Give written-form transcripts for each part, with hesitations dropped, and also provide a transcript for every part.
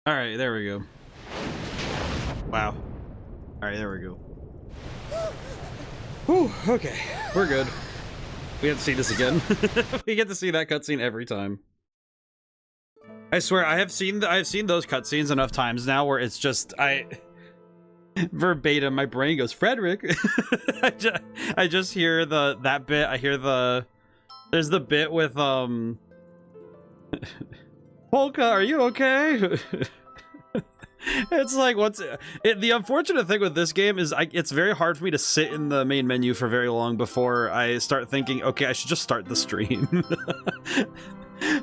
All right, there we go. Wow. All right, there we go. Whew, okay, we're good. We have to see this again. We get to see that cutscene every time. I swear, I've seen those cutscenes enough times now where it's just verbatim, my brain goes, Frederick. I just hear that bit. I hear there's the bit with Polka, are you okay? It's like, the unfortunate thing with this game is it's very hard for me to sit in the main menu for very long before I start thinking, okay, I should just start the stream.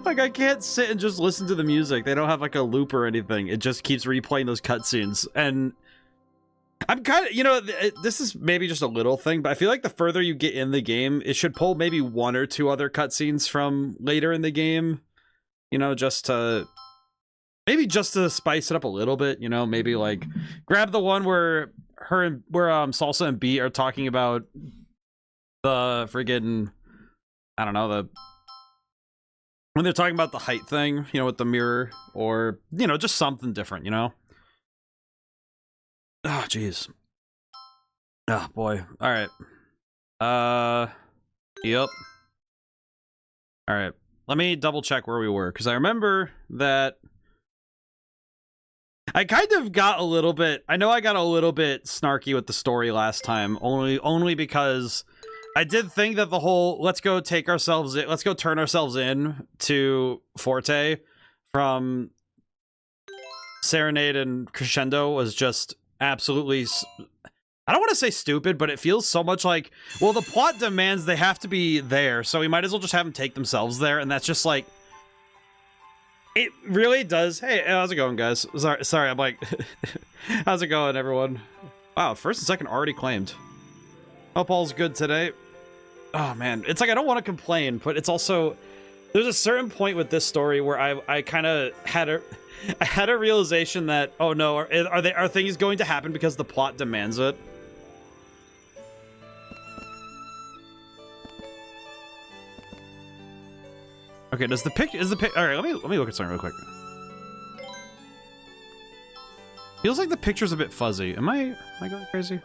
Like, I can't sit and just listen to the music. They don't have like a loop or anything. It just keeps replaying those cutscenes. And I'm kind of, you know, this is maybe just a little thing, but I feel like the further you get in the game, it should pull maybe one or two other cutscenes from later in the game, you know, maybe just to spice it up a little bit, you know, maybe like grab the one where Salsa and Beat are talking about the friggin', I don't know, when they're talking about the height thing, you know, with the mirror, or, you know, just something different, you know? Oh, jeez. Oh, boy. All right. Yep. All right. Let me double check where we were, because I remember that I kind of got a little bit, I know I got a little bit snarky with the story last time, only because I did think that the whole let's go turn ourselves in to Forte from Serenade and Crescendo was just absolutely, I don't want to say stupid, but it feels so much like, well, the plot demands they have to be there, so we might as well just have them take themselves there, and that's just like, it really does. Hey, how's it going, guys? Sorry, I'm like, how's it going, everyone? Wow, first and second already claimed. Hope all's good today. Oh, man. It's like, I don't want to complain, but it's also, there's a certain point with this story where I kind of had a realization that, oh no, are things going to happen because the plot demands it? Okay, is the pic, all right, let me look at something real quick. Feels like the picture's a bit fuzzy. Am I going crazy?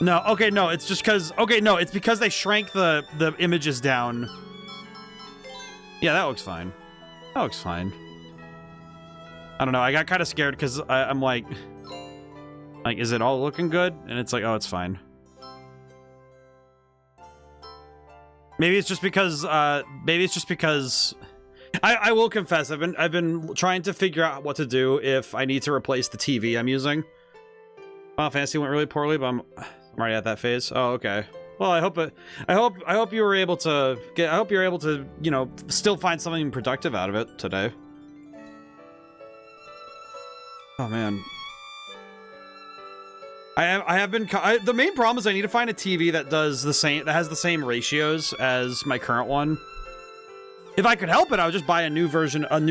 No, okay, no, it's just because, okay, no, it's because they shrank the images down. Yeah, that looks fine. That looks fine. I don't know, I got kind of scared because I'm like, is it all looking good? And it's like, oh, it's fine. Maybe it's just because, I will confess, I've been trying to figure out what to do if I need to replace the TV I'm using. Final Fantasy went really poorly, but I'm already at that phase. Oh, okay. Well, I hope you were able to you know, still find something productive out of it today. Oh man. The main problem is I need to find a TV that has the same ratios as my current one. If I could help it, I would just buy a new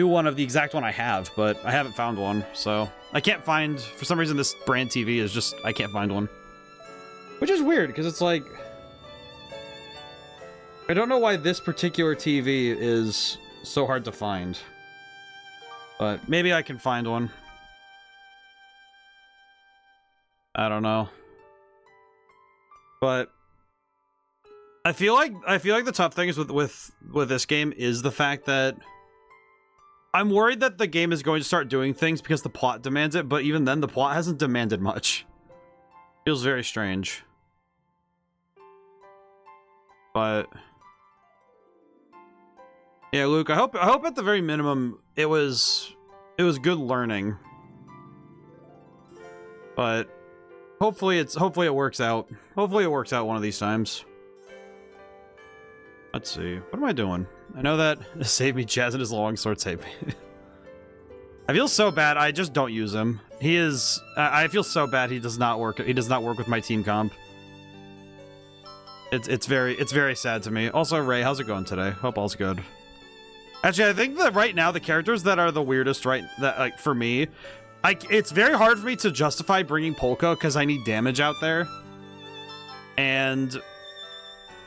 one of the exact one I have, but I haven't found one, so I can't find, for some reason this brand TV is just, I can't find one. Which is weird, because it's like, I don't know why this particular TV is so hard to find. But maybe I can find one. I don't know. But I feel like the tough thing is with this game is the fact that I'm worried that the game is going to start doing things because the plot demands it, but even then the plot hasn't demanded much. Feels very strange. But yeah, Luke, I hope at the very minimum it was good learning. But hopefully it works out. Hopefully it works out one of these times. Let's see. What am I doing? I know that save me, Jazz and his longsword save me. I feel so bad. I just don't use him. He is. I feel so bad. He does not work. He does not work with my team comp. It's very sad to me. Also, Ray, how's it going today? Hope all's good. Actually, I think that right now the characters that are the weirdest, like for me, it's very hard for me to justify bringing Polka because I need damage out there, and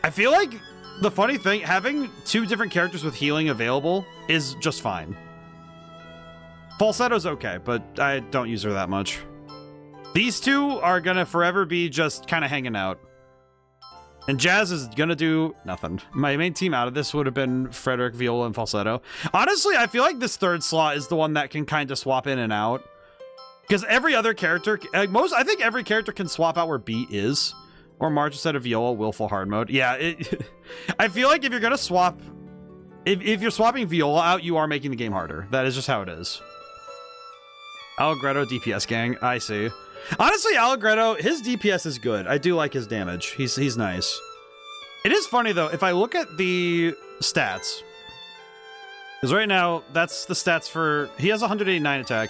I feel like the funny thing, having 2 different characters with healing available is just fine. Falsetto's okay, but I don't use her that much. These 2 are gonna forever be just kind of hanging out. And Jazz is gonna do nothing. My main team out of this would have been Frederick, Viola, and Falsetto. Honestly, I feel like this 3rd slot is the one that can kind of swap in and out. Because every other character, I think every character can swap out where Beat is. Or March instead of Viola, Willful Hard Mode. Yeah, I feel like if you're gonna swap, if you're swapping Viola out, you are making the game harder. That is just how it is. Allegretto DPS gang, I see. Honestly, Allegretto, his DPS is good. I do like his damage. He's nice. It is funny though, if I look at the stats, because right now that's the stats for, he has 189 attack,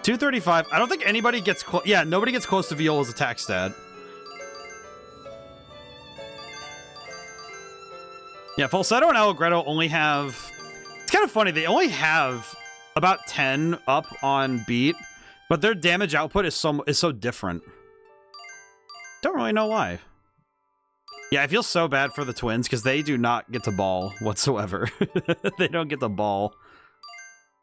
235. I don't think anybody gets close. Yeah, nobody gets close to Viola's attack stat. Yeah, Falsetto and Allegretto only have... It's kind of funny. They only have about 10 up on Beat, but their damage output is so different. Don't really know why. Yeah, I feel so bad for the twins because they do not get to ball whatsoever. They don't get the ball.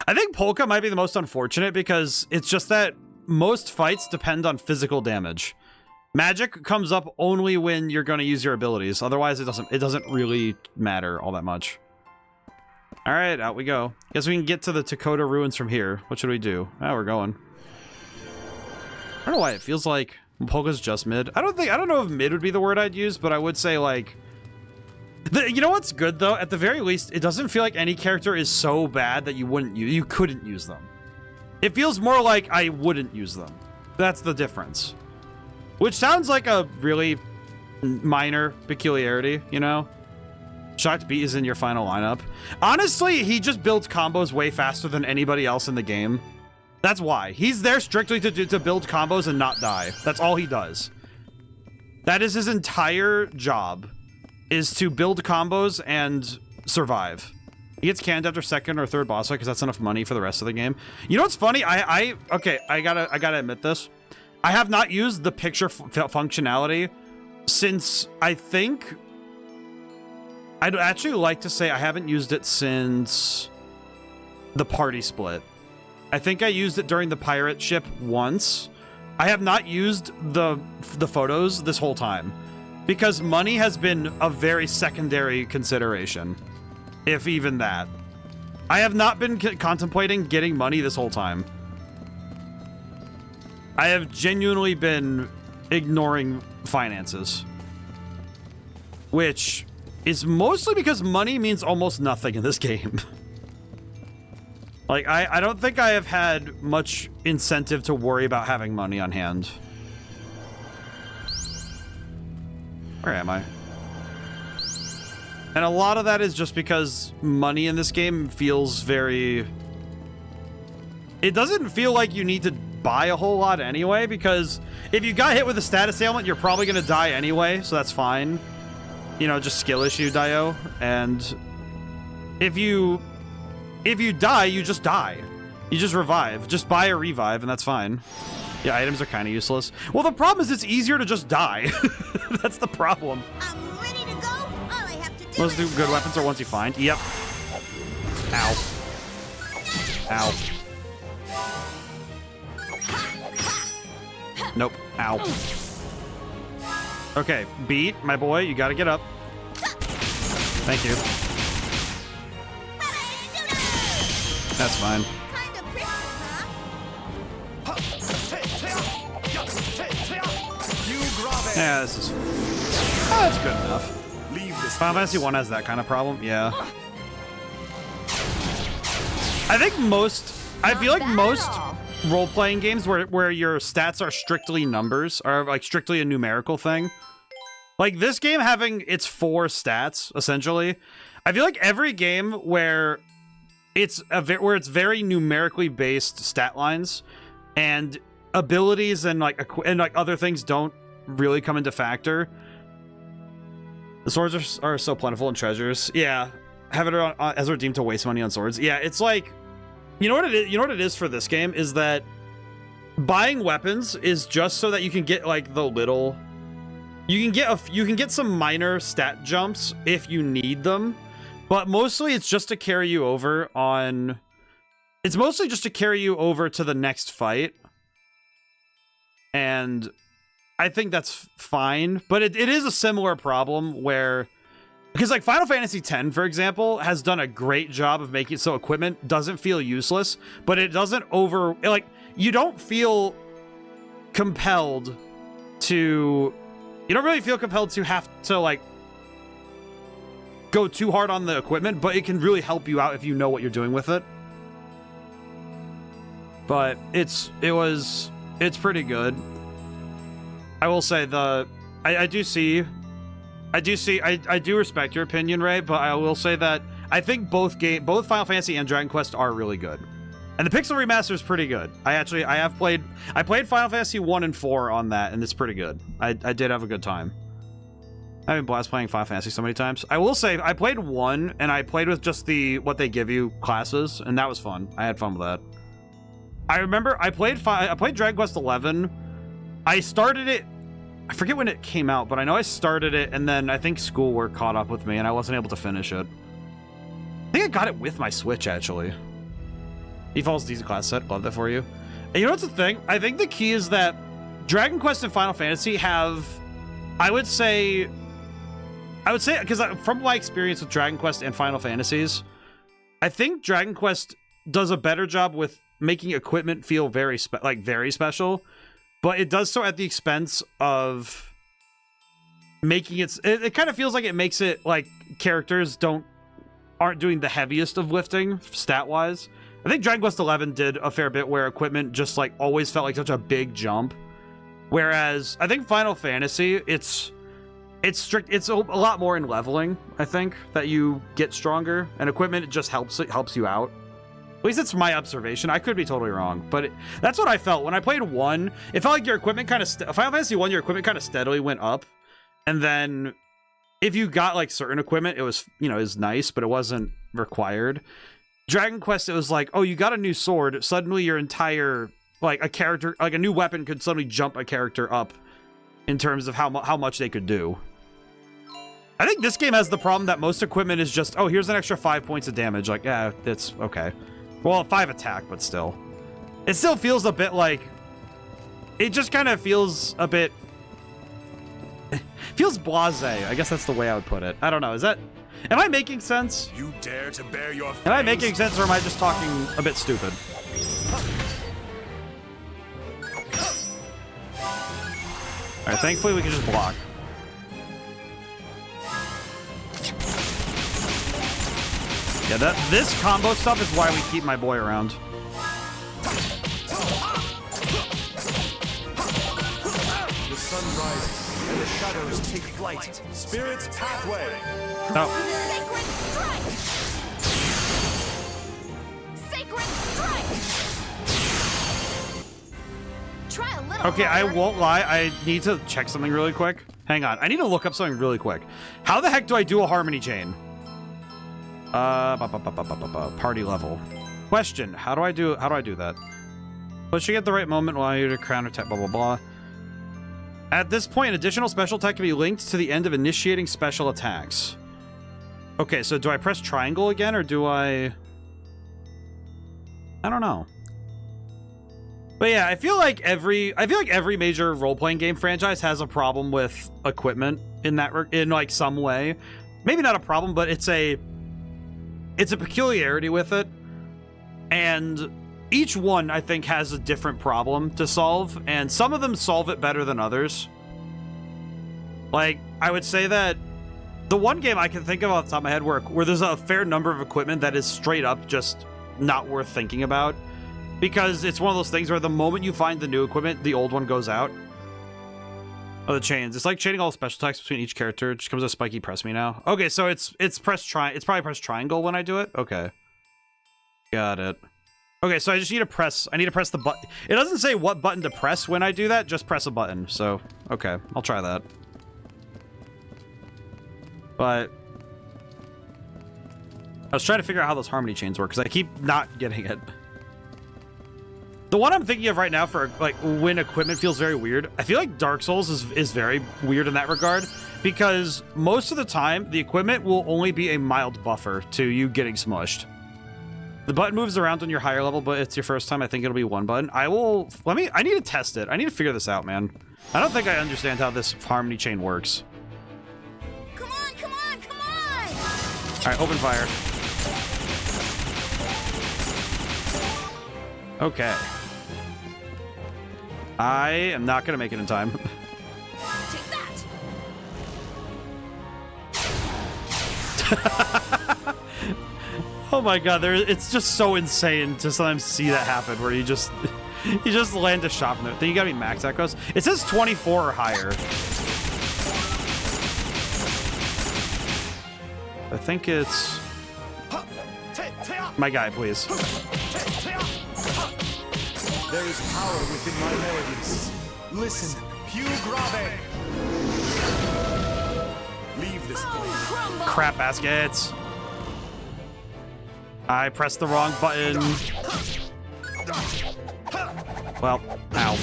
I think Polka might be the most unfortunate because it's just that most fights depend on physical damage. Magic comes up only when you're going to use your abilities. Otherwise, it doesn't really matter all that much. All right, out we go. Guess we can get to the Dakota ruins from here. What should we do? Oh, we're going. I don't know why it feels like Polka's just mid. I don't know if mid would be the word I'd use, but I would say like... You know what's good though? At the very least, it doesn't feel like any character is so bad that you couldn't use them. It feels more like I wouldn't use them. That's the difference. Which sounds like a really minor peculiarity, you know? Shocked Beat is in your final lineup. Honestly, he just builds combos way faster than anybody else in the game. That's why. He's there strictly to build combos and not die. That's all he does. That is his entire job, is to build combos and survive. He gets canned after 2nd or 3rd boss fight because that's enough money for the rest of the game. You know what's funny? Okay, I gotta admit this. I have not used the picture functionality since, I think... I'd actually like to say I haven't used it since the party split. I think I used it during the pirate ship once. I have not used the photos this whole time because money has been a very secondary consideration, if even that. I have not been contemplating getting money this whole time. I have genuinely been ignoring finances, which is mostly because money means almost nothing in this game. Like, I don't think I have had much incentive to worry about having money on hand. Where am I? And a lot of that is just because money in this game feels very... It doesn't feel like you need to buy a whole lot anyway, because if you got hit with a status ailment, you're probably going to die anyway, so that's fine. You know, just skill issue, Dio. And if you die, you just die. You just revive. Just buy a revive, and that's fine. Yeah, items are kind of useless. Well, the problem is it's easier to just die. That's the problem. I'm ready to go. All I have to do Most good weapons are ones you find. Yep. Ow. Ow. Nope. Ow. Okay, Beat, my boy, you gotta get up. Thank you. That's fine. Kind of Christmas, huh? Yeah, this is... Oh, that's good enough. Final Fantasy 1 has that kind of problem, yeah. I think I feel like most role-playing games where your stats are strictly numbers, are like strictly a numerical thing. Like this game having its 4 stats, essentially. I feel like every game where it's very numerically based stat lines and abilities and like other things don't really come into factor. The swords are so plentiful and treasures. Yeah, have it as redeemed to waste money on swords. Yeah, it's like, you know what it is. You know what it is for this game is that buying weapons is just so that you can get like the little You can get some minor stat jumps if you need them, but mostly it's just to carry you over on... It's mostly just to carry you over to the next fight. And I think that's fine, but it is a similar problem where... Because like Final Fantasy X, for example, has done a great job of making it so equipment doesn't feel useless, but it doesn't like, you don't feel compelled to... You don't really feel compelled to have to, like, go too hard on the equipment, but it can really help you out if you know what you're doing with it. But it's pretty good. I will say I do respect your opinion, Ray, but I will say that I think both Final Fantasy and Dragon Quest are really good. And the Pixel Remaster is pretty good. I played Final Fantasy 1 and 4 on that, and it's pretty good. I did have a good time. I've been blast playing Final Fantasy so many times. I will say, I played 1, and I played with just what they give you classes, and that was fun. I had fun with that. I remember I played Dragon Quest 11. I started it, I forget when it came out, but I know I started it, and then I think schoolwork caught up with me, and I wasn't able to finish it. I think I got it with my Switch, actually. Default's easy class set. Love that for you. And you know what's the thing? I think the key is that Dragon Quest and Final Fantasy have, I would say, because from my experience with Dragon Quest and Final Fantasies, I think Dragon Quest does a better job with making equipment feel very special, but it does so at the expense of making it kind of feels like it makes it like characters aren't doing the heaviest of lifting stat wise. I think Dragon Quest 11 did a fair bit where equipment just like always felt like such a big jump, whereas I think Final Fantasy it's a lot more in leveling. I think that you get stronger, and equipment it just helps you out. At least it's my observation. I could be totally wrong, but that's what I felt when I played 1. It felt like your equipment kind of Final Fantasy 1, your equipment kind of steadily went up, and then if you got like certain equipment, it was it was nice, but it wasn't required. Dragon Quest, it was like, oh, you got a new sword. Suddenly your entire, like a character, like a new weapon could suddenly jump a character up in terms of how much they could do. I think this game has the problem that most equipment is just, oh, here's an extra 5 points of damage. Like, yeah, it's okay. Well, 5 attack, but still. It still feels a bit like, it just kind of feels a bit, feels blasé. I guess that's the way I would put it. I don't know. Am I making sense? You dare to bear your fangs? Am I making sense, or am I just talking a bit stupid? Alright, thankfully we can just block. Yeah, this combo stuff is why we keep my boy around. The sun rises and the shadows take flight. Spirit's pathway. No. Sacred strike! Sacred strike! Try a little Okay, I harder. won't lie. I need to check something really quick. Hang on. I need to look up something really quick. How the heck do I do a harmony chain? Party level. Question. How do I do that? Pushing at the right moment will allow you to counter attack, blah, blah, blah. At this point, an additional special attack can be linked to the end of initiating special attacks. Okay, so do I press triangle again, or do I don't know. But yeah, I feel like every major role-playing game franchise has a problem with equipment in like some way. Maybe not a problem, but it's a peculiarity with it. And each one, I think, has a different problem to solve, and some of them solve it better than others. Like, I would say that the one game I can think of off the top of my head where there's a fair number of equipment that is straight up just not worth thinking about, because it's one of those things where the moment you find the new equipment, the old one goes out. Oh, the chains. It's like chaining all special attacks between each character. It just comes with spiky press me now. Okay, so it's probably press triangle when I do it. Okay. Got it. Okay, so I need to press the button. It doesn't say what button to press when I do that, just press a button. So, okay, I'll try that. But I was trying to figure out how those harmony chains work, because I keep not getting it. The one I'm thinking of right now for like when equipment feels very weird, I feel like Dark Souls is very weird in that regard, because most of the time the equipment will only be a mild buffer to you getting smushed. The button moves around on your higher level, but it's your first time. I think it'll be one button. I need to test it. I need to figure this out, man. I don't think I understand how this harmony chain works. Come on, come on, come on! All right, open fire. Okay. I am not gonna make it in time. Take that! Oh my god, it's just so insane to sometimes see that happen, where you just land a shot from there. Then you gotta be max echoes. It says 24 or higher. I think it's my guy, please. There is power within my melodies. Listen, più grave. Leave this place. Crumble! Crap baskets. I pressed the wrong button. Well, ow.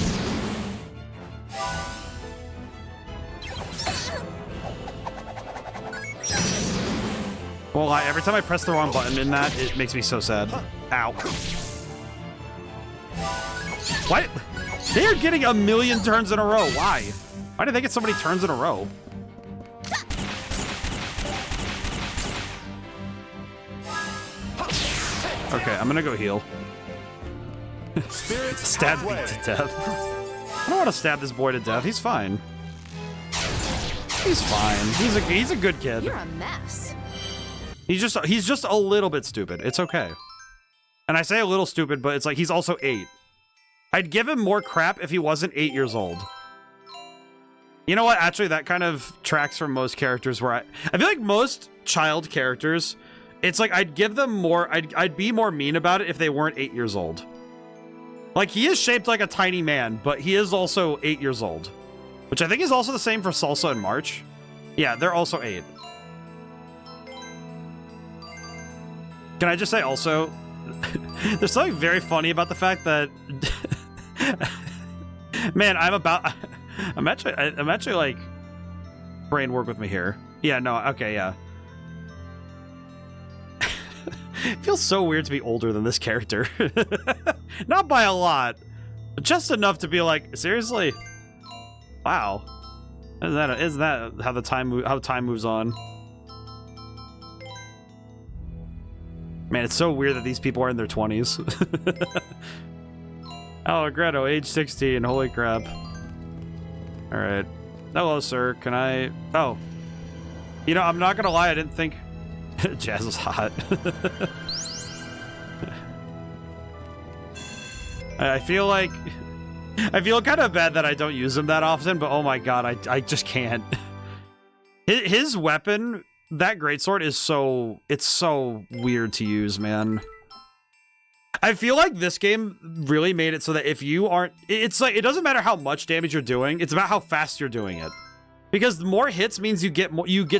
Well, every time I press the wrong button in that, it makes me so sad. Ow. What? They are getting a million turns in a row. Why? Why did they get so many turns in a row? Okay, I'm gonna go heal. Stab me to death. I don't want to stab this boy to death. He's fine. He's fine. He's a good kid. You're a mess. He's just a little bit stupid. It's okay. And I say a little stupid, but it's like he's also 8. I'd give him more crap if he wasn't 8 years old. You know what? Actually, that kind of tracks from most characters where I feel like most child characters, it's like I'd give them more, I'd be more mean about it if they weren't 8 years old. Like, he is shaped like a tiny man, but he is also 8 years old. Which I think is also the same for Salsa and March. Yeah, they're also 8. Can I just say also, there's something very funny about the fact that, man, I'm actually like, brain work with me here. Yeah, no, okay, yeah. It feels so weird to be older than this character. Not by a lot, but just enough to be like, seriously? Wow. Isn't that how time moves on? Man, it's so weird that these people are in their 20s. Oh, Greto, age 16. Holy crap. All right. Hello, sir. Can I... Oh. You know, I'm not gonna lie. I didn't think... Jazz is hot. I feel kind of bad that I don't use him that often, but oh my god, I just can't. His weapon, that greatsword, is so weird to use, man. I feel like this game really made it so that if you aren't, it's like, it doesn't matter how much damage you're doing, it's about how fast you're doing it. Because more hits means you get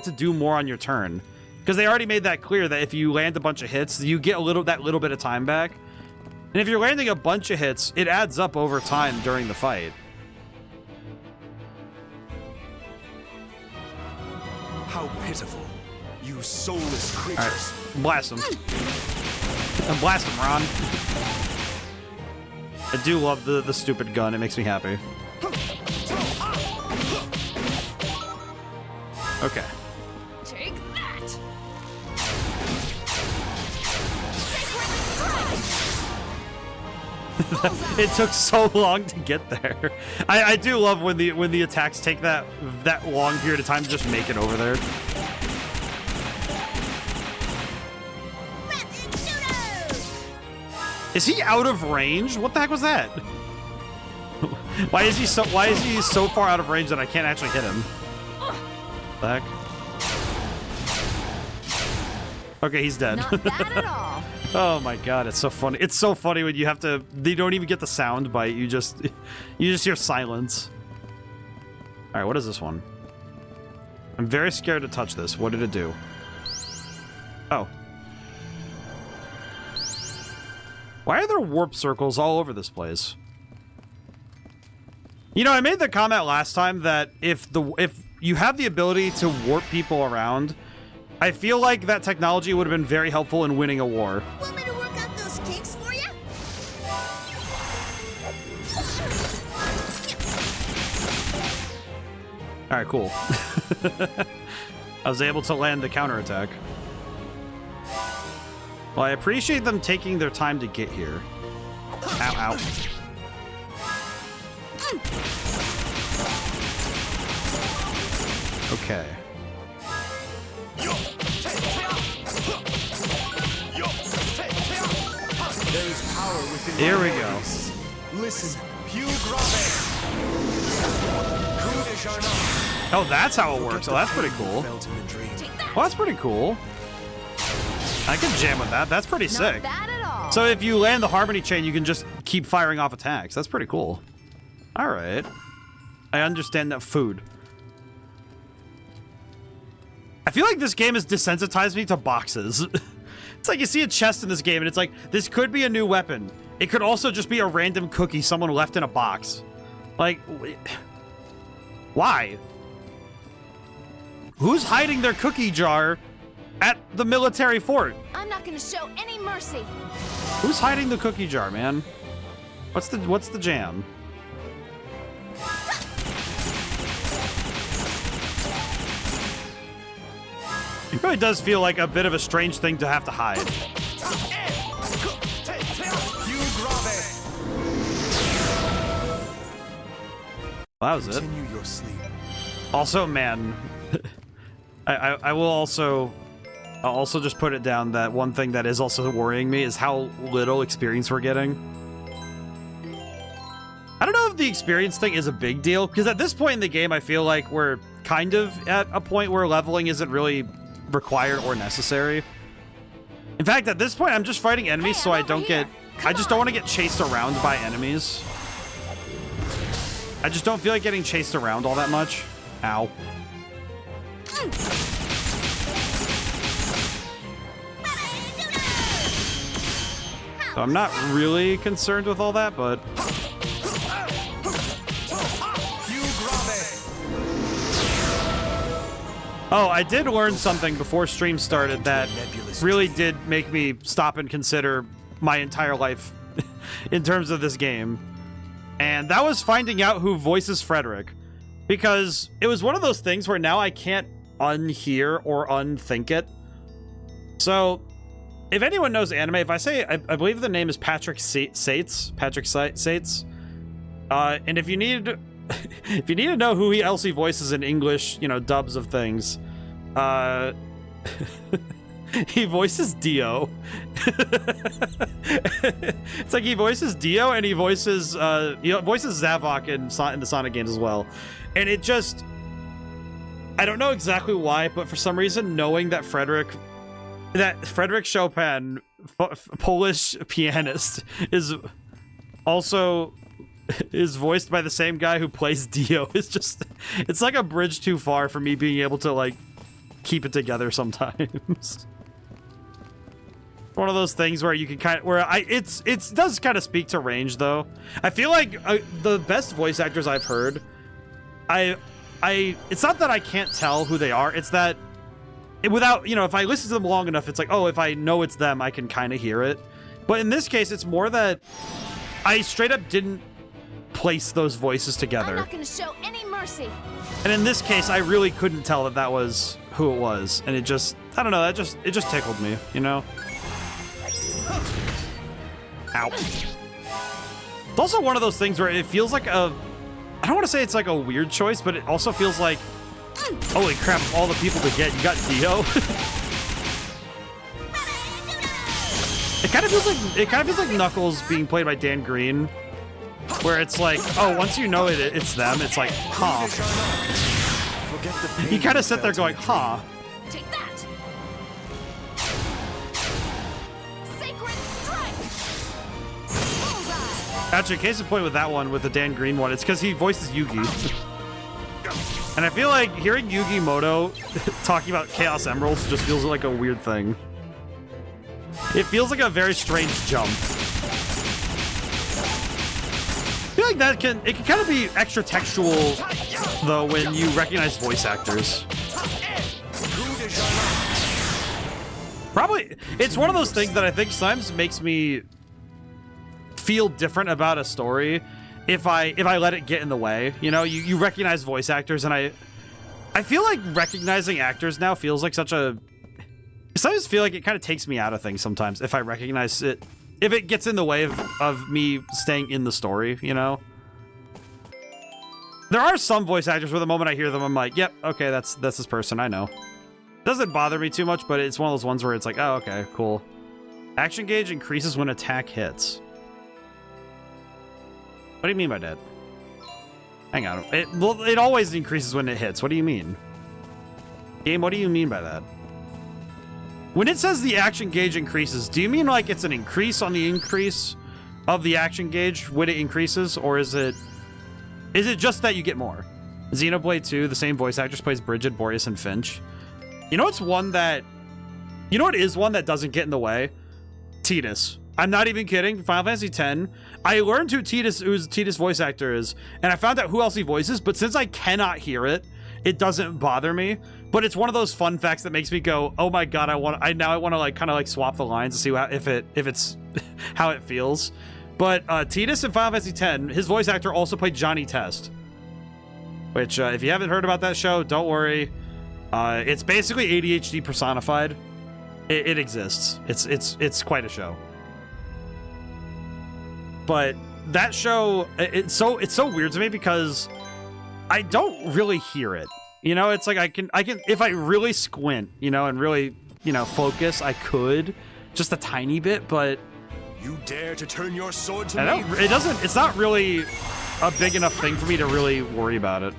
to do more on your turn. Because they already made that clear that if you land a bunch of hits, you get that little bit of time back. And if you're landing a bunch of hits, it adds up over time during the fight. How pitiful, you soulless creatures. All right, blast him. Blast him, Ron. I do love the stupid gun. It makes me happy. Okay. Take that! It took so long to get there. I do love when the attacks take that long period of time to just make it over there. Is he out of range? What the heck was that? Why is he so far out of range that I can't actually hit him? The heck? Okay, he's dead. Not bad at all. Oh my god, it's so funny. It's so funny when you don't even get the sound bite. You just hear silence. All right, what is this one? I'm very scared to touch this. What did it do? Oh. Why are there warp circles all over this place? You know, I made the comment last time that if you have the ability to warp people around, I feel like that technology would have been very helpful in winning a war. Want me to work out those kinks for you? All right, cool. I was able to land the counterattack. Well, I appreciate them taking their time to get here. Ow, ow. Okay. There is power within Here we my go. voice. Listen, Pew Grave. Oh, that's how it works. Oh, that's pretty cool. Well, that's pretty cool. I can jam with that. That's pretty sick. Not bad at all. So if you land the Harmony Chain, you can just keep firing off attacks. That's pretty cool. All right. I understand that food. I feel like this game has desensitized me to boxes. It's like you see a chest in this game, and it's like, this could be a new weapon. It could also just be a random cookie someone left in a box. Like, why? Who's hiding their cookie jar at the military fort? I'm not gonna show any mercy. Who's hiding the cookie jar, man? What's the jam? It really does feel like a bit of a strange thing to have to hide. Well, that was it. Continue your sleep. Also, man, I will also, I'll also just put it down that one thing that is also worrying me is how little experience we're getting. I don't know if the experience thing is a big deal, because at this point in the game, I feel like we're kind of at a point where leveling isn't really required or necessary. In fact, at this point, I'm just fighting enemies so I don't get, I just don't want to get chased around by enemies. I just don't feel like getting chased around all that much. Ow. So I'm not really concerned with all that, but... Oh, I did learn something before stream started that really did make me stop and consider my entire life in terms of this game. And that was finding out who voices Frederick. Because it was one of those things where now I can't unhear or unthink it. So, if anyone knows anime, if I say, I believe the name is Patrick Sates. Patrick Sates. And if you need... if you need to know who else he voices in English, you know, dubs of things, he voices Dio. It's like he voices Dio and he voices Zavok in the Sonic games as well. And it just, I don't know exactly why, but for some reason, knowing that Frederick Chopin, Polish pianist, is voiced by the same guy who plays Dio. It's like a bridge too far for me being able to like keep it together sometimes. One of those things where you can kind of, it does kind of speak to range though. I feel like the best voice actors I've heard, it's not that I can't tell who they are, it's that without, you know, if I listen to them long enough, it's like, oh, if I know it's them, I can kind of hear it. But in this case, it's more that I straight up didn't place those voices together. I'm not gonna show any mercy. And in this case, I really couldn't tell that was who it was. And it just, I don't know, it just tickled me, you know? Ow. It's also one of those things where it feels like I don't want to say it's like a weird choice, but it also feels like, holy crap, of all the people to get, you got Dio. It kind of feels like Knuckles being played by Dan Green, where it's like, oh, once you know it's them, it's like, huh. You kind of sit there going, huh. Take that. Sacred strike. Bullseye. Actually, case in point with that one, with the Dan Green one, it's because he voices Yugi. And I feel like hearing Yugi Moto talking about Chaos Emeralds just feels like a weird thing. It feels like a very strange jump. feel like it can kind of be extra textual though when you recognize voice actors. Probably, it's one of those things that I think sometimes makes me feel different about a story if I let it get in the way. You know, you recognize voice actors, and I feel like recognizing actors now feels like such a... I sometimes feel like it kind of takes me out of things sometimes if I recognize it, if it gets in the way of me staying in the story, you know? There are some voice actors where the moment I hear them, I'm like, yep, okay, that's this person, I know. Doesn't bother me too much, but it's one of those ones where it's like, oh, okay, cool. Action gauge increases when attack hits. What do you mean by that? Hang on. It always increases when it hits. What do you mean? Game, what do you mean by that? When it says the action gauge increases, do you mean like it's an increase on the increase of the action gauge when it increases? Or is it just that you get more? Xenoblade 2, the same voice actress plays Bridget, Boreas, and Finch. You know, it's one that... You know what is one that doesn't get in the way? Tidus. I'm not even kidding. Final Fantasy X. I learned who Tidus voice actor is, and I found out who else he voices, but since I cannot hear it, it doesn't bother me. But it's one of those fun facts that makes me go, oh my god, I want to like kind of like swap the lines to see if it's how it feels. But Tidus in Final Fantasy X, his voice actor also played Johnny Test. Which, if you haven't heard about that show, don't worry. It's basically ADHD personified. It exists. It's quite a show. But that show, it's so weird to me because I don't really hear it. You know, it's like I can if I really squint, you know, and really, you know, focus, I could just a tiny bit, but You dare to turn your sword to me? It's not really a big enough thing for me to really worry about it.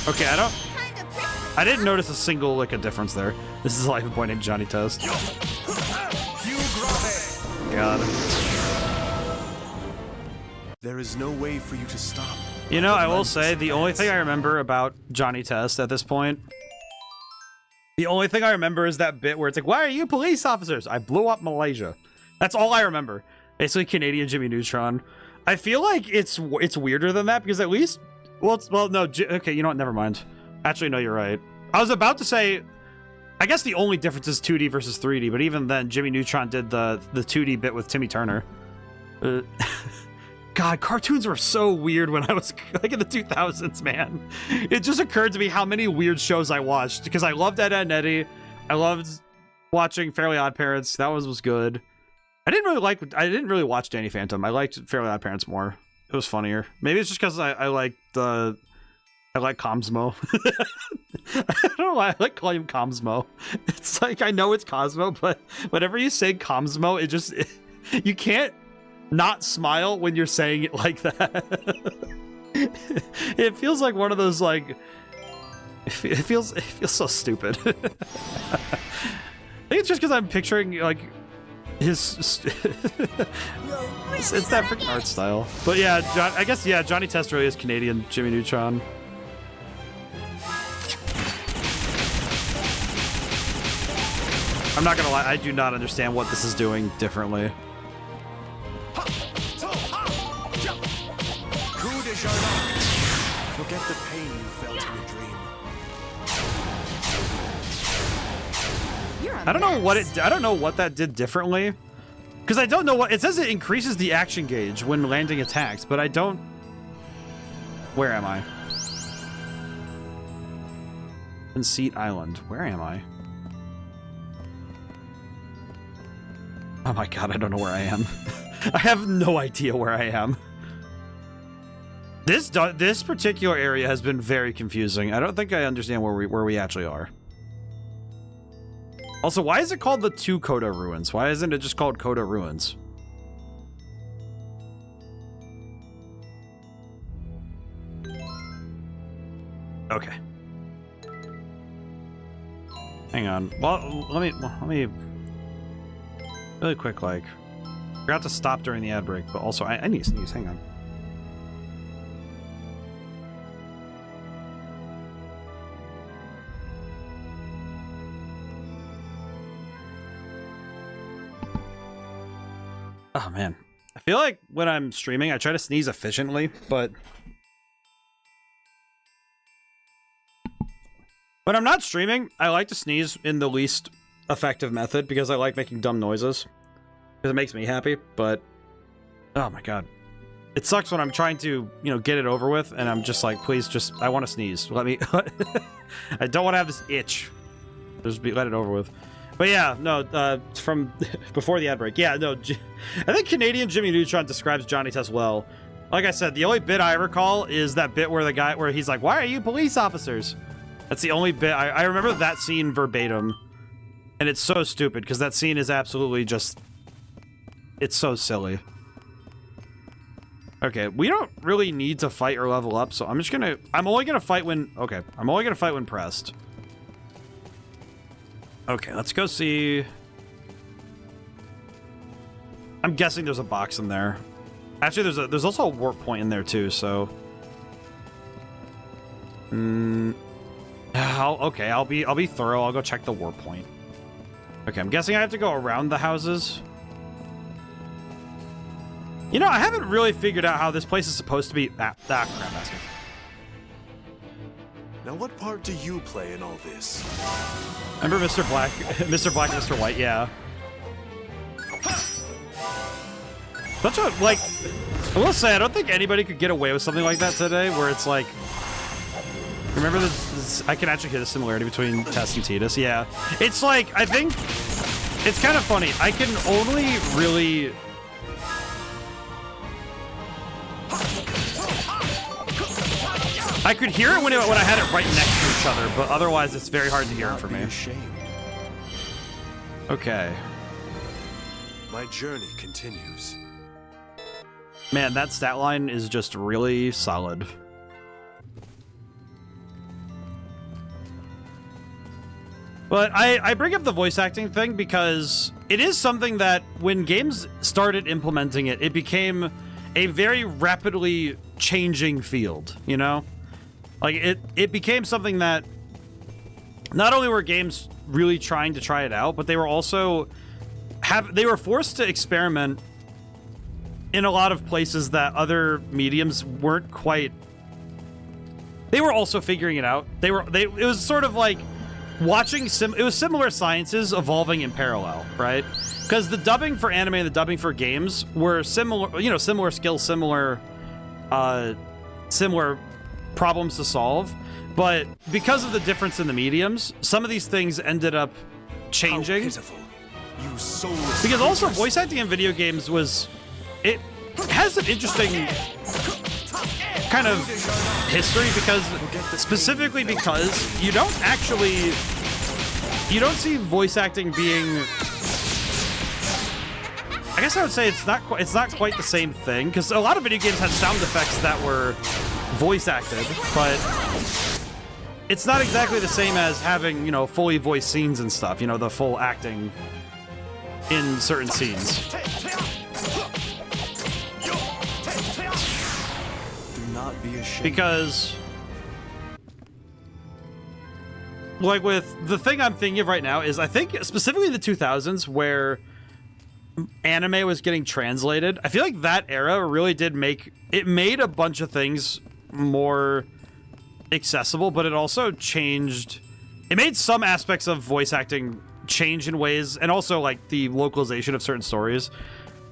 Okay, I didn't notice a single lick of difference there. This is like a boy named Johnny Test. God. There is no way for you to stop. You know, I will say the only thing I remember about Johnny Test at this point, the only thing I remember is that bit where it's like, "Why are you police officers? I blew up Malaysia." That's all I remember. Basically, Canadian Jimmy Neutron. I feel like it's weirder than that because at least, well, no, okay, you know what? Never mind. Actually, no, you're right. I was about to say, I guess the only difference is 2D versus 3D, but even then, Jimmy Neutron did the 2D bit with Timmy Turner. God, cartoons were so weird when I was like in the 2000s, man. It just occurred to me how many weird shows I watched because I loved Ed, Edd and Eddy. I loved watching Fairly Odd Parents. That was good. I didn't really watch Danny Phantom. I liked Fairly Odd Parents more. It was funnier. Maybe it's just because I like Cosmo. I don't know why I like calling him Cosmo. It's like, I know it's Cosmo, but whenever you say Cosmo, you can't not smile when you're saying it like that. It feels like one of those, like, it feels so stupid. I think it's just because I'm picturing, like, his it's that freaking art style. But yeah, I guess, yeah, Johnny Test really is Canadian Jimmy Neutron. I'm not gonna lie, I do not understand what this is doing differently. Forget the pain you felt in a dream. You're a I don't know mess. I don't know what that did differently. Because I don't know what it says. It increases the action gauge when landing attacks, but I don't. Where am I? Conceit Island. Where am I? Oh my god, I don't know where I am. I have no idea where I am. This particular area has been very confusing. I don't think I understand where we actually are. Also, why is it called the Two Kodo Ruins? Why isn't it just called Kodo Ruins? Okay. Hang on. Well, let me really quick, like, forgot to stop during the ad break, but also I need to sneeze. Hang on. Oh, man. I feel like when I'm streaming, I try to sneeze efficiently, but when I'm not streaming, I like to sneeze in the least effective method because I like making dumb noises. Because it makes me happy, but oh my god. It sucks when I'm trying to, you know, get it over with, and I'm just like, please, just, I want to sneeze. Let me, I don't want to have this itch. Just let it over with. But yeah, no, from before the ad break. Yeah, no, I think Canadian Jimmy Neutron describes Johnny Test well. Like I said, the only bit I recall is that bit where he's like, why are you police officers? That's the only bit, I remember that scene verbatim. And it's so stupid, because that scene is absolutely just, it's so silly. Okay, we don't really need to fight or level up, so I'm only gonna fight when, okay, I'm only gonna fight when pressed. Okay, let's go see. I'm guessing there's a box in there. Actually, there's also a warp point in there too, so. Okay, I'll be thorough. I'll go check the warp point. Okay, I'm guessing I have to go around the houses. You know, I haven't really figured out how this place is supposed to be. Crap basket. Now, what part do you play in all this? Remember Mr. Black, Mr. Black, Mr. White? Yeah. Such a, like, I will say, I don't think anybody could get away with something like that today, where it's like, remember this, I can actually hear the similarity between Tess and Tidus. Yeah. It's like, I think, it's kind of funny. I can only really... I could hear it when I had it right next to each other, but otherwise it's very hard to hear it for me. Okay. My journey continues. Man, that stat line is just really solid. But I bring up the voice acting thing because it is something that when games started implementing it, it became a very rapidly changing field, you know? Like, it became something that not only were games really trying to try it out, but they were also they were forced to experiment in a lot of places that other mediums weren't quite. They were also figuring it out. It was sort of like watching it was similar sciences evolving in parallel, right? Because the dubbing for anime and the dubbing for games were similar, you know, similar skills, similar problems to solve, but because of the difference in the mediums, some of these things ended up changing. Because also voice acting in video games it has an interesting kind of history, because specifically because you don't see voice acting being, I guess I would say it's not quite the same thing, because a lot of video games had sound effects that were voice acted, but it's not exactly the same as having, you know, fully voiced scenes and stuff, you know, the full acting in certain scenes. Do not be ashamed. Because, like, with the thing I'm thinking of right now is, I think specifically the 2000s where anime was getting translated, I feel like that era really did made a bunch of things more accessible, but it also changed. It made some aspects of voice acting change in ways, and also like the localization of certain stories.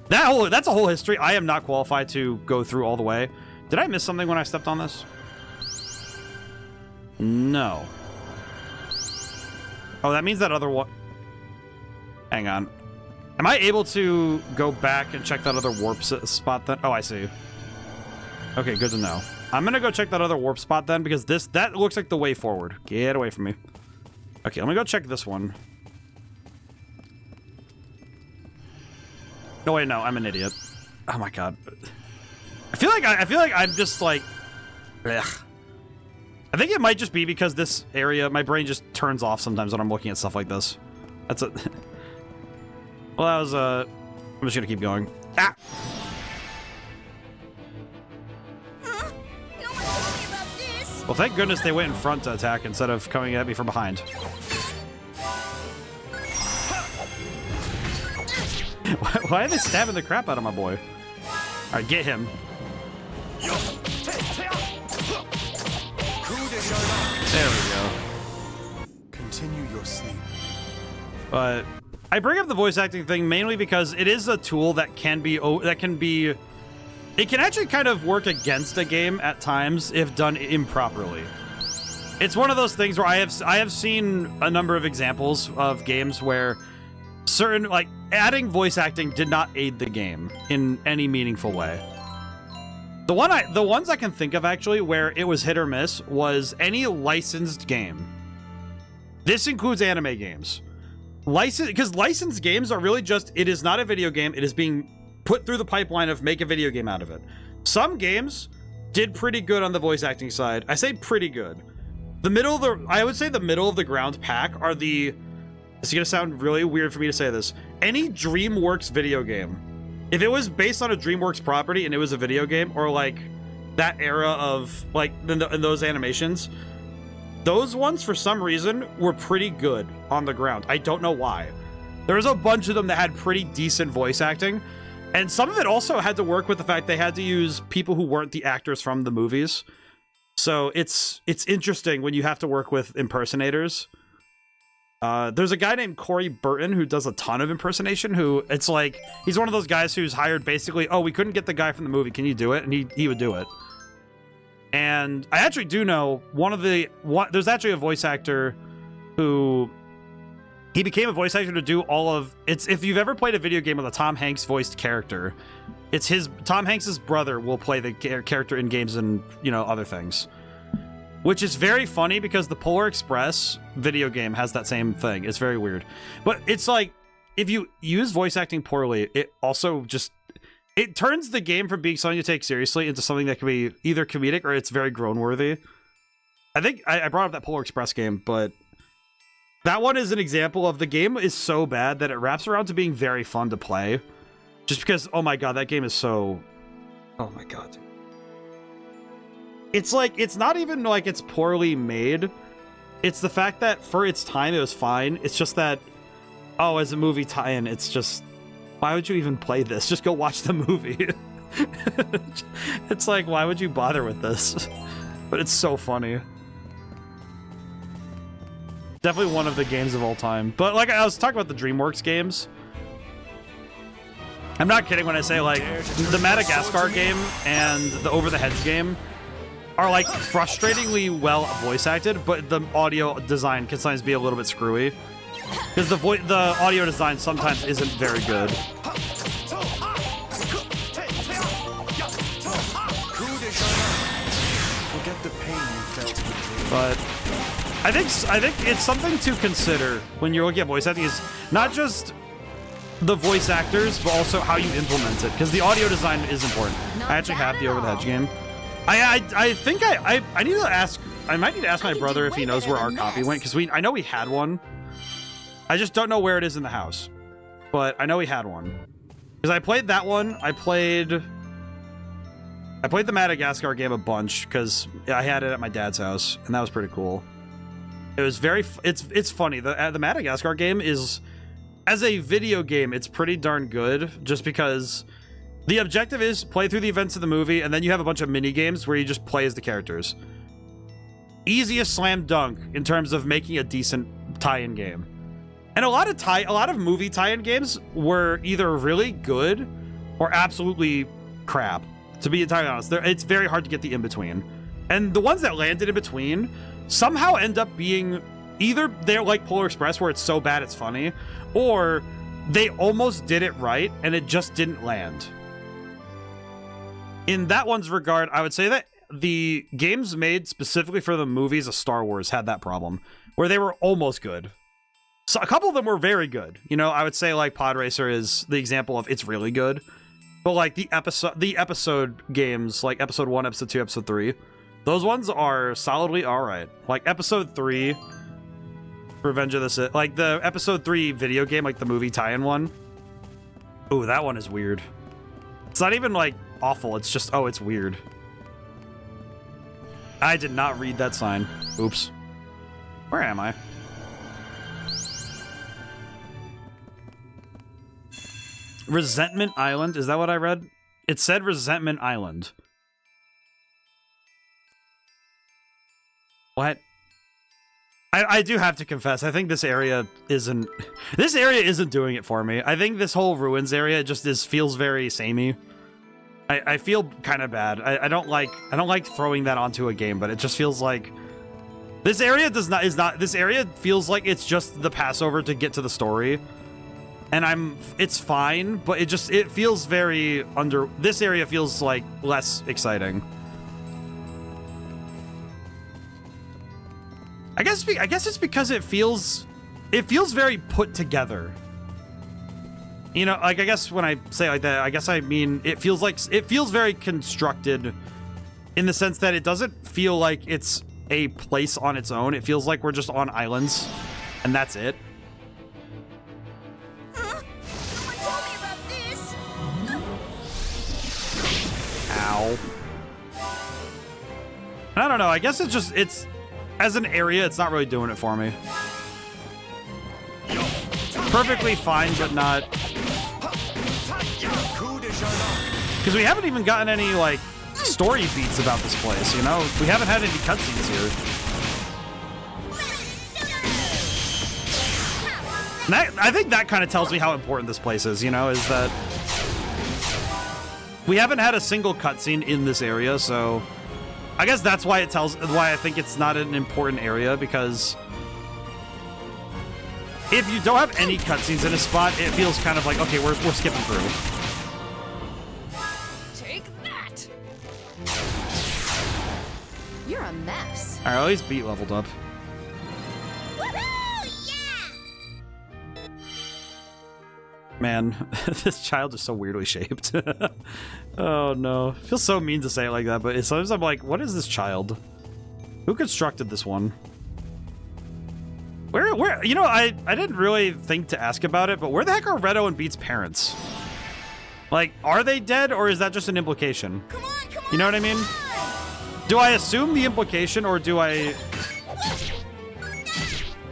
That's a whole history. I am not qualified to go through all the way. Did I miss something when I stepped on this? No. Oh, that means that other one. Hang on. Am I able to go back and check that other warp spot then? Oh, I see. Okay, good to know. I'm gonna go check that other warp spot then, because that looks like the way forward. Get away from me. Okay, let me go check this one. No, wait, no, I'm an idiot. Oh my god. I feel like I'm just like, ugh. I think it might just be because this area, my brain just turns off sometimes when I'm looking at stuff like this. That's it. Well, that was I'm just gonna keep going. Ah. Well, thank goodness they went in front to attack instead of coming at me from behind. Why are they stabbing the crap out of my boy? Alright, get him. There we go. Continue your sleep. But I bring up the voice acting thing mainly because it is a tool that can be it can actually kind of work against a game at times if done improperly. It's one of those things where I have seen a number of examples of games where certain, like, adding voice acting did not aid the game in any meaningful way. The ones I can think of actually where it was hit or miss was any licensed game. This includes anime games. Because licensed games are really just, it is not a video game, it is being put through the pipeline of make a video game out of it. Some games did pretty good on the voice acting side. I say pretty good. I would say the middle of the ground pack are the, it's gonna sound really weird for me to say this, any DreamWorks video game. If it was based on a DreamWorks property and it was a video game, or like that era of like in those animations, those ones for some reason were pretty good on the ground. I don't know why. There was a bunch of them that had pretty decent voice acting, and some of it also had to work with the fact they had to use people who weren't the actors from the movies. So it's interesting when you have to work with impersonators. There's a guy named Corey Burton who does a ton of impersonation, who it's like, he's one of those guys who's hired basically, oh, we couldn't get the guy from the movie, can you do it? And he would do it. And I actually do know there's actually a voice actor who, he became a voice actor to do all of, if you've ever played a video game with a Tom Hanks voiced character, Tom Hanks's brother will play the character in games and, you know, other things. Which is very funny because the Polar Express video game has that same thing. It's very weird. But it's like, if you use voice acting poorly, it also just, it turns the game from being something to take seriously into something that can be either comedic or it's very groan-worthy. I think I brought up that Polar Express game, but that one is an example of the game is so bad that it wraps around to being very fun to play. Just because, oh my god, that game is so... Oh my god. It's like, it's not even like it's poorly made. It's the fact that for its time, it was fine. It's just that, oh, as a movie tie-in, it's just... Why would you even play this? Just go watch the movie. It's like, why would you bother with this? But it's so funny. Definitely one of the games of all time. But like I was talking about the DreamWorks games. I'm not kidding when I say, like, the Madagascar game and the Over the Hedge game are, like, frustratingly well voice acted, but the audio design can sometimes be a little bit screwy. Because the audio design sometimes isn't very good. Forget the pain you felt. But I think it's something to consider when you're looking at voice acting, is not just the voice actors, but also how you implement it, because the audio design is important. I actually have the Over the Hedge game. I think I need to ask, I might need to ask my brother if he knows where our copy went, because I know we had one. I just don't know where it is in the house, but I know we had one. Because I played that one, I played the Madagascar game a bunch, because I had it at my dad's house, and that was pretty cool. It was it's funny, the Madagascar game is, as a video game, it's pretty darn good, just because the objective is play through the events of the movie, and then you have a bunch of mini games where you just play as the characters. Easiest slam dunk in terms of making a decent tie-in game. And a lot of movie tie-in games were either really good or absolutely crap. To be entirely honest, it's very hard to get the in-between. And the ones that landed in between somehow end up being either they're like Polar Express, where it's so bad it's funny, or they almost did it right and it just didn't land. In that one's regard, I would say that the games made specifically for the movies of Star Wars had that problem, where they were almost good. So a couple of them were very good. You know, I would say like Pod Racer is the example of it's really good. But like the episode games, like episode 1, episode 2, episode 3, those ones are solidly all right. Like episode 3, Revenge of the Sith, like the episode 3 video game, like the movie tie-in one. Ooh, that one is weird. It's not even like awful. It's just, oh, it's weird. I did not read that sign. Oops. Where am I? Resentment Island. Is that what I read? It said Resentment Island. What? I do have to confess, I think this area isn't doing it for me. I think this whole ruins area just feels very samey. I feel kind of bad. I don't like throwing that onto a game, but it just feels like this area this area feels like it's just the passover to get to the story. And it's fine, but it feels very this area feels like less exciting. I guess it's because it feels very put together. You know, like, I guess when I say like that, I guess I mean it feels very constructed in the sense that it doesn't feel like it's a place on its own. It feels like we're just on islands and that's it. Huh? Someone told me about this. Ow. I don't know. I guess it's as an area, it's not really doing it for me. Perfectly fine, but not. Because we haven't even gotten any, like, story beats about this place, you know? We haven't had any cutscenes here. And I think that kind of tells me how important this place is, you know, is that we haven't had a single cutscene in this area, so I guess that's why why I think it's not an important area, because if you don't have any cutscenes in a spot, it feels kind of like, okay, we're skipping through. Take that. You're a mess. All right, at least Beat leveled up. Woohoo! Yeah! Man, this child is so weirdly shaped. Oh no. It feels so mean to say it like that, but sometimes I'm like, what is this child? Who constructed this one? Where, you know, I didn't really think to ask about it, but where the heck are Redo and Beat's parents? Like, are they dead, or is that just an implication? Come on, You know what I mean? Do I assume the implication, or do I...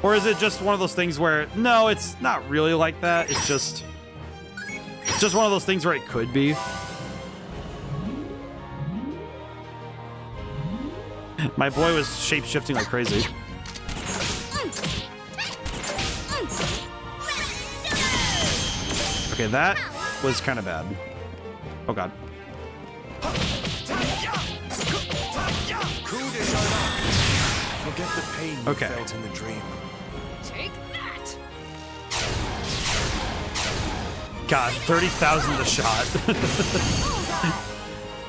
Or is it just one of those things where, no, it's not really like that, it's just one of those things where it could be. My boy was shape-shifting like crazy. Okay, that was kind of bad. Oh god. Forget the pain you felt in the dream. Take that. God, 30,000 a shot.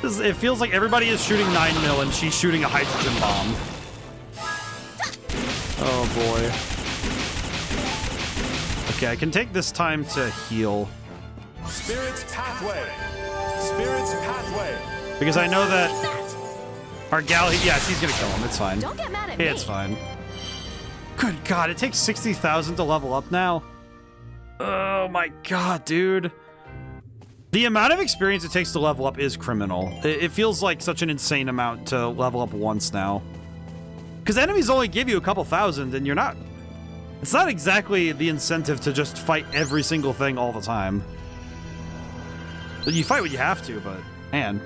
It feels like everybody is shooting 9mm and she's shooting a hydrogen bomb. Oh boy. Okay, I can take this time to heal. Spirit's pathway. Spirit's pathway. Because I know that our gal, yeah, she's gonna kill him. It's fine. Don't get mad at Yeah, me. it's fine. Good God, it takes 60,000 to level up now. Oh my God, dude. The amount of experience it takes to level up is criminal. It feels like such an insane amount to level up once now. Because enemies only give you a couple thousand, and you're not... It's not exactly the incentive to just fight every single thing all the time. You fight what you have to, but... Man.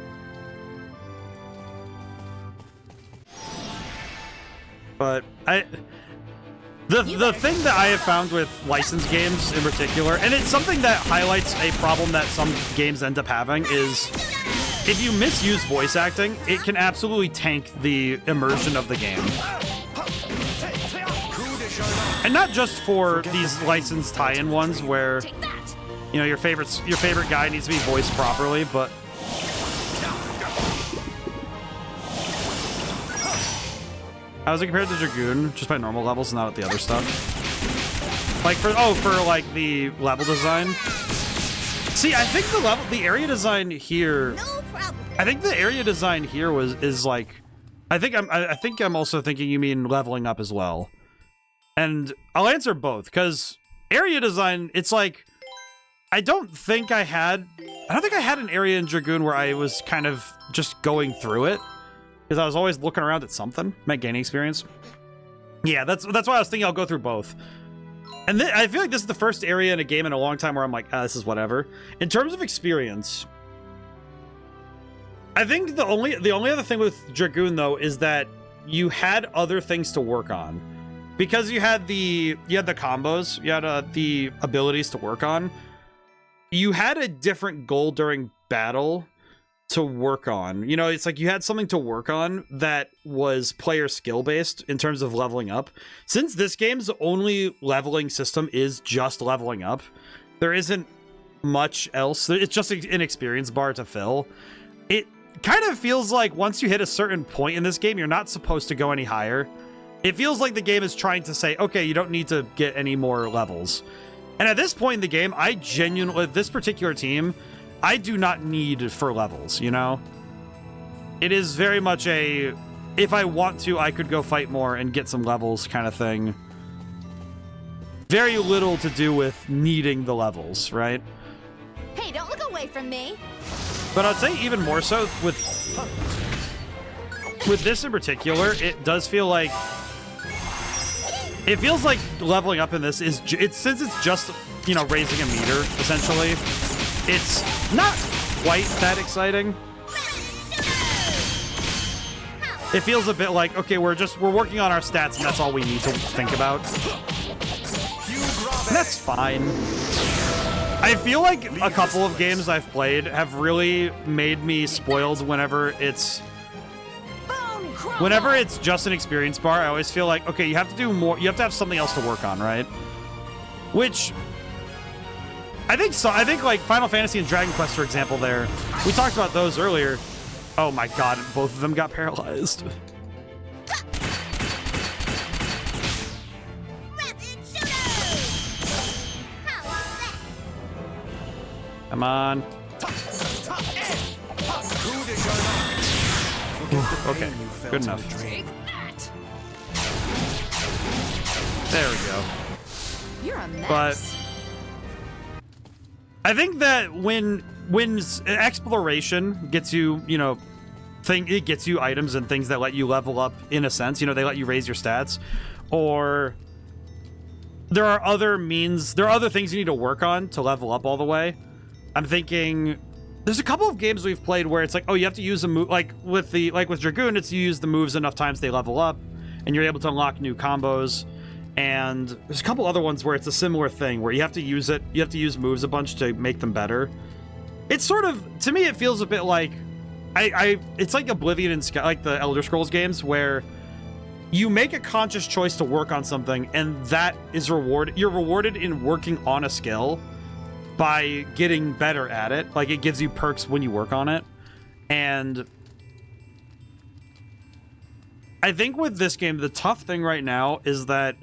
But the thing that I have found with licensed games in particular, and it's something that highlights a problem that some games end up having, is if you misuse voice acting, it can absolutely tank the immersion of the game. And not just for these licensed tie-in ones where, you know, your favorite guy needs to be voiced properly, but how is it compared to Dragoon? Just by normal levels, not at the other stuff. Like for like the level design. See, I think the area design here. No problem. I think the area design here is like, I think I'm also thinking you mean leveling up as well. And I'll answer both, because area design, it's like, I don't think I had an area in Dragoon where I was kind of just going through it. Because I was always looking around at something. Meant gaining experience. Yeah, that's why I was thinking I'll go through both. And I feel like this is the first area in a game in a long time where I'm like, this is whatever. In terms of experience, I think the only other thing with Dragoon though is that you had other things to work on, because you had the combos, you had the abilities to work on. You had a different goal during battle to work on. You know, it's like you had something to work on that was player skill based in terms of leveling up. Since this game's only leveling system is just leveling up, there isn't much else. It's just an experience bar to fill. It kind of feels like once you hit a certain point in this game, you're not supposed to go any higher. It feels like the game is trying to say, okay, you don't need to get any more levels. And at this point in the game, I genuinely, with this particular team, I do not need for levels, you know? It is very much a, if I want to, I could go fight more and get some levels kind of thing. Very little to do with needing the levels, right? Hey, don't look away from me. But I'd say even more so with this in particular, it does feel like, it feels like leveling up in this is, since it's just, you know, raising a meter, essentially, it's not quite that exciting. It feels a bit like, okay, we're working on our stats and that's all we need to think about. And that's fine. I feel like a couple of games I've played have really made me spoiled whenever it's just an experience bar. I always feel like, okay, you have to do more, you have to have something else to work on, right? Which I think like Final Fantasy and Dragon Quest, for example, there. We talked about those earlier. Oh my god, both of them got paralyzed. Come on. Okay, good enough. Take that. There we go. You're a mess. But I think that when exploration gets you, you know, it gets you items and things that let you level up in a sense, you know, they let you raise your stats, or there are other things you need to work on to level up all the way. I'm thinking there's a couple of games we've played where it's like, oh, you have to use a move, like with Dragoon, it's you use the moves enough times they level up and you're able to unlock new combos. And there's a couple other ones where it's a similar thing where you have to use moves a bunch to make them better. It's sort of, to me, it feels a bit like it's like Oblivion and like the Elder Scrolls games where you make a conscious choice to work on something and that is rewarded. You're rewarded in working on a skill by getting better at it. Like, it gives you perks when you work on it. And I think with this game, the tough thing right now is that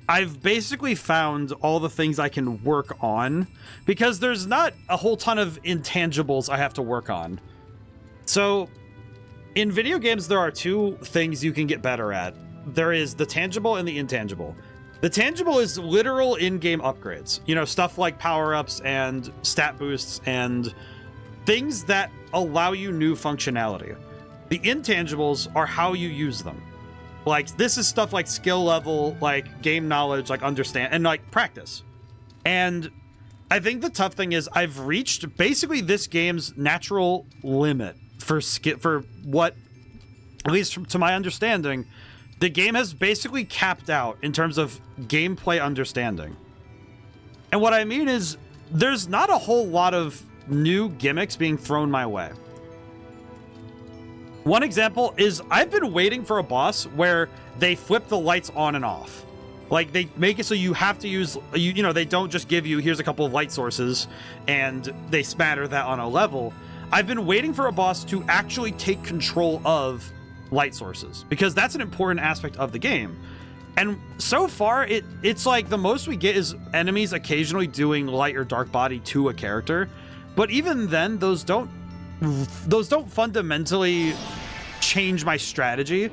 I've basically found all the things I can work on because there's not a whole ton of intangibles I have to work on. So in video games, there are two things you can get better at. There is the tangible and the intangible. The tangible is literal in-game upgrades. You know, stuff like power-ups and stat boosts and things that allow you new functionality. The intangibles are how you use them. Like, this is stuff like skill level, like game knowledge, like understand, and like practice. And I think the tough thing is I've reached basically this game's natural limit for what, at least to my understanding, the game has basically capped out in terms of gameplay understanding. And what I mean is there's not a whole lot of new gimmicks being thrown my way. One example is I've been waiting for a boss where they flip the lights on and off. Like, they make it so you have to use, you know, they don't just give you, here's a couple of light sources and they spatter that on a level. I've been waiting for a boss to actually take control of light sources because that's an important aspect of the game. And so far, it's like the most we get is enemies occasionally doing light or dark body to a character. But even then, those don't fundamentally change my strategy.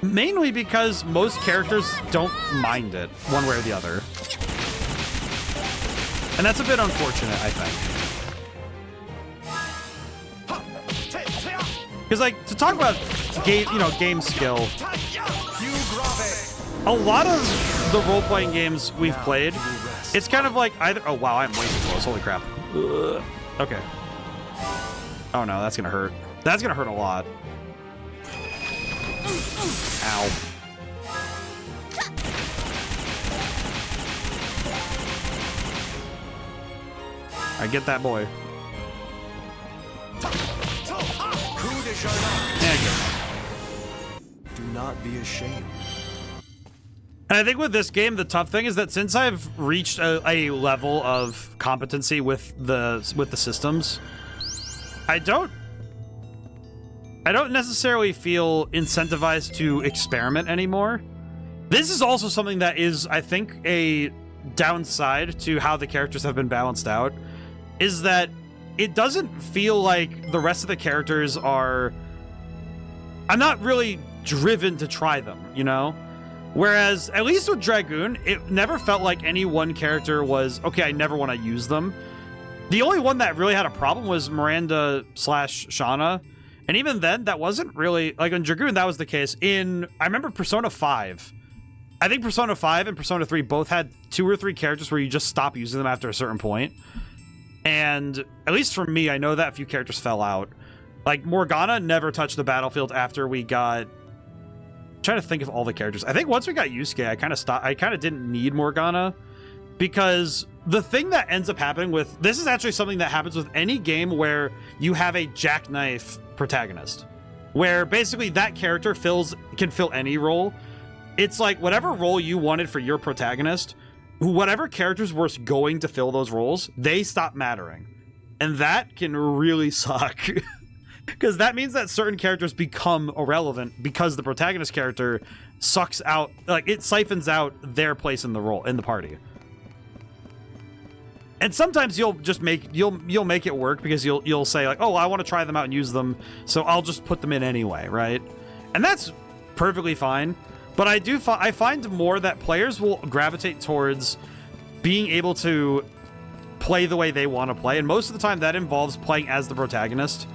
Mainly because most characters don't mind it one way or the other. And that's a bit unfortunate, I think. Because, like, to talk about game skill, a lot of the role-playing games we've played, it's kind of like either... Oh, wow, I'm way too close. Holy crap. Ugh. Okay. Oh, no, that's going to hurt. That's going to hurt a lot. Ow. I get that boy. Do not be ashamed. And I think with this game, the tough thing is that since I've reached a level of competency with the systems, I don't necessarily feel incentivized to experiment anymore. This is also something that is, I think, a downside to how the characters have been balanced out, is that it doesn't feel like the rest of the characters are... I'm not really driven to try them, you know? Whereas, at least with Dragoon, it never felt like any one character was, okay, I never want to use them. The only one that really had a problem was Miranda/Shauna. And even then, that wasn't really... Like, on Dragoon, that was the case. I remember Persona 5. I think Persona 5 and Persona 3 both had 2 or 3 characters where you just stop using them after a certain point. And, at least for me, I know that a few characters fell out. Like, Morgana never touched the battlefield after we got... I'm trying to think of all the characters. I think once we got Yusuke, I kind of stopped. I kind of didn't need Morgana, because the thing that ends up happening with... This is actually something that happens with any game where you have a jackknife protagonist, where basically that character can fill any role. It's like whatever role you wanted for your protagonist, whatever characters were going to fill those roles, they stop mattering. And that can really suck. Because that means that certain characters become irrelevant because the protagonist character sucks out, like, it siphons out their place in the role, in the party. And sometimes you'll just you'll make it work because you'll say, like, oh, I want to try them out and use them, so I'll just put them in anyway, right? And that's perfectly fine. But I find more that players will gravitate towards being able to play the way they want to play, and most of the time that involves playing as the protagonist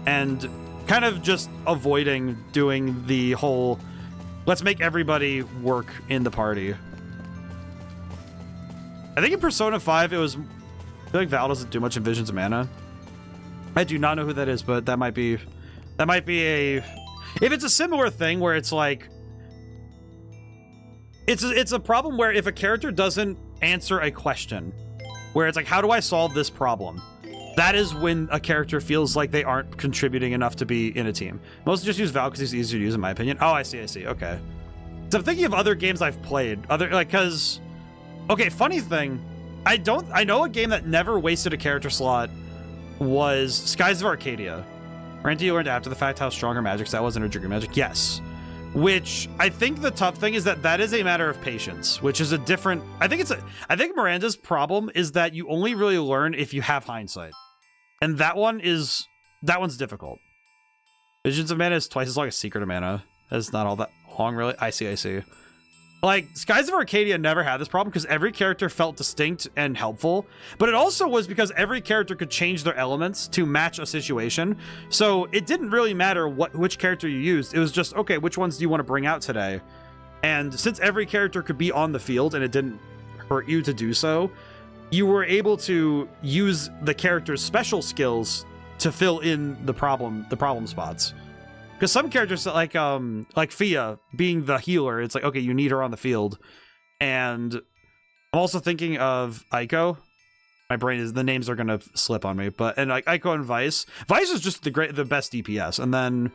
and kind of just avoiding doing the whole let's make everybody work in the party. I think in Persona 5 I feel like Val doesn't do much in Visions of Mana. I do not know who that is, but that might be a... If it's a similar thing where it's like... It's a problem where if a character doesn't answer a question, where it's like, how do I solve this problem? That is when a character feels like they aren't contributing enough to be in a team. Most just use Val because he's easier to use, in my opinion. Oh, I see. Okay. So I'm thinking of other games I've played. Okay, funny thing. I know a game that never wasted a character slot was Skies of Arcadia. Randy, you learned after the fact how strong her magic style was in her Dragoon magic. Yes. Which I think the tough thing is that is a matter of patience, which is a different... I think Miranda's problem is that you only really learn if you have hindsight. And that one's difficult. Visions of Mana is twice as long as Secret of Mana. That's not all that long, really. I see. Like, Skies of Arcadia never had this problem because every character felt distinct and helpful, but it also was because every character could change their elements to match a situation. So it didn't really matter which character you used. It was just, okay, which ones do you want to bring out today? And since every character could be on the field and it didn't hurt you to do so, you were able to use the character's special skills to fill in the problem spots. Because some characters, like Fia being the healer, it's like, okay, you need her on the field. And I'm also thinking of Aiko. My brain the names are gonna slip on me, and like Aiko and Vice. Vice is just the best DPS, and then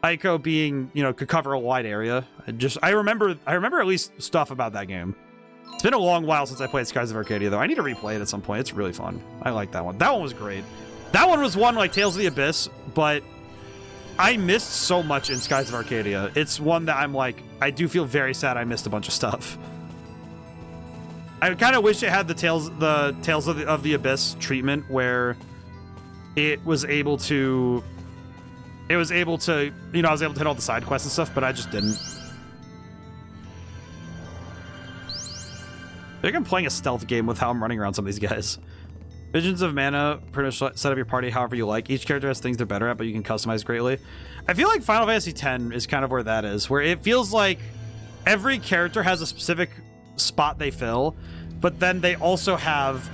Aiko being, could cover a wide area. I remember at least stuff about that game. It's been a long while since I played Skies of Arcadia, though. I need to replay it at some point. It's really fun. I like that one. That one was great. That one was one like Tales of the Abyss, but I missed so much in Skies of Arcadia. It's one that I'm like, I do feel very sad I missed a bunch of stuff. I kind of wish it had the Tales of the Abyss treatment where I was able to hit all the side quests and stuff, but I just didn't. I think I'm playing a stealth game with how I'm running around some of these guys. Visions of Mana, pretty much set up your party however you like. Each character has things they're better at, but you can customize greatly. I feel like Final Fantasy X is kind of where that is, where it feels like every character has a specific spot they fill, but then they also have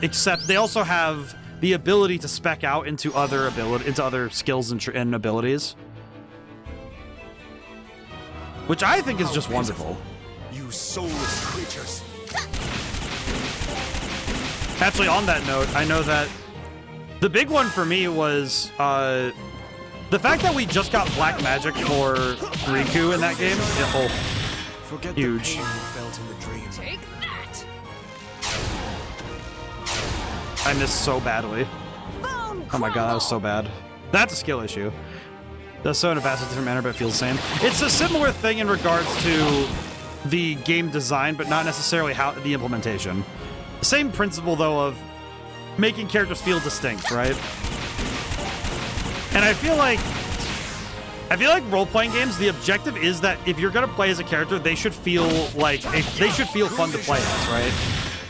the ability to spec out into other skills and abilities, which I think is just wonderful. You soulless creatures. Actually, on that note, I know that the big one for me was the fact that we just got black magic for Riku in that game. Forget Huge. the pain you felt in the dream. Take that. I missed so badly. Bone Oh my god, that was so bad. That's a skill issue. That's so in a vastly different manner, but it feels the same. It's a similar thing in regards to the game design, but not necessarily how the implementation. Same principle, though, of making characters feel distinct, right? And I feel like role-playing games, the objective is that if you're gonna play as a character, they should feel fun to play as, right?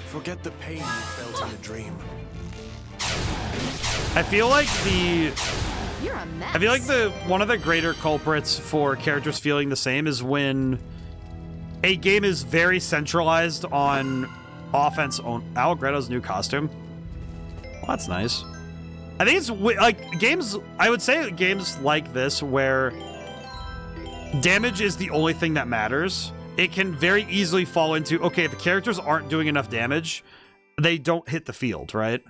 Forget the pain you felt in the dream. I feel like You're a mess. one of the greater culprits for characters feeling the same is when a game is very centralized on offense. On Algretto's new costume. Well, that's nice. I think it's like games. I would say games like this where damage is the only thing that matters. It can very easily fall into, okay, if the characters aren't doing enough damage, they don't hit the field, right?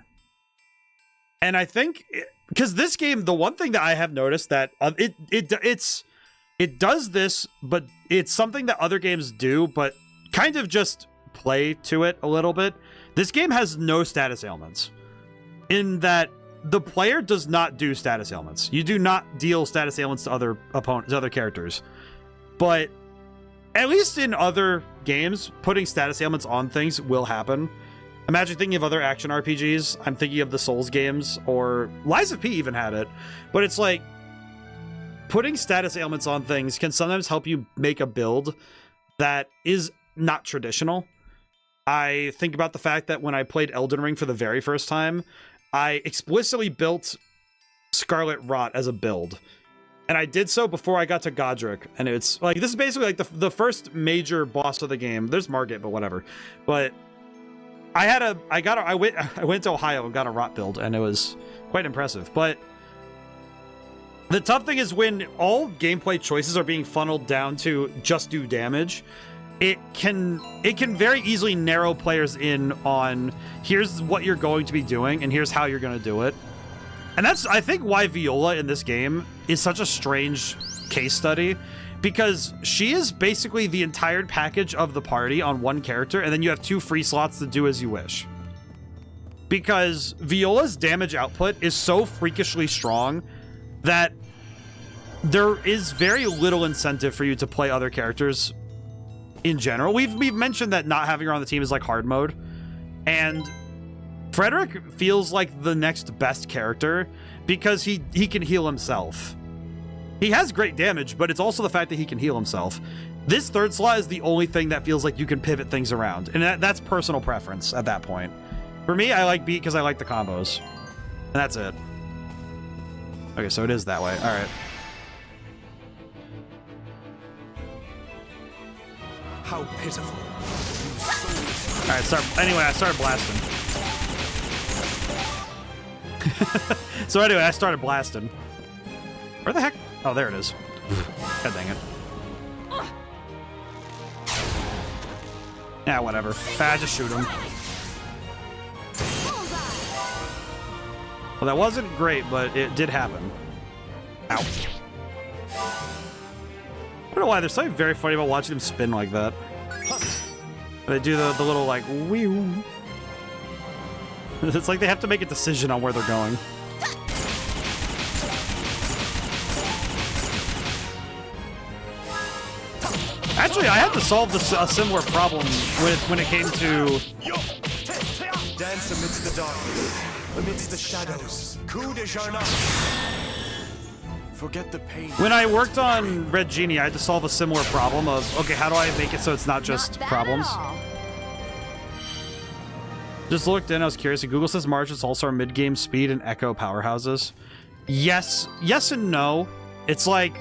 And I think because this game, the one thing that I have noticed that it does this, but it's something that other games do, but kind of just play to it a little bit. This game has no status ailments, in that the player does not do status ailments. You do not deal status ailments to other opponents, to other characters. But at least in other games, putting status ailments on things will happen. Imagine thinking of other action RPGs. I'm thinking of the Souls games, or Lies of P even had it. But it's like, putting status ailments on things can sometimes help you make a build that is not traditional. I think about the fact that when I played Elden Ring for the very first time, I explicitly built Scarlet Rot as a build. And I did so before I got to Godric. And it's like, this is basically like the first major boss of the game. There's Margit, but whatever. But I went to Ohio and got a Rot build, and it was quite impressive. But the tough thing is when all gameplay choices are being funneled down to just do damage, it can very easily narrow players in on, here's what you're going to be doing and here's how you're going to do it. And that's, I think, why Viola in this game is such a strange case study, because she is basically the entire package of the party on one character, and then you have 2 free slots to do as you wish. Because Viola's damage output is so freakishly strong that there is very little incentive for you to play other characters in general. We've mentioned that not having her on the team is like hard mode, and Frederick feels like the next best character because he can heal himself. He has great damage, but it's also the fact that he can heal himself. This third slot is the only thing that feels like you can pivot things around, and that's personal preference at that point. For me, I like Beat because I like the combos, and that's it. Okay, so it is that way. All right. How pitiful. All right, anyway, I started blasting. So anyway, I started blasting. Where the heck? Oh, there it is. God dang it. Yeah, whatever. Just shoot him. Well, that wasn't great, but it did happen. Ow. I don't know why. There's something very funny about watching them spin like that. They do the little, like, wee. It's like they have to make a decision on where they're going. Actually, I had to solve a similar problem when it came to... Dance amidst the darkness, amidst the shadows. Coup de Jarnac. Forget the pain. When I worked on Red Genie, I had to solve a similar problem of, okay, how do I make it so it's not just problems? Just looked in, I was curious. Google says Margits also are mid-game speed and echo powerhouses. Yes and no. It's like,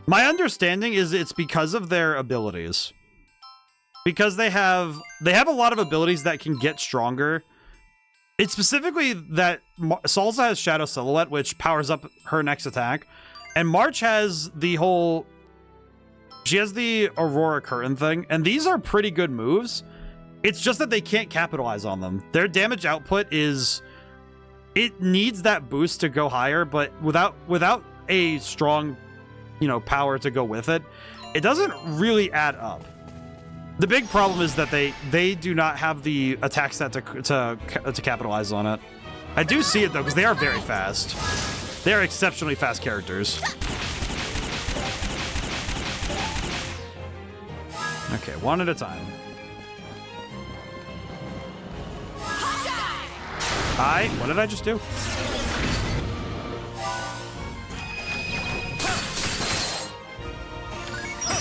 my understanding is it's because of their abilities. because they have a lot of abilities that can get stronger. It's specifically that Salsa has Shadow Silhouette, which powers up her next attack, and March has the whole... She has the Aurora Curtain thing, and these are pretty good moves. It's just that they can't capitalize on them. Their damage output is... It needs that boost to go higher, but without a strong, you know, power to go with it, it doesn't really add up. The big problem is that they do not have the attack set to capitalize on it. I do see it though, because they are very fast. They are exceptionally fast characters. Okay, one at a time. What did I just do?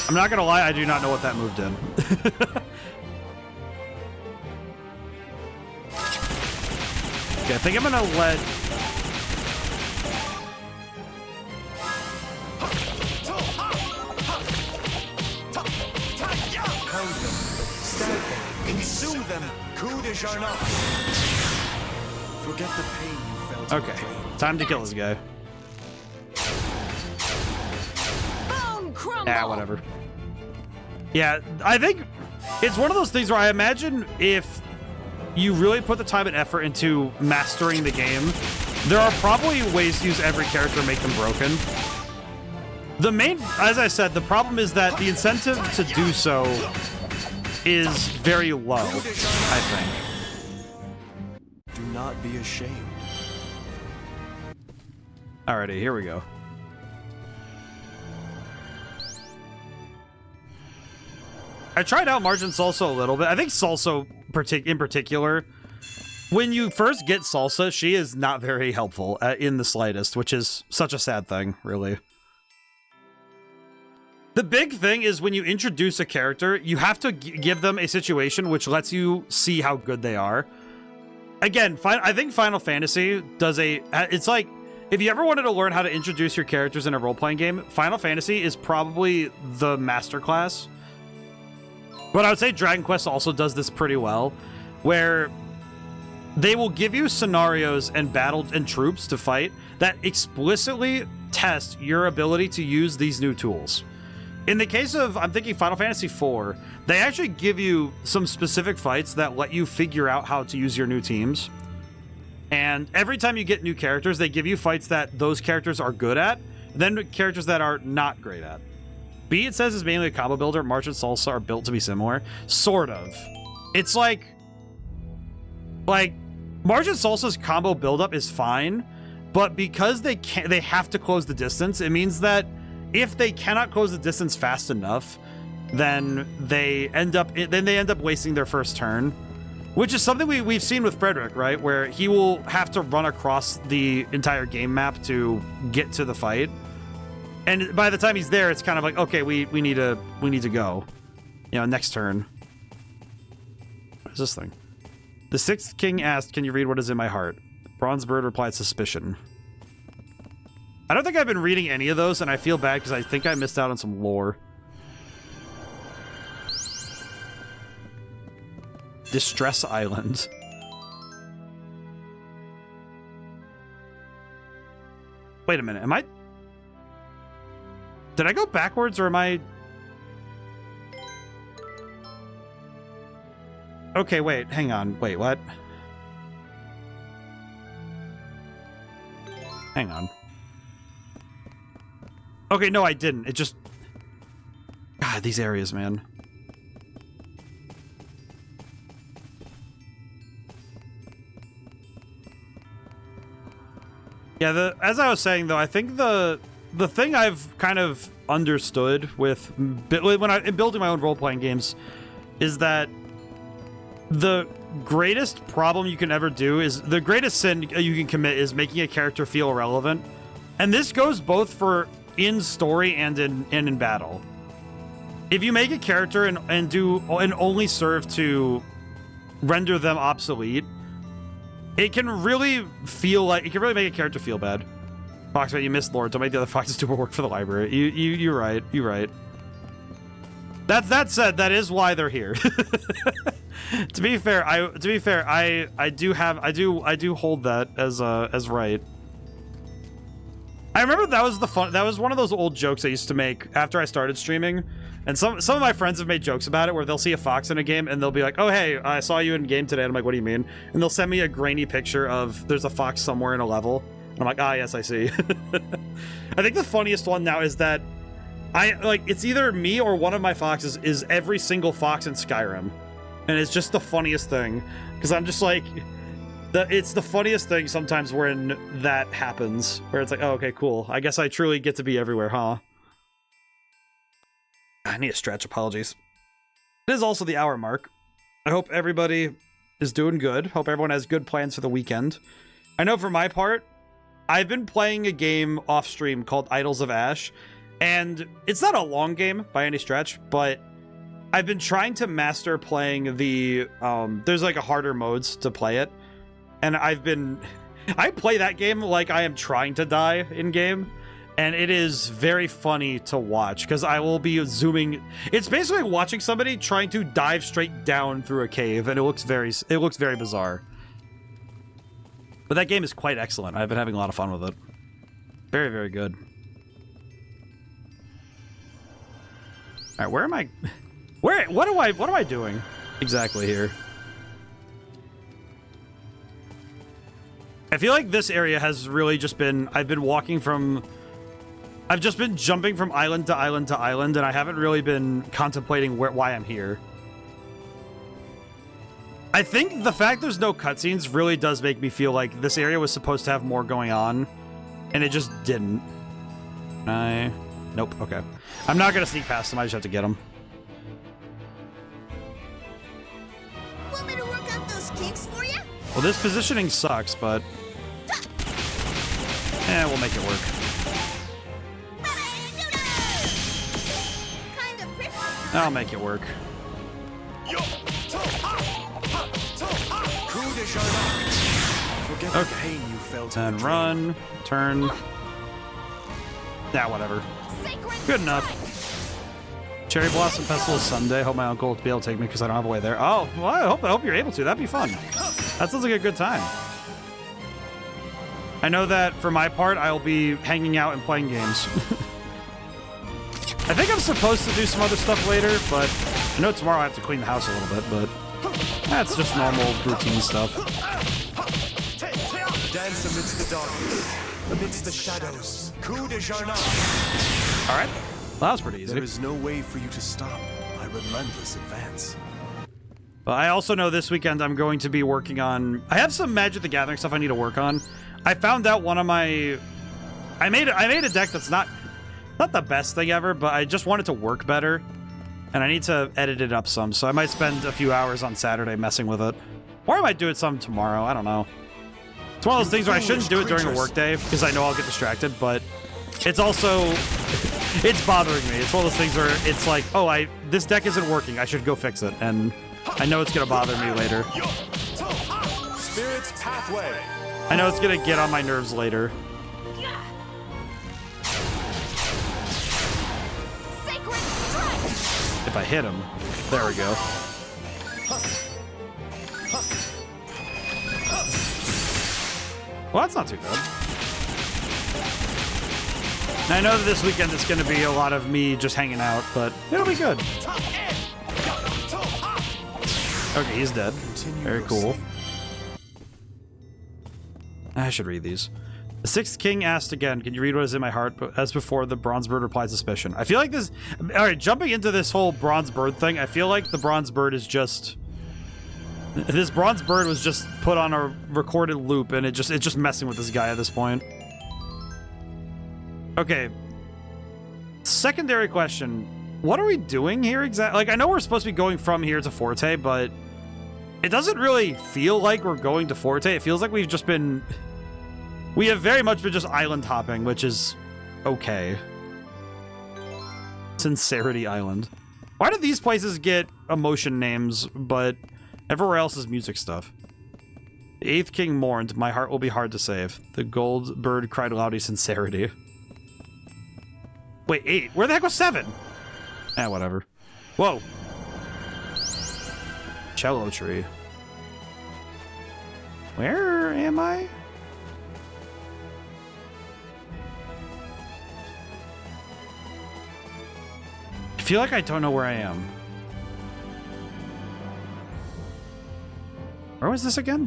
I'm not gonna lie, I do not know what that move did. Okay, I think I'm gonna let... Pound them, stab them, consume them. Coup de Jarnac. Forget the pain you felt. Okay, time to kill this guy. Bone crumble. Ah, whatever. Yeah, I think it's one of those things where I imagine if you really put the time and effort into mastering the game, there are probably ways to use every character and make them broken. The main, as I said, the problem is that the incentive to do so is very low, I think. Do not be ashamed. Alrighty, here we go. I tried out Margin Salsa a little bit. I think Salsa in particular, when you first get Salsa, she is not very helpful in the slightest, which is such a sad thing, really. The big thing is when you introduce a character, you have to give them a situation which lets you see how good they are. Again, I think Final Fantasy does it's like, if you ever wanted to learn how to introduce your characters in a role-playing game, Final Fantasy is probably the masterclass. But I would say Dragon Quest also does this pretty well, where they will give you scenarios and battles and troops to fight that explicitly test your ability to use these new tools. In the case of, I'm thinking Final Fantasy IV, they actually give you some specific fights that let you figure out how to use your new teams. And every time you get new characters, they give you fights that those characters are good at, then characters that are not great at. B, it says, is mainly a combo builder. March and Salsa are built to be similar. Sort of. It's like March and Salsa's combo buildup is fine, but because they have to close the distance, it means that if they cannot close the distance fast enough, then they end up wasting their first turn, which is something we've seen with Frederick, right? Where he will have to run across the entire game map to get to the fight. And by the time he's there, it's kind of like, okay, we need to go. You know, next turn. What is this thing? The Sixth King asked, "Can you read what is in my heart?" Bronze Bird replied, "Suspicion." I don't think I've been reading any of those, and I feel bad because I think I missed out on some lore. Distress Island. Wait a minute, did I go backwards, or am I... Okay, wait, hang on. Wait, what? Hang on. Okay, no, I didn't. It just... God, these areas, man. Yeah, as I was saying, though, I think the thing I've kind of understood with when I'm building my own role-playing games is that the greatest problem you can ever do is the greatest sin you can commit is making a character feel irrelevant, and this goes both for in story and in battle. If you make a character and only serve to render them obsolete, it can really make a character feel bad. Foxman, you missed Lord. Don't make the other foxes do more work for the library. You're right. You're right. That said, that is why they're here. To be fair, I do hold that as right. I remember that was one of those old jokes I used to make after I started streaming, and some of my friends have made jokes about it where they'll see a fox in a game and they'll be like, "Oh hey, I saw you in game today." And I'm like, "What do you mean?" And they'll send me a grainy picture of there's a fox somewhere in a level. And I'm like, "Ah, yes, I see." I think the funniest one now is that it's either me or one of my foxes is every single fox in Skyrim, and it's just the funniest thing because I'm just like. It's the funniest thing sometimes when that happens, where it's like, oh, okay, cool. I guess I truly get to be everywhere, huh? I need a stretch, apologies. It is also the hour mark. I hope everybody is doing good. Hope everyone has good plans for the weekend. I know for my part, I've been playing a game off stream called Idols of Ash, and it's not a long game by any stretch, but I've been trying to master playing the, there's like a harder modes to play it. And I play that game like I am trying to die in game, and it is very funny to watch because I will be zooming. It's basically watching somebody trying to dive straight down through a cave, and it looks very bizarre. But that game is quite excellent. I've been having a lot of fun with it. Very, very good. All right, where am I? What am I doing exactly here? I feel like this area has really just been, I've just been jumping from island to island to island, and I haven't really been contemplating why I'm here. I think the fact there's no cutscenes really does make me feel like this area was supposed to have more going on, and it just didn't. Nope, okay. I'm not gonna sneak past them, I just have to get them. Want me to work out those kinks for you? Well, this positioning sucks, but... we'll make it work. I'll make it work. Okay. And run, turn. Nah, whatever. Good enough. Cherry Blossom Festival is Sunday. Hope my uncle will be able to take me because I don't have a way there. Oh, well, I hope you're able to. That'd be fun. That sounds like a good time. I know that for my part, I'll be hanging out and playing games. I think I'm supposed to do some other stuff later, but I know tomorrow I have to clean the house a little bit, but that's just normal routine stuff. Dance amidst the darkness, amidst the shadows. Coup de Jarnac. All right. Well, that was pretty easy. There is no way for you to stop my relentless advance. Well, I also know this weekend I'm going to be working on... I have some Magic the Gathering stuff I need to work on. I found out one of my... I made a deck that's not the best thing ever, but I just want it to work better. And I need to edit it up some, so I might spend a few hours on Saturday messing with it. Or I might do it some tomorrow, I don't know. It's one of those things where I shouldn't do it during a workday, because I know I'll get distracted, but it's also... it's bothering me. It's one of those things where it's like, oh, this deck isn't working, I should go fix it, and I know it's gonna bother me later. Spirit's Pathway. I know it's gonna get on my nerves later. If I hit him. There we go. Well, that's not too good. Now, I know that this weekend it's going to be a lot of me just hanging out, but it'll be good. Okay, he's dead. Very cool. I should read these. The Sixth King asked again, can you read what is in my heart? But as before, the Bronze Bird replied suspicion. I feel like this... Alright, jumping into this whole Bronze Bird thing, I feel like the Bronze Bird is just... This Bronze Bird was just put on a recorded loop, and it's just messing with this guy at this point. Okay. Secondary question. What are we doing here exactly? Like, I know we're supposed to be going from here to Forte, but... It doesn't really feel like we're going to Forte. It feels like we've just been... We have very much been just island hopping, which is okay. Sincerity Island. Why did these places get emotion names, but everywhere else is music stuff? The Eighth King mourned, my heart will be hard to save. The gold bird cried loudly sincerity. Wait, 8? Where the heck was 7? Eh, whatever. Whoa. Cello tree. Where am I? I feel like I don't know where I am. Where was this again?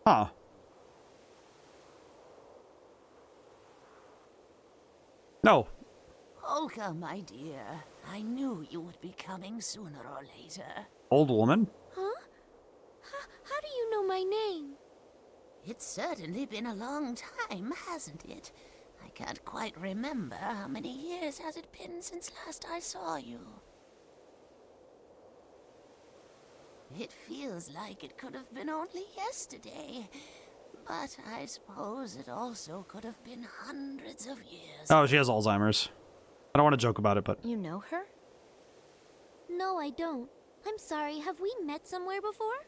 Huh. No. Polka, my dear, I knew you would be coming sooner or later. Old woman? Huh? How do you know my name? It's certainly been a long time, hasn't it? I can't quite remember how many years has it been since last I saw you. It feels like it could have been only yesterday, but I suppose it also could have been hundreds of years. Oh, she has Alzheimer's. I don't want to joke about it, but... You know her? No, I don't. I'm sorry, have we met somewhere before?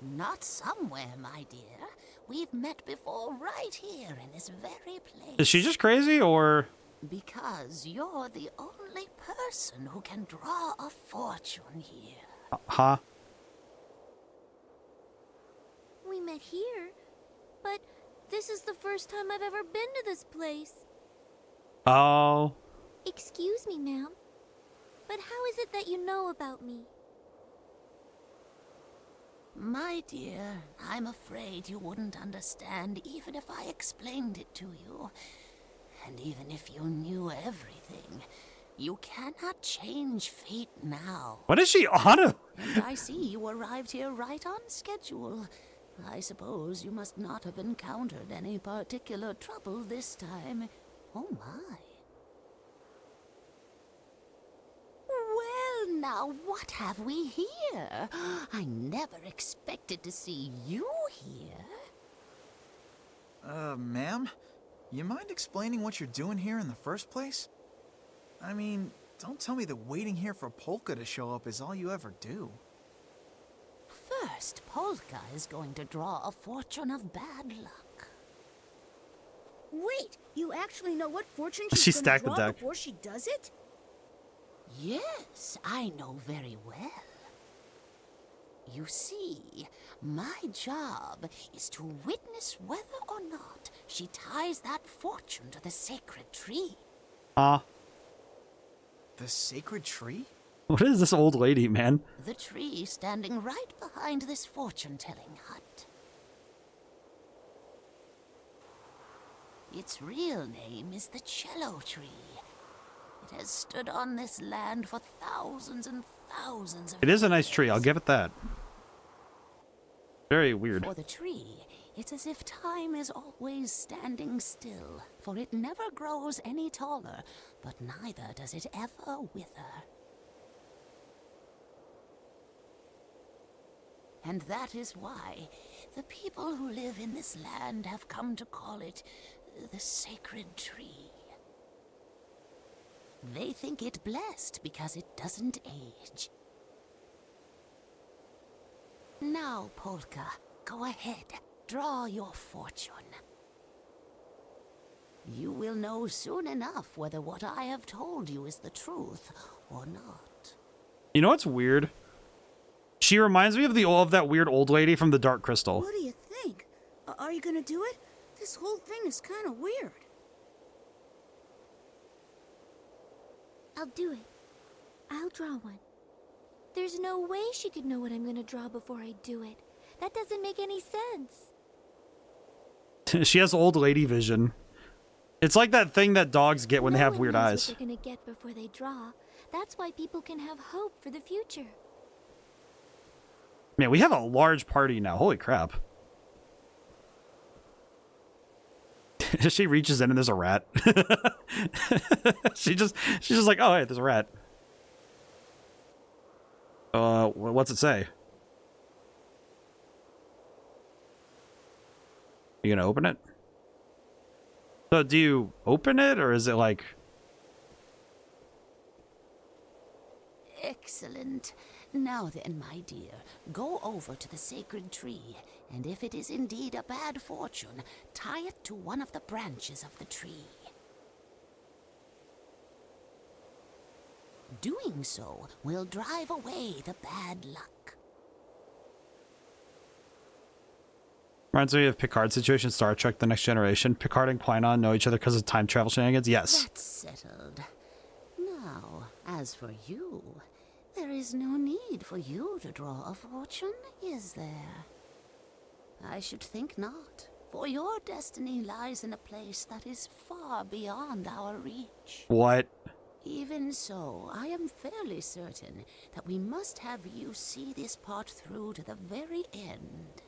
Not somewhere, my dear. We've met before right here in this very place. Is she just crazy, or...? Because you're the only person who can draw a fortune here. Huh? We met here, but this is the first time I've ever been to this place. Oh. Excuse me, ma'am, but how is it that you know about me? My dear, I'm afraid you wouldn't understand even if I explained it to you. And even if you knew everything, you cannot change fate now. What is she on? And I see you arrived here right on schedule. I suppose you must not have encountered any particular trouble this time. Oh my. Well, now what have we here? I never expected to see you here. Ma'am? You mind explaining what you're doing here in the first place? I mean, don't tell me that waiting here for Polka to show up is all you ever do. First, Polka is going to draw a fortune of bad luck. Wait, you actually know what fortune She she's stacked gonna the draw deck. before she does it? Yes, I know very well. You see, my job is to witness whether or not she ties that fortune to the sacred tree. Huh? The sacred tree? What is this old lady, man? The tree standing right behind this fortune-telling hut. Its real name is the cello tree. It has stood on this land for thousands and thousands of It is a nice years. tree, I'll give it that. Very weird. For the tree, it's as if time is always standing still, for it never grows any taller, but neither does it ever wither. And that is why the people who live in this land have come to call it the sacred tree. They think it blessed because it doesn't age. Now, Polka, go ahead. Draw your fortune. You will know soon enough whether what I have told you is the truth or not. You know what's weird? She reminds me of that weird old lady from the Dark Crystal. What do you think? Are you gonna do it? This whole thing is kind of weird. I'll do it. I'll draw one. There's no way she could know what I'm gonna draw before I do it. That doesn't make any sense. She has old lady vision. It's like that thing that dogs get when they No have one weird knows eyes. what they're gonna get before they draw. That's why people can have hope for the future. Man, we have a large party now. Holy crap. She reaches in and there's a rat. she's just like, oh, hey, there's a rat. What's it say? You gonna open it? So do you open it, or is it like... Excellent. Now then, my dear, go over to the sacred tree, and if it is indeed a bad fortune, tie it to one of the branches of the tree. Doing so will drive away the bad luck. Reminds me of Picard's situation, Star Trek: The Next Generation. Picard and Qui-Gon know each other because of time travel shenanigans. Yes. That's settled. Now, as for you, there is no need for you to draw a fortune, is there? I should think not, for your destiny lies in a place that is far beyond our reach. What? Even so, I am fairly certain that we must have you see this part through to the very end.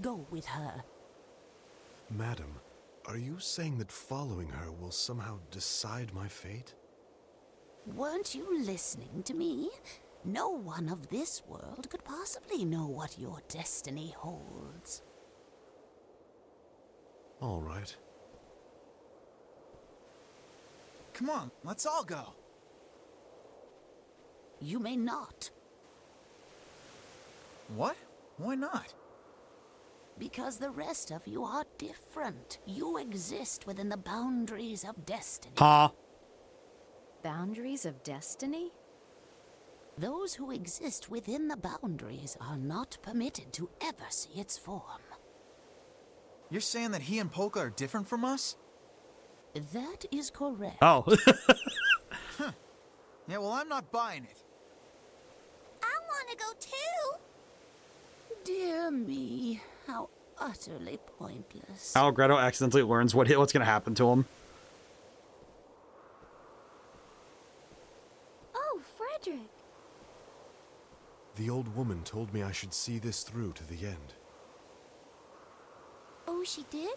Go with her. Madam, are you saying that following her will somehow decide my fate? Weren't you listening to me? No one of this world could possibly know what your destiny holds. All right. Come on, let's all go. You may not, What? Why not? because the rest of you are different. You exist within the boundaries of destiny. Huh? Boundaries of destiny? Those who exist within the boundaries are not permitted to ever see its form. You're saying that he and Polka are different from us? That is correct. Oh. Yeah, well, I'm not buying it. I want to go too. Dear me, how utterly pointless. Allegretto accidentally learns what's going to happen to him. Oh, Frederick. The old woman told me I should see this through to the end. Oh, she did?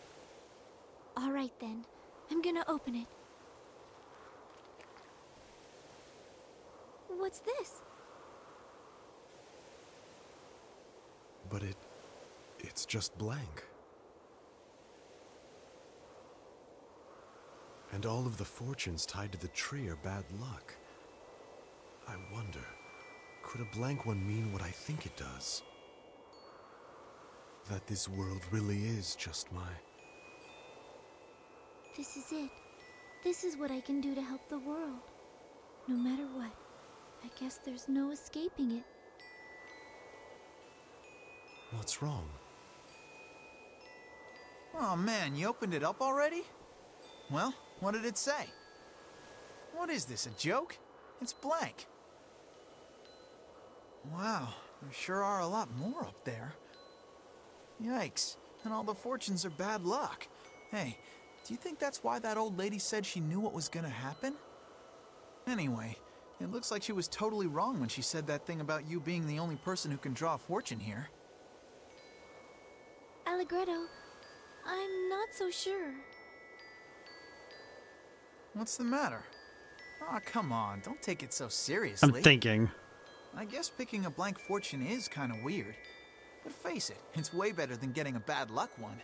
All right then. I'm gonna open it. What's this? But it's just blank. And all of the fortunes tied to the tree are bad luck. I wonder, could a blank one mean what I think it does? That this world really is just my... This is it. This is what I can do to help the world. No matter what. I guess there's no escaping it. What's wrong? Oh man, you opened it up already? Well, what did it say? What is this, a joke? It's blank. Wow, there sure are a lot more up there. Yikes, and all the fortunes are bad luck. Hey, do you think that's why that old lady said she knew what was gonna happen? Anyway, it looks like she was totally wrong when she said that thing about you being the only person who can draw a fortune here. Allegretto, I'm not so sure. What's the matter? Aw, come on, don't take it so seriously. I'm thinking. I guess picking a blank fortune is kind of weird. But face it, it's way better than getting a bad luck one.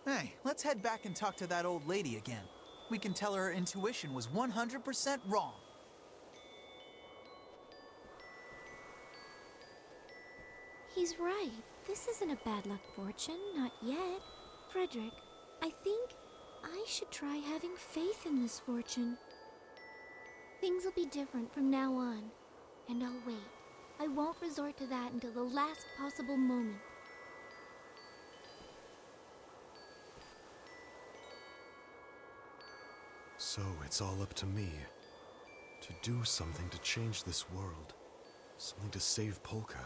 Hey, let's head back and talk to that old lady again. We can tell her intuition was 100% wrong. He's right. This isn't a bad luck fortune, not yet. Frederick, I think I should try having faith in this fortune. Things will be different from now on, and I'll wait. I won't resort to that until the last possible moment. So it's all up to me. To do something to change this world. Something to save Polka.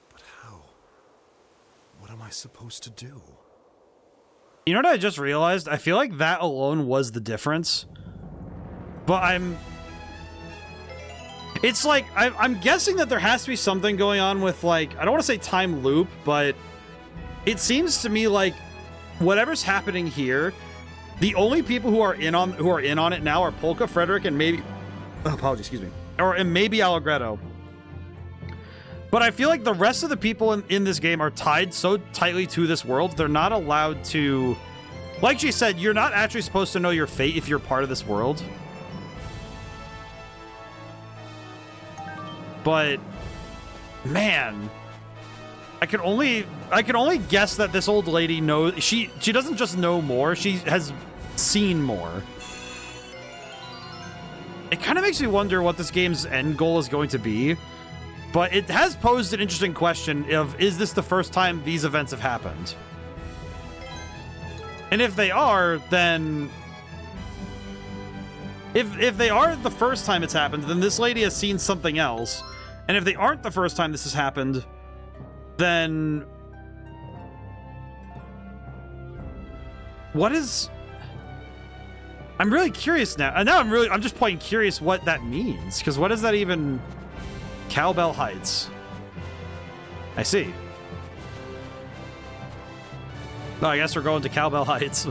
But how? What am I supposed to do? You know what I just realized? I feel like that alone was the difference. But it's like, I'm guessing that there has to be something going on with, like, I don't want to say time loop, but it seems to me like whatever's happening here, the only people who are in on it now are Polka, Frederick, and maybe, oh, apologies, excuse me, and maybe Allegretto. But I feel like the rest of the people in this game are tied so tightly to this world, they're not allowed to, like she said, you're not actually supposed to know your fate if you're part of this world. but man, I can only guess that this old lady knows. She doesn't just know more, she has seen more. It kind of makes me wonder what this game's end goal is going to be, but it has posed an interesting question of, is this the first time these events have happened? And if they are, then if they are the first time it's happened, then this lady has seen something else. And if they aren't the first time this has happened, then what is... I'm really curious now. And now I'm just plain curious what that means. Because what does that even... Cowbell Heights. I see. No, I guess we're going to Cowbell Heights.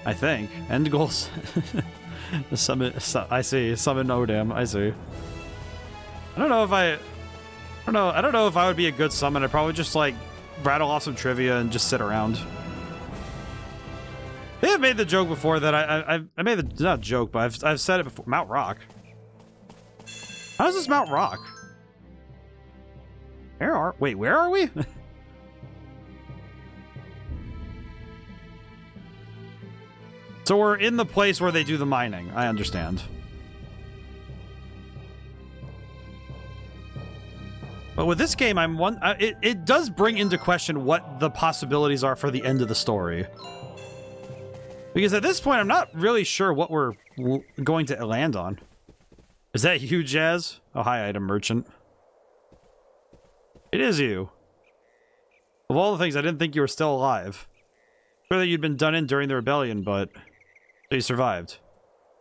I think. End goals. Summon, I see. Summon ODaM. I see. I don't know if I would be a good summon. I'd probably just like rattle off some trivia and just sit around. They have made the joke before that I made the not joke, but I've said it before. Mount Rock. How is this Mount Rock? Where are we? So we're in the place where they do the mining. I understand. But with this game, it does bring into question what the possibilities are for the end of the story. Because at this point, I'm not really sure what we're going to land on. Is that you, Jazz? Oh, hi, item merchant. It is you. Of all the things, I didn't think you were still alive. Sure that you'd been done in during the rebellion, but you survived.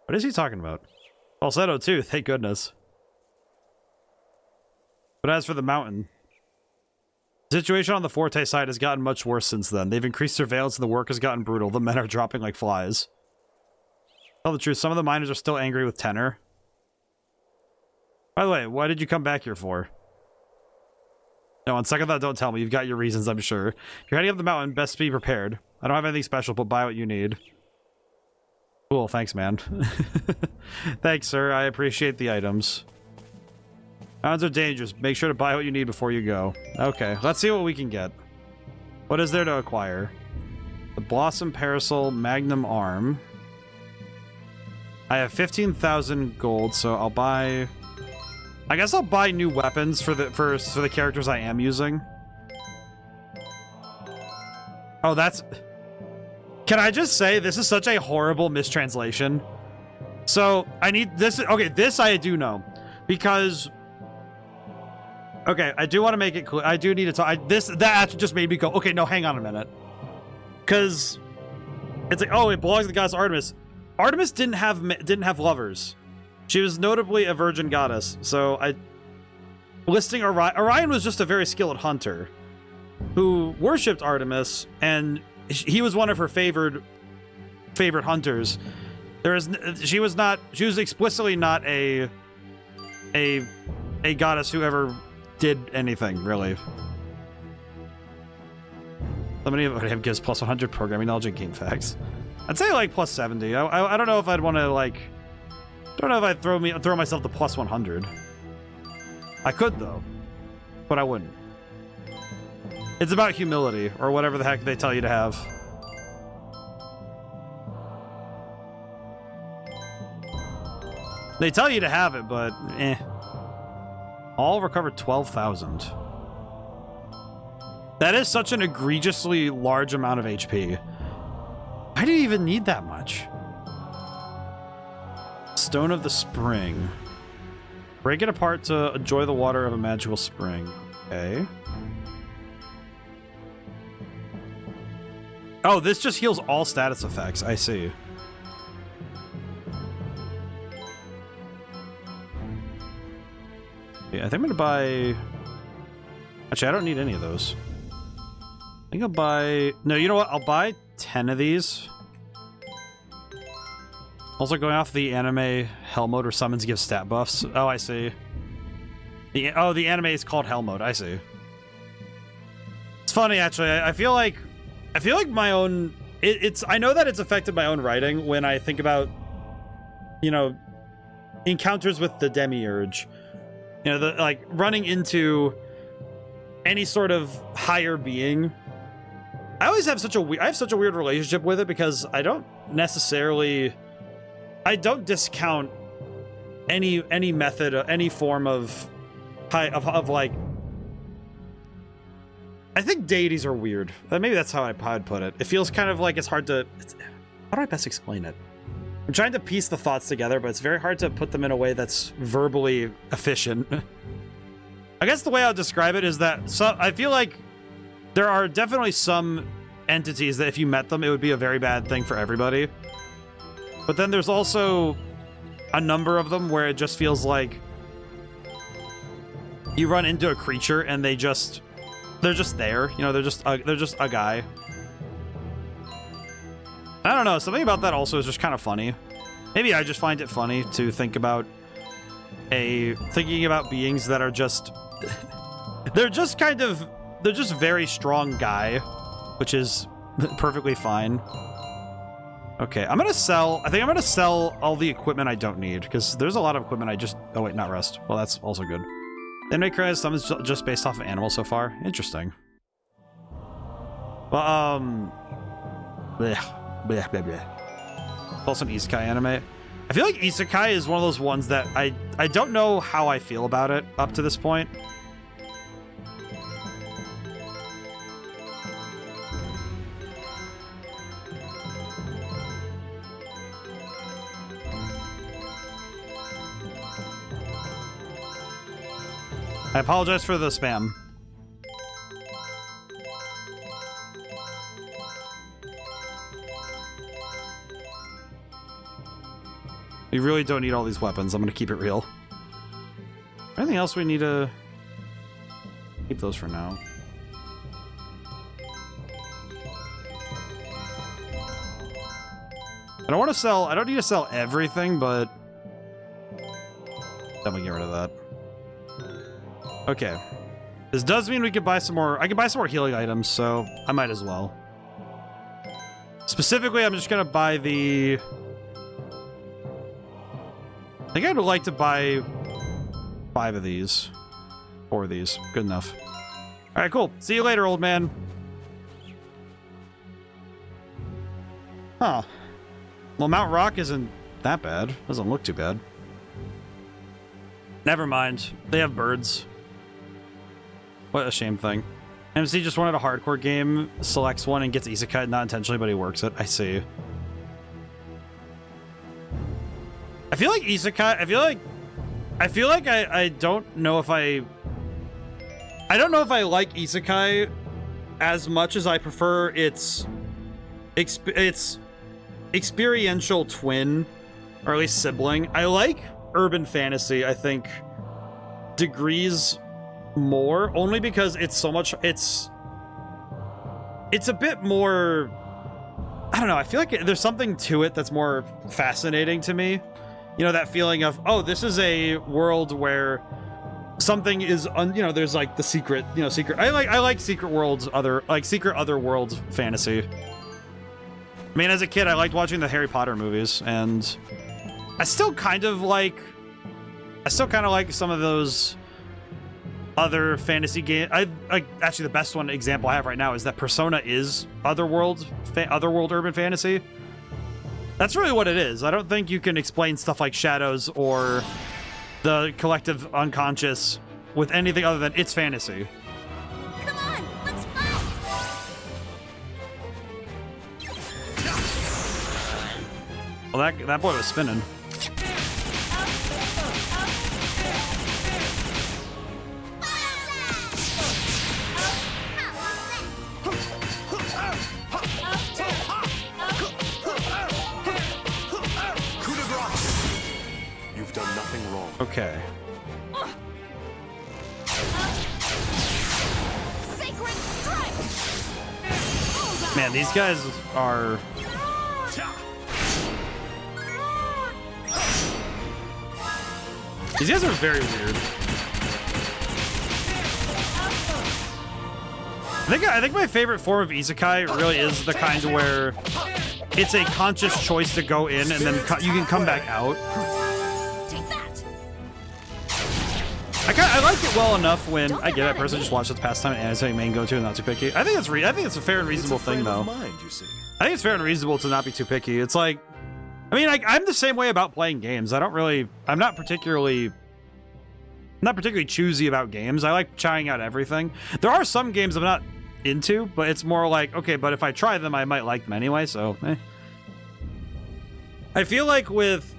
What is he talking about? Falsetto too, thank goodness. But as for the mountain, the situation on the Forte side has gotten much worse since then. They've increased surveillance and the work has gotten brutal. The men are dropping like flies. Tell the truth, some of the miners are still angry with Tenor. By the way, why did you come back here for? No, on second thought, don't tell me. You've got your reasons, I'm sure. If you're heading up the mountain, best be prepared. I don't have anything special, but buy what you need. Cool, thanks, man. Thanks, sir. I appreciate the items. Mountains are dangerous. Make sure to buy what you need before you go. Okay, let's see what we can get. What is there to acquire? The Blossom Parasol Magnum Arm. I have 15,000 gold, so I'll buy... I guess I'll buy new weapons for the characters I am using. Oh, that's... Can I just say, this is such a horrible mistranslation. So, I need this... Okay, this I do know. Because... Okay, I do want to make it clear. I do need to talk... That actually just made me go, okay, no, hang on a minute. Because... It's like, oh, it belongs to the goddess Artemis. Artemis didn't have lovers. She was notably a virgin goddess, so listing Orion was just a very skilled hunter who worshipped Artemis, and he was one of her favorite hunters. She was explicitly not a goddess who ever did anything, really. Somebody of him gives plus 100 programming knowledge and game facts. I'd say like plus 70. I don't know if I'd want to like... I don't know if I'd throw myself to plus 100. I could, though. But I wouldn't. It's about humility, or whatever the heck they tell you to have. They tell you to have it, but eh. All recovered 12,000. That is such an egregiously large amount of HP. Why do you even need that much? Stone of the Spring. Break it apart to enjoy the water of a magical spring. Okay. Oh, this just heals all status effects. I see. Yeah, I think I'm gonna buy... Actually, I don't need any of those. I think I'll buy... No, you know what? I'll buy 10 of these. Also going off the anime Hell Mode where summons give stat buffs. Oh, I see. The anime is called Hell Mode. I see. It's funny, actually. I feel like my own... I know that it's affected my own writing when I think about, you know, encounters with the demiurge. You know, the like running into any sort of higher being. I always have such a weird relationship with it because I don't discount any method, any form of like. I think deities are weird. Maybe that's how I'd put it. It feels kind of like it's hard to. How do I best explain it? I'm trying to piece the thoughts together, but it's very hard to put them in a way that's verbally efficient. I guess the way I'll describe it is that I feel like there are definitely some entities that if you met them, it would be a very bad thing for everybody. But then there's also a number of them where it just feels like you run into a creature and they're just there. You know, they're just a guy. I don't know. Something about that also is just kind of funny. Maybe I just find it funny to think about thinking about beings that are just they're just very strong guy, which is perfectly fine. Okay, I think I'm gonna sell all the equipment I don't need because there's a lot of equipment I just. Oh wait, not rest. Well, that's also good. Enemy credits summons just based off of animals so far. Interesting. Well, bleh, bleh, bleh. Also an isekai anime. I feel like isekai is one of those ones that I don't know how I feel about it up to this point. I apologize for the spam. We really don't need all these weapons. I'm gonna keep it real. Anything else we need to keep those for now? I don't want to sell. I don't need to sell everything, but definitely get rid of that. Okay. This does mean we could buy some more. I can buy some more healing items, so I might as well. Specifically, I'm just gonna buy the. I think I'd like to buy 5 of these. 4 of these. Good enough. Alright, cool. See you later, old man. Huh. Well, Mount Rock isn't that bad. Doesn't look too bad. Never mind. They have birds. What a shame thing. MC just wanted a hardcore game, selects one and gets isekai, not intentionally, but he works it. I see. I feel like isekai, I feel like I don't know if I don't know if I like isekai as much as I prefer its experiential twin, or at least sibling. I like urban fantasy, I think, degrees more, only because it's so much, it's a bit more, I don't know, I feel like there's something to it that's more fascinating to me. You know, that feeling of, oh, this is a world where something is, you know, there's like the secret, you know, I like secret worlds, secret other world fantasy. I mean, as a kid, I liked watching the Harry Potter movies, and I still kind of like some of those other fantasy games. Actually, the best example I have right now is that Persona is otherworld urban fantasy. That's really what it is. I don't think you can explain stuff like shadows or the collective unconscious with anything other than it's fantasy. Come on, let's fight! Well, that boy was spinning. You've done nothing wrong. Okay. Sacred strike! Man, these guys are... These guys are very weird. I think my favorite form of isekai really is the kind where it's a conscious choice to go in and then you can come back out. Take that! I like it well enough when I get it. Person just watch it the pastime and anime main go to and not too picky. I think it's a fair and reasonable thing though. Mind, you see. I think it's fair and reasonable to not be too picky. It's like, I mean, I'm the same way about playing games. I'm not particularly choosy about games. I like trying out everything. There are some games I'm not into, but it's more like, okay, but if I try them, I might like them anyway, so I feel like with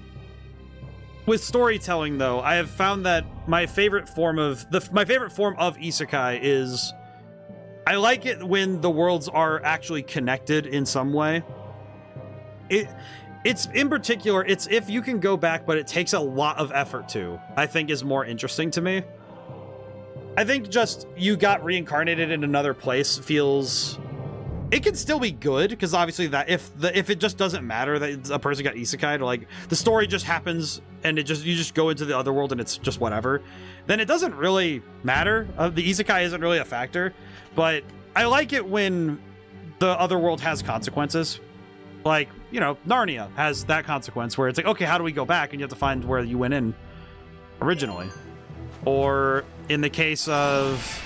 storytelling though, I have found that my favorite form of isekai is I like it when the worlds are actually connected in some way. It's in particular, it's if you can go back, but it takes a lot of effort to, I think is more interesting to me. I think just you got reincarnated in another place feels... It can still be good, because obviously that if it just doesn't matter that a person got isekai'd, or like the story just happens and you just go into the other world and it's just whatever, then it doesn't really matter. The isekai isn't really a factor, but I like it when the other world has consequences. Like, you know, Narnia has that consequence where it's like, okay, how do we go back? And you have to find where you went in originally. Or in the case of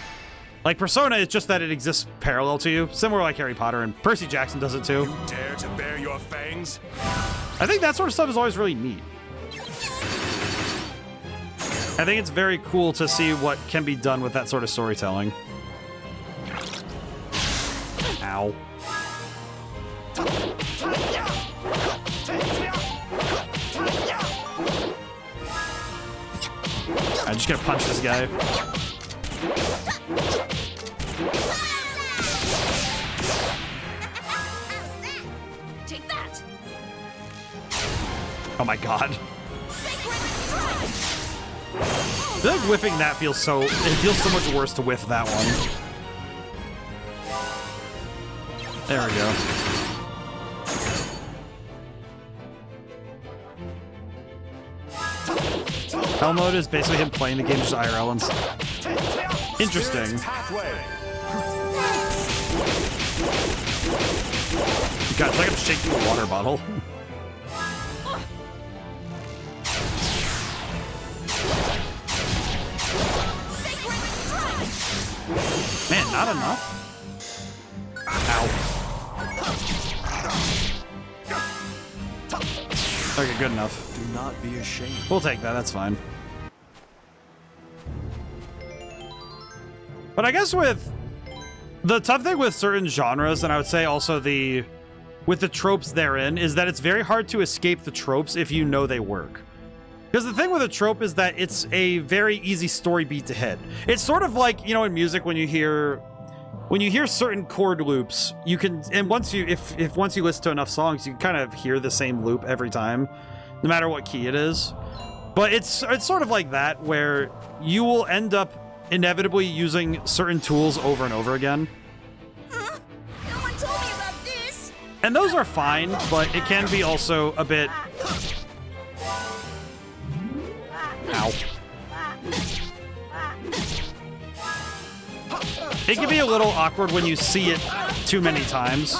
like Persona, it's just that it exists parallel to you, similar like Harry Potter, and Percy Jackson does it too. You dare to bare your fangs? I think that sort of stuff is always really neat. I think it's very cool to see what can be done with that sort of storytelling. Ow. I'm just gonna punch this guy. Take that. Oh my god. I feel like whiffing that feels so much worse to whiff that one. There we go. Hell mode is basically him playing the game just IRL and interesting. God, it's like I'm shaking a water bottle. Man, not enough? Ow. Okay, good enough. Do not be ashamed. We'll take that, that's fine. But I guess with the tough thing with certain genres, and I would say also with the tropes therein, is that it's very hard to escape the tropes if you know they work. Because the thing with a trope is that it's a very easy story beat to hit. It's sort of like, you know, in music when you hear certain chord loops, you can, and once you listen to enough songs, you can kind of hear the same loop every time, no matter what key it is. But it's sort of like that, where you will end up inevitably using certain tools over and over again. Huh? No one told me about this. And those are fine, but it can be also a bit... Ow. It can be a little awkward when you see it too many times.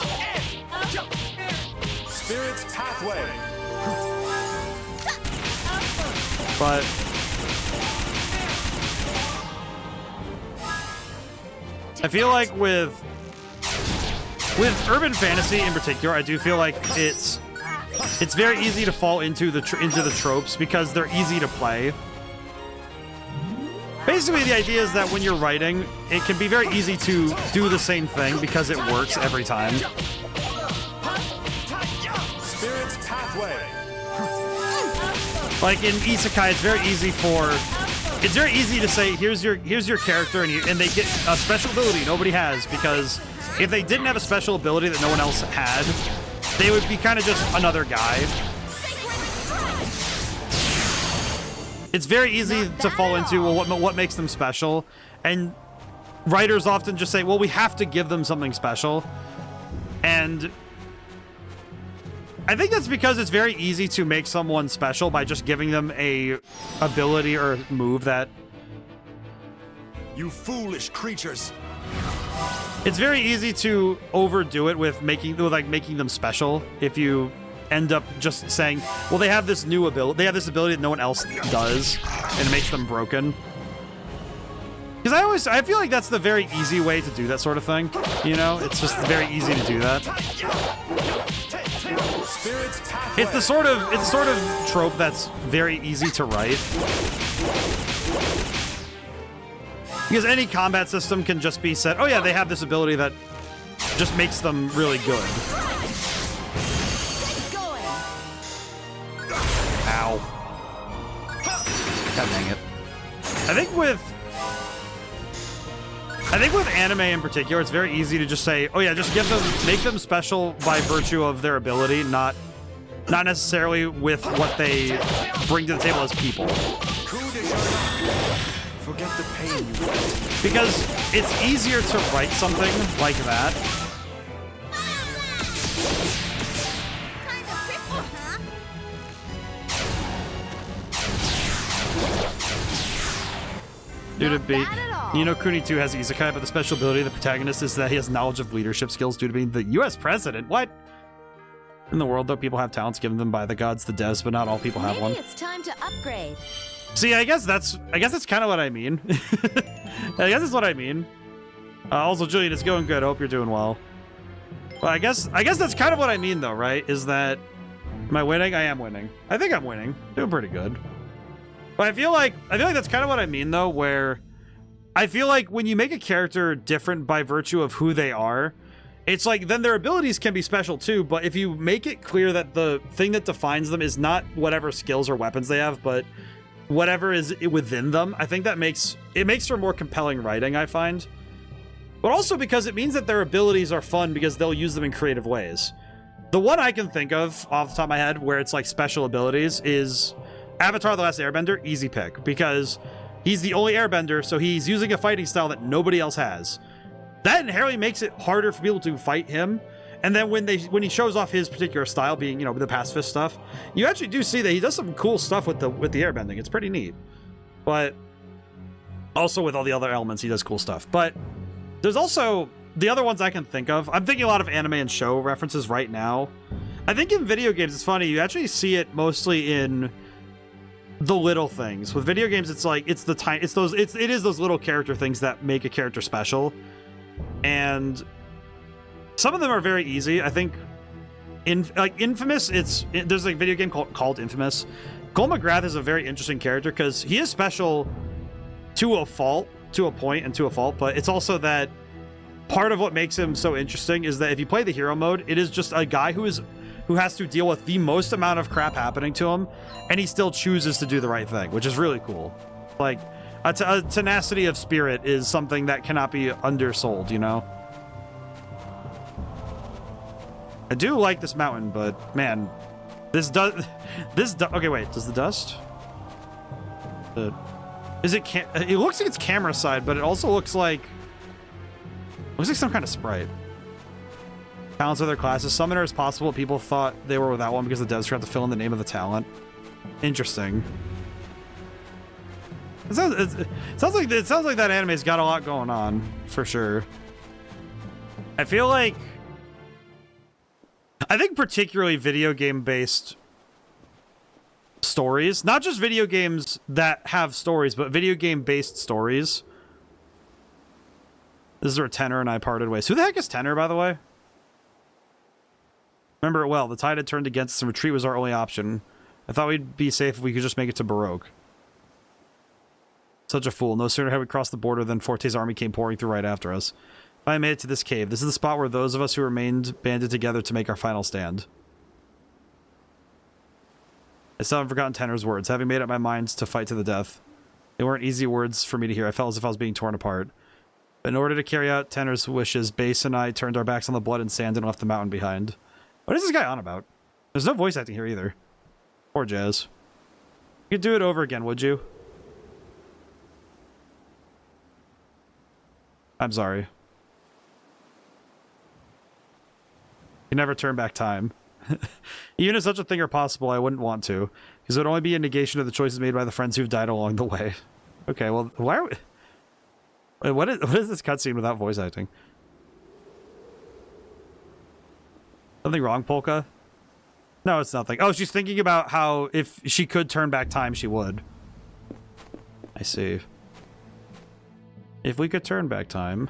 Spirit's pathway. But I feel like with urban fantasy in particular, I do feel like it's very easy to fall into the tropes because they're easy to play. Basically, the idea is that when you're writing, it can be very easy to do the same thing because it works every time. Spirit's pathway. Like in Isekai, it's very easy to say, here's your character, and they get a special ability nobody has, because if they didn't have a special ability that no one else had, they would be kind of just another guy. It's very easy to fall into, well, what makes them special? And writers often just say, well, we have to give them something special. And I think that's because it's very easy to make someone special by just giving them a ability or move that... You foolish creatures. It's very easy to overdo it with making them special if you end up just saying, well, they have this new ability, they have this ability that no one else does, and it makes them broken. Because I feel like that's the very easy way to do that sort of thing. You know, it's just very easy to do that. It's the sort of trope that's very easy to write. Because any combat system can just be said, oh yeah, they have this ability that just makes them really good. Ow. God dang it. I think with anime in particular, it's very easy to just say, oh yeah, just make them special by virtue of their ability, not necessarily with what they bring to the table as people. Forget the pain you felt. Because it's easier to write something like that. Due to be, you know, Kuni 2 has Isekai, but the special ability of the protagonist is that he has knowledge of leadership skills due to being the U.S. president. What? In the world, though, people have talents given them by the gods, the devs, but not all people have one. Maybe it's time to upgrade. See, I guess that's kind of what I mean. I guess that's what I mean. Also, Julian, it's going good. I hope you're doing well. Well, I guess that's kind of what I mean, though, right? Is that, am I winning? I am winning. I think I'm winning. Doing pretty good. But I feel like that's kind of what I mean, though, where I feel like when you make a character different by virtue of who they are, it's like then their abilities can be special too, but if you make it clear that the thing that defines them is not whatever skills or weapons they have, but whatever is within them, I think that makes for more compelling writing, I find. But also because it means that their abilities are fun because they'll use them in creative ways. The one I can think of off the top of my head where it's like special abilities is Avatar: The Last Airbender, easy pick, because he's the only airbender, so he's using a fighting style that nobody else has. That inherently makes it harder for people to fight him. And then when he shows off his particular style, being, you know, the pacifist stuff, you actually do see that he does some cool stuff with the airbending. It's pretty neat. But also with all the other elements, he does cool stuff. But there's also the other ones I can think of. I'm thinking a lot of anime and show references right now. I think in video games, it's funny. You actually see it mostly in the little things. With video games, it's like it is those little character things that make a character special. And some of them are very easy. I think Infamous, there's a video game called Infamous. Cole McGrath is a very interesting character because he is special to a fault, to a point and to a fault, but it's also that part of what makes him so interesting is that if you play the hero mode, it is just a guy who has to deal with the most amount of crap happening to him, and he still chooses to do the right thing, which is really cool. Like, a tenacity of spirit is something that cannot be undersold, you know? I do like this mountain, but man, okay, wait, does the dust? It looks like it's camera side, but it also looks like some kind of sprite. Talents of their classes. Summoner is possible. People thought they were without one because the devs forgot to fill in the name of the talent. Interesting. It sounds like that anime's got a lot going on, for sure. I think particularly video game based stories, not just video games that have stories, but video game based stories. This is where Tenor and I parted ways. Who the heck is Tenor, by the way? Remember it well. The tide had turned against us and retreat was our only option. I thought we'd be safe if we could just make it to Baroque. Such a fool. No sooner had we crossed the border than Forte's army came pouring through right after us. I made it to this cave. This is the spot where those of us who remained banded together to make our final stand. I still haven't forgotten Tenor's words. Having made up my mind to fight to the death. They weren't easy words for me to hear. I felt as if I was being torn apart. But in order to carry out Tenor's wishes, Base and I turned our backs on the blood and sand and left the mountain behind. What is this guy on about? There's no voice acting here either. Poor Jazz. You could do it over again, would you? I'm sorry. You never turn back time. Even if such a thing are possible, I wouldn't want to, because it would only be a negation of the choices made by the friends who've died along the way. Okay, well, why are we... Wait, what is this cutscene without voice acting? Something wrong, Polka? No, it's nothing. Oh, she's thinking about how if she could turn back time, she would. I see. If we could turn back time.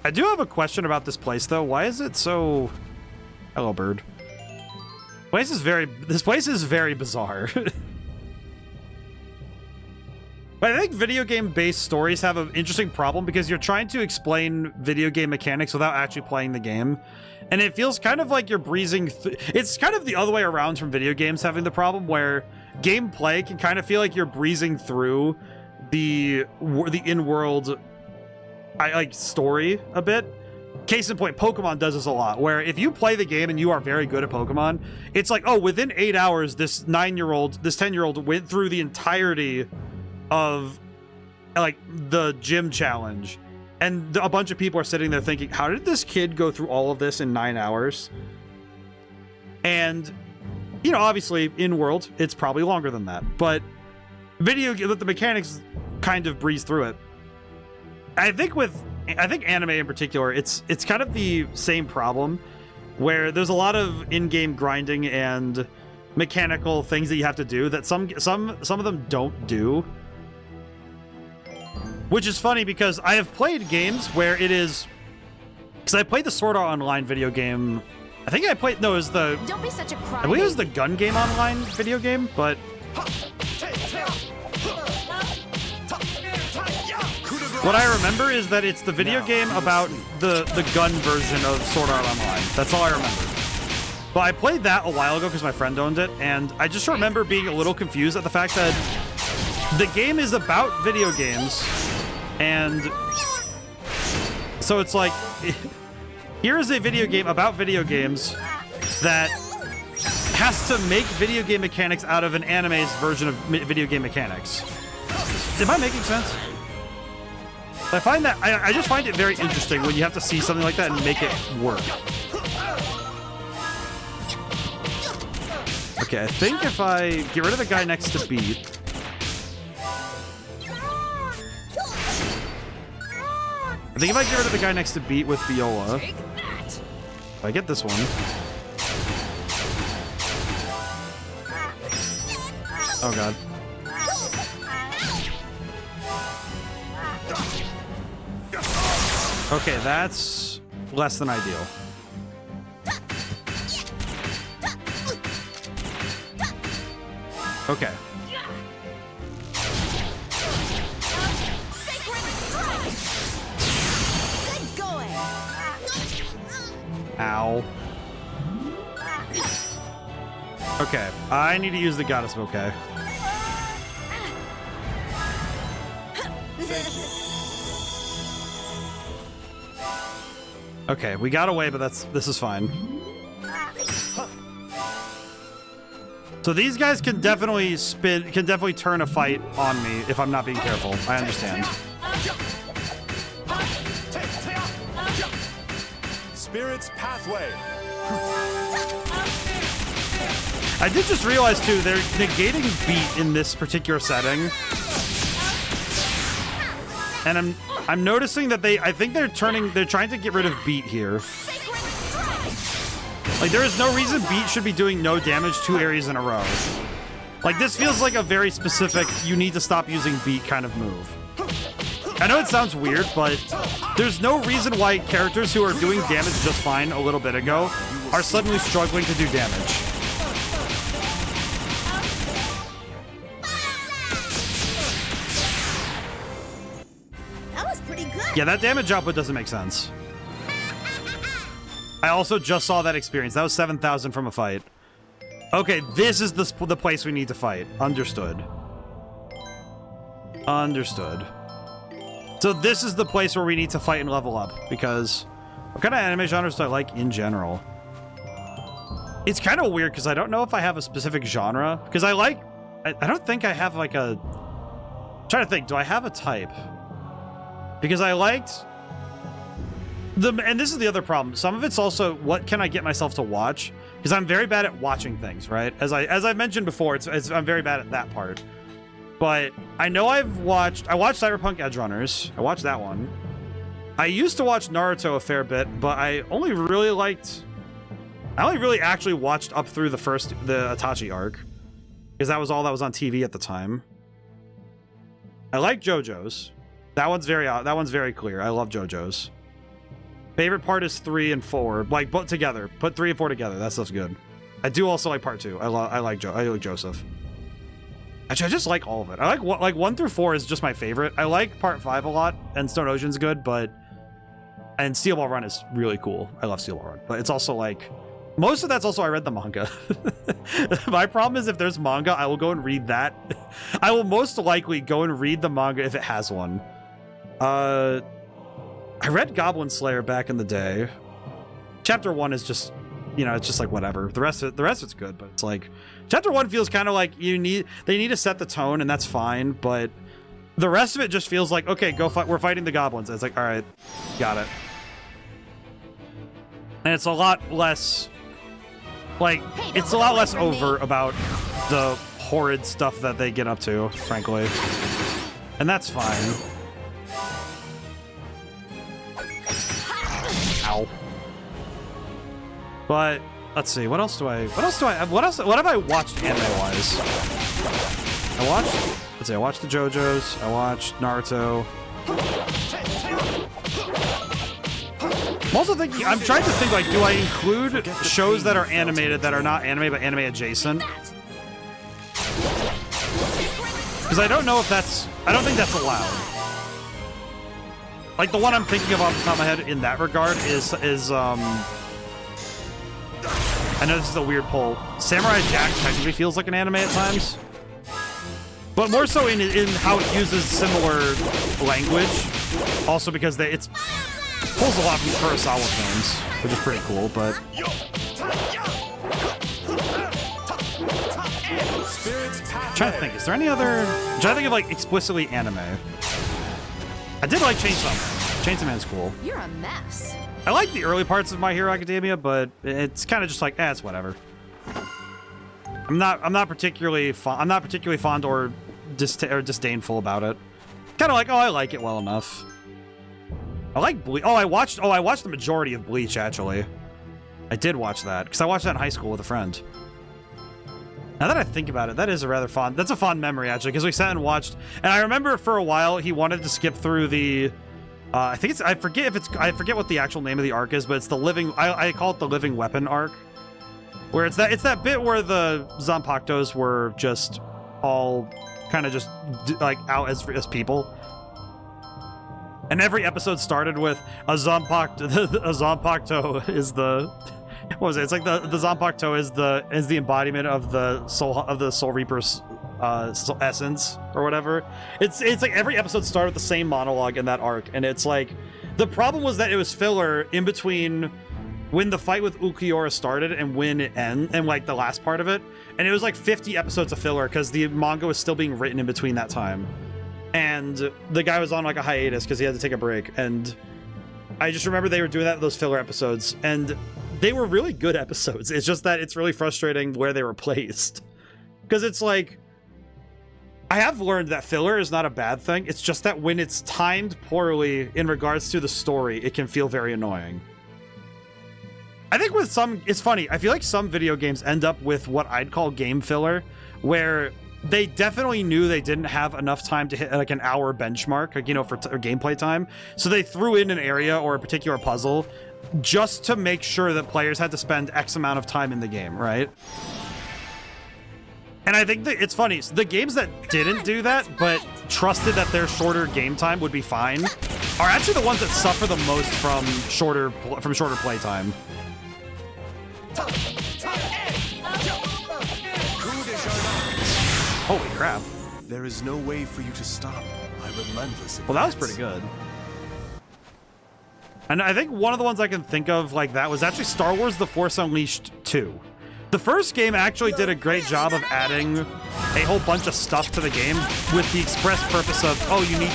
I do have a question about this place, though. Why is it so... Hello, bird. This place is very bizarre. But I think video game-based stories have an interesting problem because you're trying to explain video game mechanics without actually playing the game. And it feels kind of like you're breezing it's kind of the other way around from video games having the problem where gameplay can kind of feel like you're breezing through the in-world story a bit. Case in point, Pokemon does this a lot, where if you play the game and you are very good at Pokemon, it's like, oh, within 8 hours, this 10-year-old went through the entirety of, like, the gym challenge. And a bunch of people are sitting there thinking, how did this kid go through all of this in 9 hours? And, you know, obviously, in-world, it's probably longer than that. But the mechanics kind of breeze through it. I think anime in particular, it's kind of the same problem, where there's a lot of in-game grinding and mechanical things that you have to do that some of them don't do. Which is funny because I have played games where it is... Because I played the Sword Art Online video game. I think I played... No, it was the... Don't be such a crybaby. I believe it was the Gun Game Online video game, but... What I remember is that it's the video game about the gun version of Sword Art Online. That's all I remember. But I played that a while ago because my friend owned it, and I just remember being a little confused at the fact that the game is about video games, and so it's like, here is a video game about video games that has to make video game mechanics out of an anime's version of video game mechanics. Am I making sense? I find that I just find it very interesting when you have to see something like that and make it work. Okay, I think if I get rid of the guy next to Beat. I think if I get rid of the guy next to Beat with Viola, if I get this one. Oh god. Okay, that's less than ideal. Okay. Ow. Okay, I need to use the goddess bouquet. Okay, we got away, but this is fine. So these guys can definitely turn a fight on me if I'm not being careful. I understand. Spirit's Pathway. I did just realize too, they're negating Beat in this particular setting. And I'm noticing that I think they're trying to get rid of Beat here. Like, there is no reason Beat should be doing no damage 2 areas in a row. Like, this feels like a very specific, you need to stop using Beat kind of move. I know it sounds weird, but there's no reason why characters who are doing damage just fine a little bit ago are suddenly struggling to do damage. That was pretty good. Yeah, that damage output doesn't make sense. I also just saw that experience. That was 7,000 from a fight. Okay, this is the place we need to fight. Understood. Understood. So this is the place where we need to fight and level up, because what kind of anime genres do I like in general? It's kind of weird because I don't know if I have a specific genre, because I don't think I have like a... I'm trying to think, do I have a type? Because I liked... And this is the other problem. Some of it's also, what can I get myself to watch? Because I'm very bad at watching things, right? As I mentioned before, I'm very bad at that part. But I know I watched Cyberpunk Edge Runners. I watched that one. I used to watch Naruto a fair bit, but I only really actually watched up through the Itachi arc, because that was all that was on TV at the time. I like JoJo's. That one's very clear. I love JoJo's. Favorite part is 3 and 4. Like, put together. Put 3 and 4 together. That stuff's good. I do also like part 2. I like Joseph. Actually, I just like all of it. I like 1 through 4 is just my favorite. I like part 5 a lot, and Stone Ocean's good, and Steel Ball Run is really cool. I love Steel Ball Run, but it's also like, most of that's also I read the manga. My problem is if there's manga, I will go and read that. I will most likely go and read the manga if it has one. I read Goblin Slayer back in the day. Chapter 1 is just, you know, it's just like whatever. The rest of it's good, but it's like chapter 1 feels kind of like they need to set the tone, and that's fine, but the rest of it just feels like, okay, go fight. We're fighting the goblins. And it's like, all right, got it. And it's a lot less like, it's a lot less overt about the horrid stuff that they get up to, frankly. And that's fine. Ow. But let's see, what have I watched anime-wise? I watched the JoJo's, I watched Naruto. I'm trying to think, like, do I include shows that are animated that are not anime but anime adjacent? Because I don't know if I don't think that's allowed. Like, the one I'm thinking of off the top of my head in that regard is I know this is a weird poll. Samurai Jack technically feels like an anime at times, but more so in how it uses similar language. Also because it pulls a lot from Kurosawa films, which is pretty cool. But I'm trying to think, is there any other? I'm trying to think of like explicitly anime. I did like Chainsaw Man. Chainsaw Man's cool. You're a mess. I like the early parts of My Hero Academia, but it's kind of just like, it's whatever. I'm not particularly fond or disdainful about it. Kind of like, I like it well enough. I like Bleach. I watched the majority of Bleach, actually. I did watch that because I watched that in high school with a friend. Now that I think about it, that's a fond memory, actually, because we sat and watched, and I remember for a while he wanted to skip through the I forget what the actual name of the arc is, but it's the living, I call it the living weapon arc, where it's that bit where the Zanpakutos were just all kind of just like out as people, and every episode started with a Zanpakuto is the, what was it? It's like the Zanpakuto is the embodiment of the Soul Reaper's essence or whatever. It's like every episode started with the same monologue in that arc, and it's like the problem was that it was filler in between when the fight with Ulquiorra started and when it ended, and like the last part of it, and it was like 50 episodes of filler because the manga was still being written in between that time, and the guy was on like a hiatus because he had to take a break. And I just remember they were doing that in those filler episodes, and they were really good episodes. It's just that it's really frustrating where they were placed, because it's like, I have learned that filler is not a bad thing. It's just that when it's timed poorly in regards to the story, it can feel very annoying. I think with some, it's funny, I feel like some video games end up with what I'd call game filler, where they definitely knew they didn't have enough time to hit like an hour benchmark, like, you know, for gameplay time. So they threw in an area or a particular puzzle just to make sure that players had to spend X amount of time in the game, right? And I think that it's funny, so the games that didn't do that, but trusted that their shorter game time would be fine, are actually the ones that suffer the most from shorter play time. Holy crap. There is no way for you to stop my relentless advance. Well, that was pretty good. And I think one of the ones I can think of like that was actually Star Wars The Force Unleashed 2. The first game actually did a great job of adding a whole bunch of stuff to the game with the express purpose of, oh, you need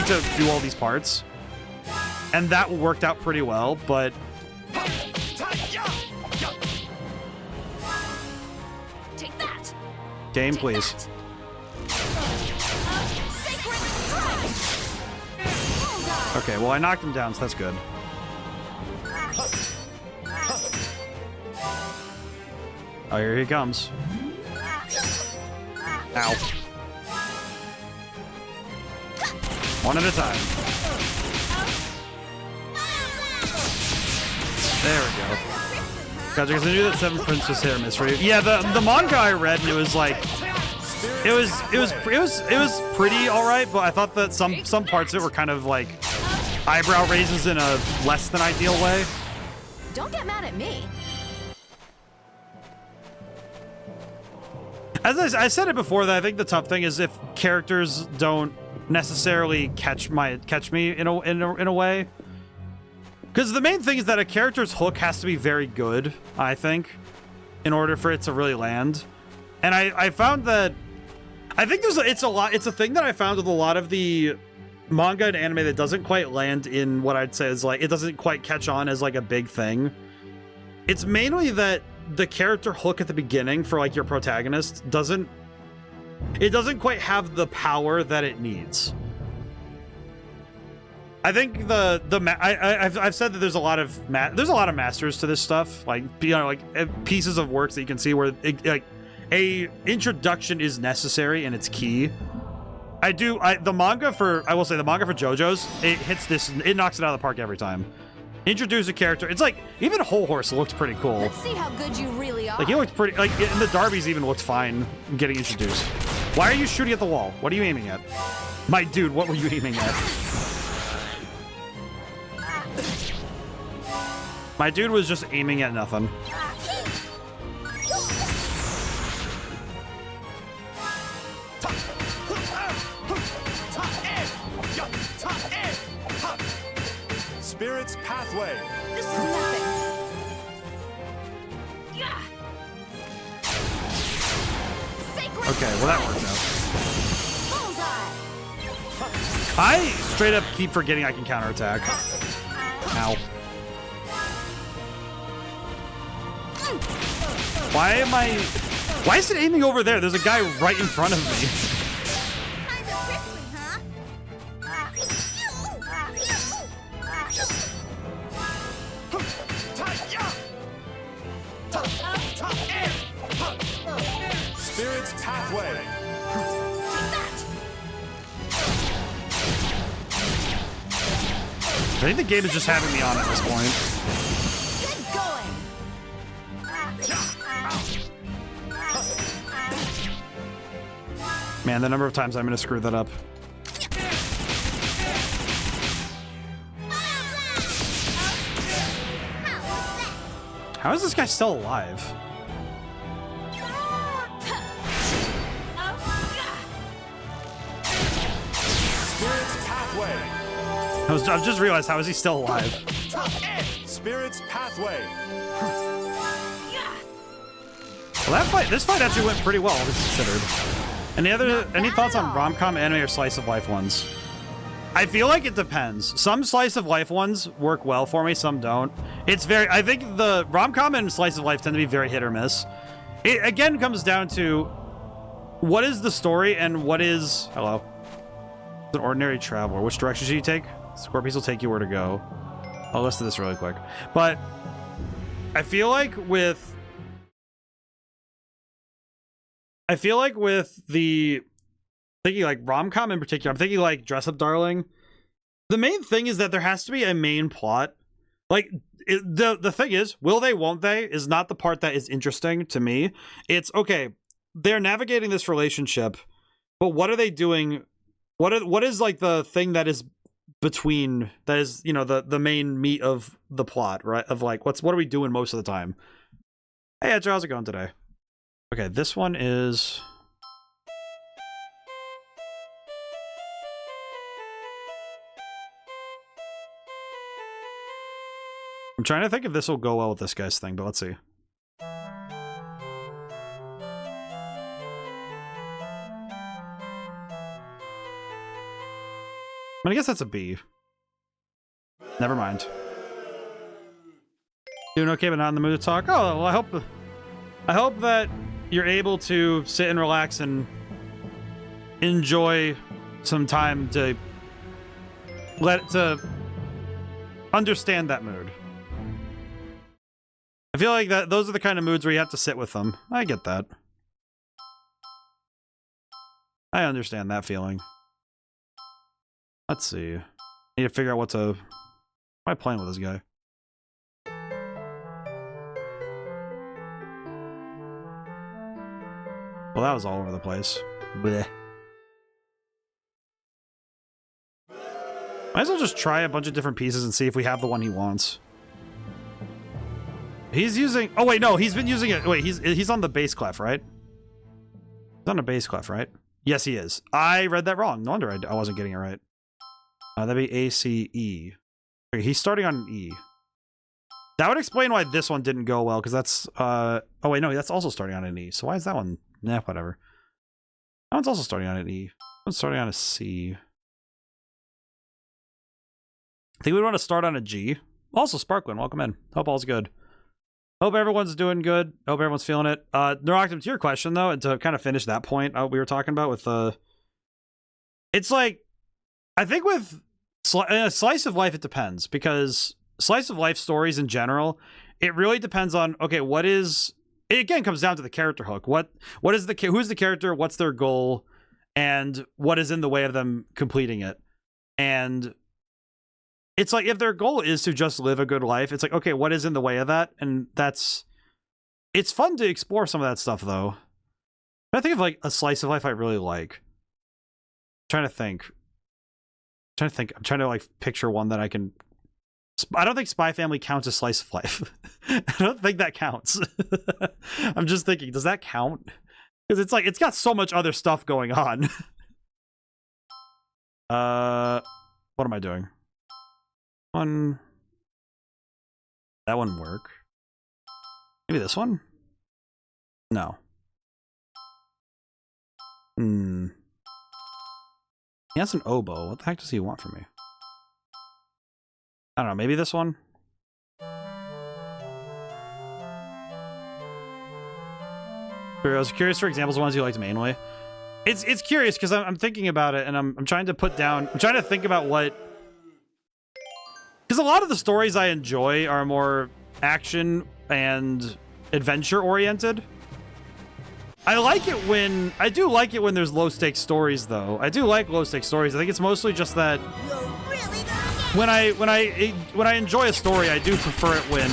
to do all these parts. And that worked out pretty well, but Take that. game, please. Okay, well, I knocked him down, so that's good. Oh, here he comes. Ow. One at a time. There we go. Gotcha, because I knew that Seven Princess hair miss for you. Yeah, the manga I read, and it was like, it was pretty all right, but I thought that some parts of it were kind of like eyebrow raises in a less than ideal way. Don't get mad at me. As I said it before, that I think the tough thing is if characters don't necessarily catch me in a way. Because the main thing is that a character's hook has to be very good, I think, in order for it to really land. And I found that I think it's a thing that I found with a lot of the manga and anime that doesn't quite land in what I'd say is like, it doesn't quite catch on as like a big thing. It's mainly that the character hook at the beginning for like your protagonist doesn't quite have the power that it needs. I think I've said that there's a lot of masters to this stuff, like, you know, like pieces of works that you can see where like a introduction is necessary and it's key. I will say the manga for JoJo's, it knocks it out of the park every time. Introduce a character. It's like even Whole Horse looked pretty cool. Let's see how good you really are. Like he looked pretty. Like and the Darby's even looked fine getting introduced. Why are you shooting at the wall? What are you aiming at? My dude, what were you aiming at? My dude was just aiming at nothing. Spirit's Pathway. This is nothing. Sacred Okay, well that worked out. bullseye. I straight up keep forgetting I can counterattack. Ow. Why is it aiming over there? There's a guy right in front of me. Kinda prickly, huh? Spirit's Pathway. I think the game is just having me on at this point. Good going. Man, the number of times I'm gonna screw that up. How is this guy still alive? Spirit's Pathway. I've just realized, how is he still alive? Spirit's Pathway. Well, this fight actually went pretty well, all considered. Any thoughts on rom-com, anime, or slice of life ones? I feel like it depends. Some slice of life ones work well for me, some don't. I think the rom-com and slice of life tend to be very hit or miss. It again comes down to what is the story and what is an ordinary traveler. Which direction should you take? Scorpius will take you where to go. I'll listen to this really quick. But I feel like with the thinking like rom-com in particular, I'm thinking like Dress Up Darling. The main thing is that there has to be a main plot. Like the thing is, will they, won't they, is not the part that is interesting to me. It's okay, they're navigating this relationship, but what are they doing? What is like the thing that is between, that is, you know, the main meat of the plot, right? Of like what are we doing most of the time? Hey, Edge, how's it going today? Okay, this one is... I'm trying to think if this will go well with this guy's thing, but let's see. I guess that's a B. Never mind. Doing okay, but not in the mood to talk? Oh, well, I hope that you're able to sit and relax and enjoy some time to understand that mood. I feel like that those are the kind of moods where you have to sit with them. I get that. I understand that feeling. Let's see. Need to figure out what to... Why am I playing with this guy? Well, that was all over the place. Blech. Might as well just try a bunch of different pieces and see if we have the one he wants. He's using... Oh, wait, no. He's been using it... Wait, he's on the bass clef, right? He's on a bass clef, right? Yes, he is. I read that wrong. No wonder I wasn't getting it right. That'd be A, C, E. Okay, he's starting on an E. That would explain why this one didn't go well, because that's... Oh, wait, no. That's also starting on an E. So why is that one... Nah, whatever. That one's also starting on an E. That one's starting on a C. I think we want to start on a G. Also, Sparklin, welcome in. Hope all's good. Hope everyone's doing good. Hope everyone's feeling it. Neuroctum, to your question, though, and to kind of finish that point we were talking about with... It's like... I think with Slice of Life, it depends. Because Slice of Life stories in general, it really depends on, okay, what is... It again comes down to the character hook. What is the... Who's the character? What's their goal? And what is in the way of them completing it? And... It's like, if their goal is to just live a good life, it's like, okay, what is in the way of that? And that's... It's fun to explore some of that stuff, though. I think of, like, a slice of life I really like. I'm trying to think. I'm trying to, like, picture one that I can... I don't think Spy Family counts as slice of life. I don't think that counts. I'm just thinking, does that count? Because it's like, it's got so much other stuff going on. What am I doing? One. That wouldn't work. Maybe this one? No. He has an oboe. What the heck does he want from me? I don't know. Maybe this one? I was curious for examples of ones you liked mainly. It's curious because I'm thinking about it and I'm trying to put down... I'm trying to think about what... Because a lot of the stories I enjoy are more action and adventure oriented. I like it when... I do like it when there's low stakes stories, though. I do like low stakes stories. I think it's mostly just that when I enjoy a story, I do prefer it when...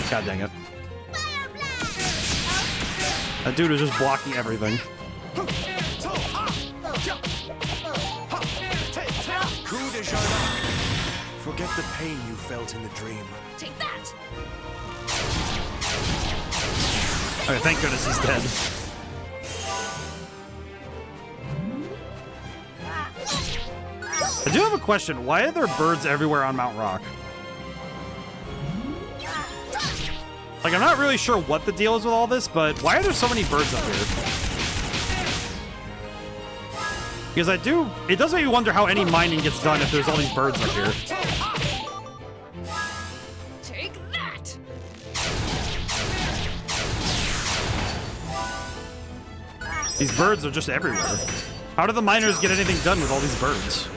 God dang it. That dude is just blocking everything. Forget the pain you felt in the dream. Take that! Okay, thank goodness he's dead. I do have a question. Why are there birds everywhere on Mount Rock? Like, I'm not really sure what the deal is with all this, but why are there so many birds up here? Because it does make me wonder how any mining gets done if there's all these birds up here. Take that! These birds are just everywhere. How do the miners get anything done with all these birds?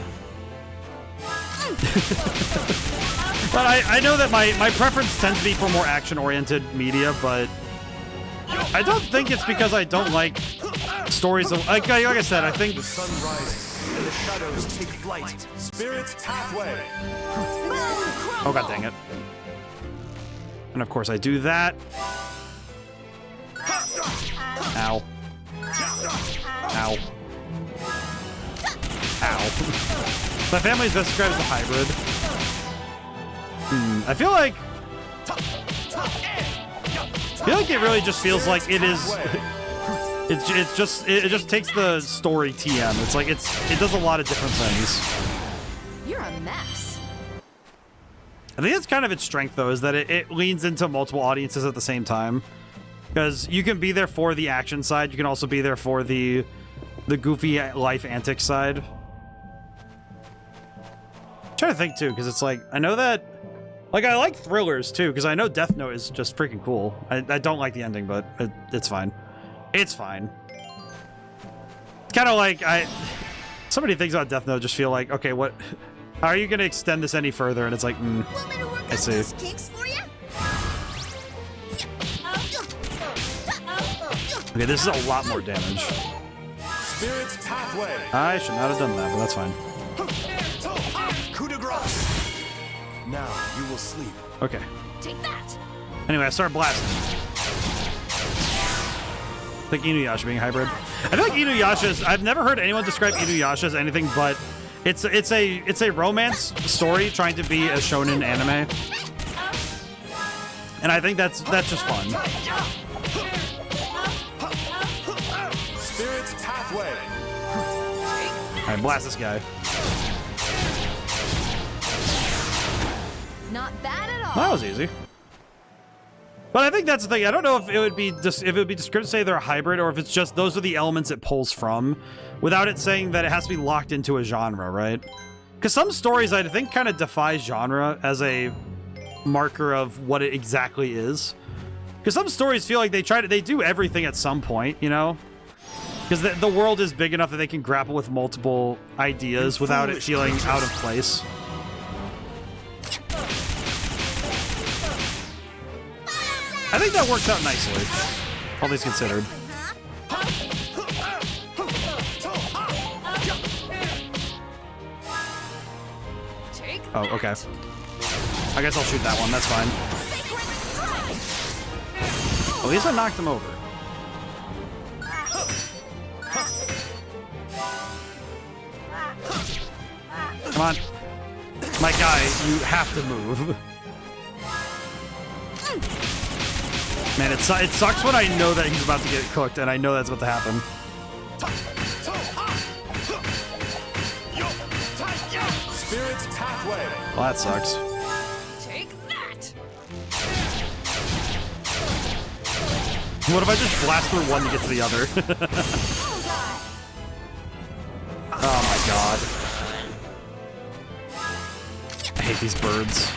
But I know that my preference tends to be for more action-oriented media, but I don't think it's because I don't like stories of... Like I said, I think... The sun rises and the shadows take flight. Spirit's pathway. Oh, god dang it. And of course I do that. Ow. Ow. Ow. My family is best described as a hybrid. I feel like it really just feels like it is. It just takes the story TM. It's like it does a lot of different things. You're a mess. I think that's kind of its strength, though, is that it leans into multiple audiences at the same time. Because you can be there for the action side, you can also be there for the goofy life antics side. I'm trying to think too, because it's like I know that. Like, I like thrillers, too, because I know Death Note is just freaking cool. I don't like the ending, but it's fine. It's fine. It's kind of like, so many things about Death Note just feel like, okay, what... How are you going to extend this any further? And it's like, I see. Okay, this is a lot more damage. Spirit's pathway. I should not have done that, but that's fine. Now you will sleep. Okay. Take that! Anyway, I start blasting. Like Inuyasha being hybrid. I feel like Inuyasha's. I've never heard anyone describe Inuyasha as anything but it's a romance story trying to be a shonen anime, and I think that's just fun. Spirit's pathway. All right, blast this guy. Not bad at all. That was easy. But I think that's the thing. I don't know if it would be descriptive to say they're a hybrid, or if it's just those are the elements it pulls from, without it saying that it has to be locked into a genre, right? Because some stories I think kind of defy genre as a marker of what it exactly is. Because some stories feel like they do everything at some point, you know? Because the world is big enough that they can grapple with multiple ideas without it feeling out of place. I think that works out nicely, all things considered. Oh, okay. I guess I'll shoot that one, that's fine. At least I knocked him over. Come on. My guy, you have to move. Man, it sucks when I know that he's about to get cooked, and I know that's about to happen. Spirit's pathway. Well, that sucks. Take that! What if I just blast through one to get to the other? Oh my god. I hate these birds.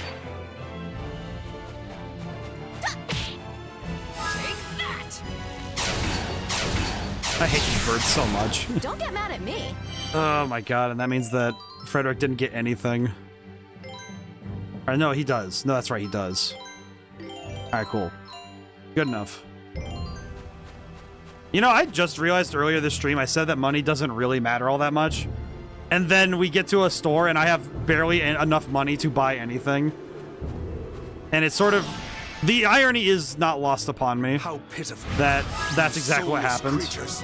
I hate these birds so much. Don't get mad at me. Oh my god, and that means that Frederick didn't get anything. Or no, he does. No, that's right, he does. Alright, cool. Good enough. You know, I just realized earlier this stream I said that money doesn't really matter all that much. And then we get to a store and I have barely enough money to buy anything. And it's sort of... The irony is not lost upon me. How pitiful. That's exactly what happened. Creatures.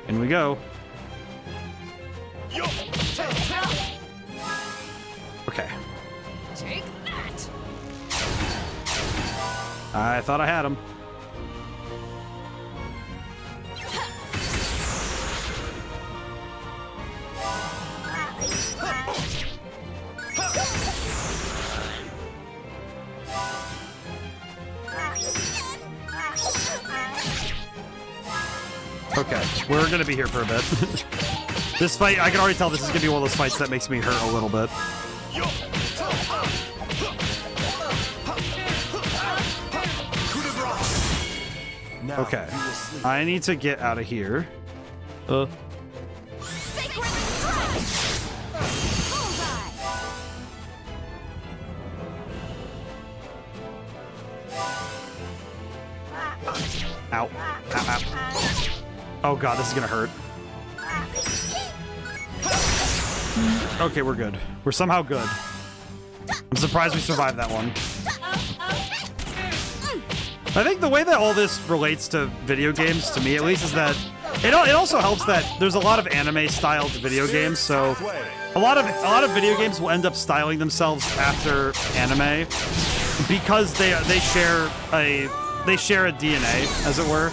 In we go. Okay. Take that! I thought I had him. Okay, we're gonna be here for a bit. This fight, I can already tell this is gonna be one of those fights that makes me hurt a little bit. Okay, I need to get out of here. Ow. Ow, ow. Oh god, this is gonna hurt. Okay, we're good. We're somehow good. I'm surprised we survived that one. I think the way that all this relates to video games, to me at least, is that it also helps that there's a lot of anime-styled video games, so a lot of video games will end up styling themselves after anime because they share a DNA, as it were.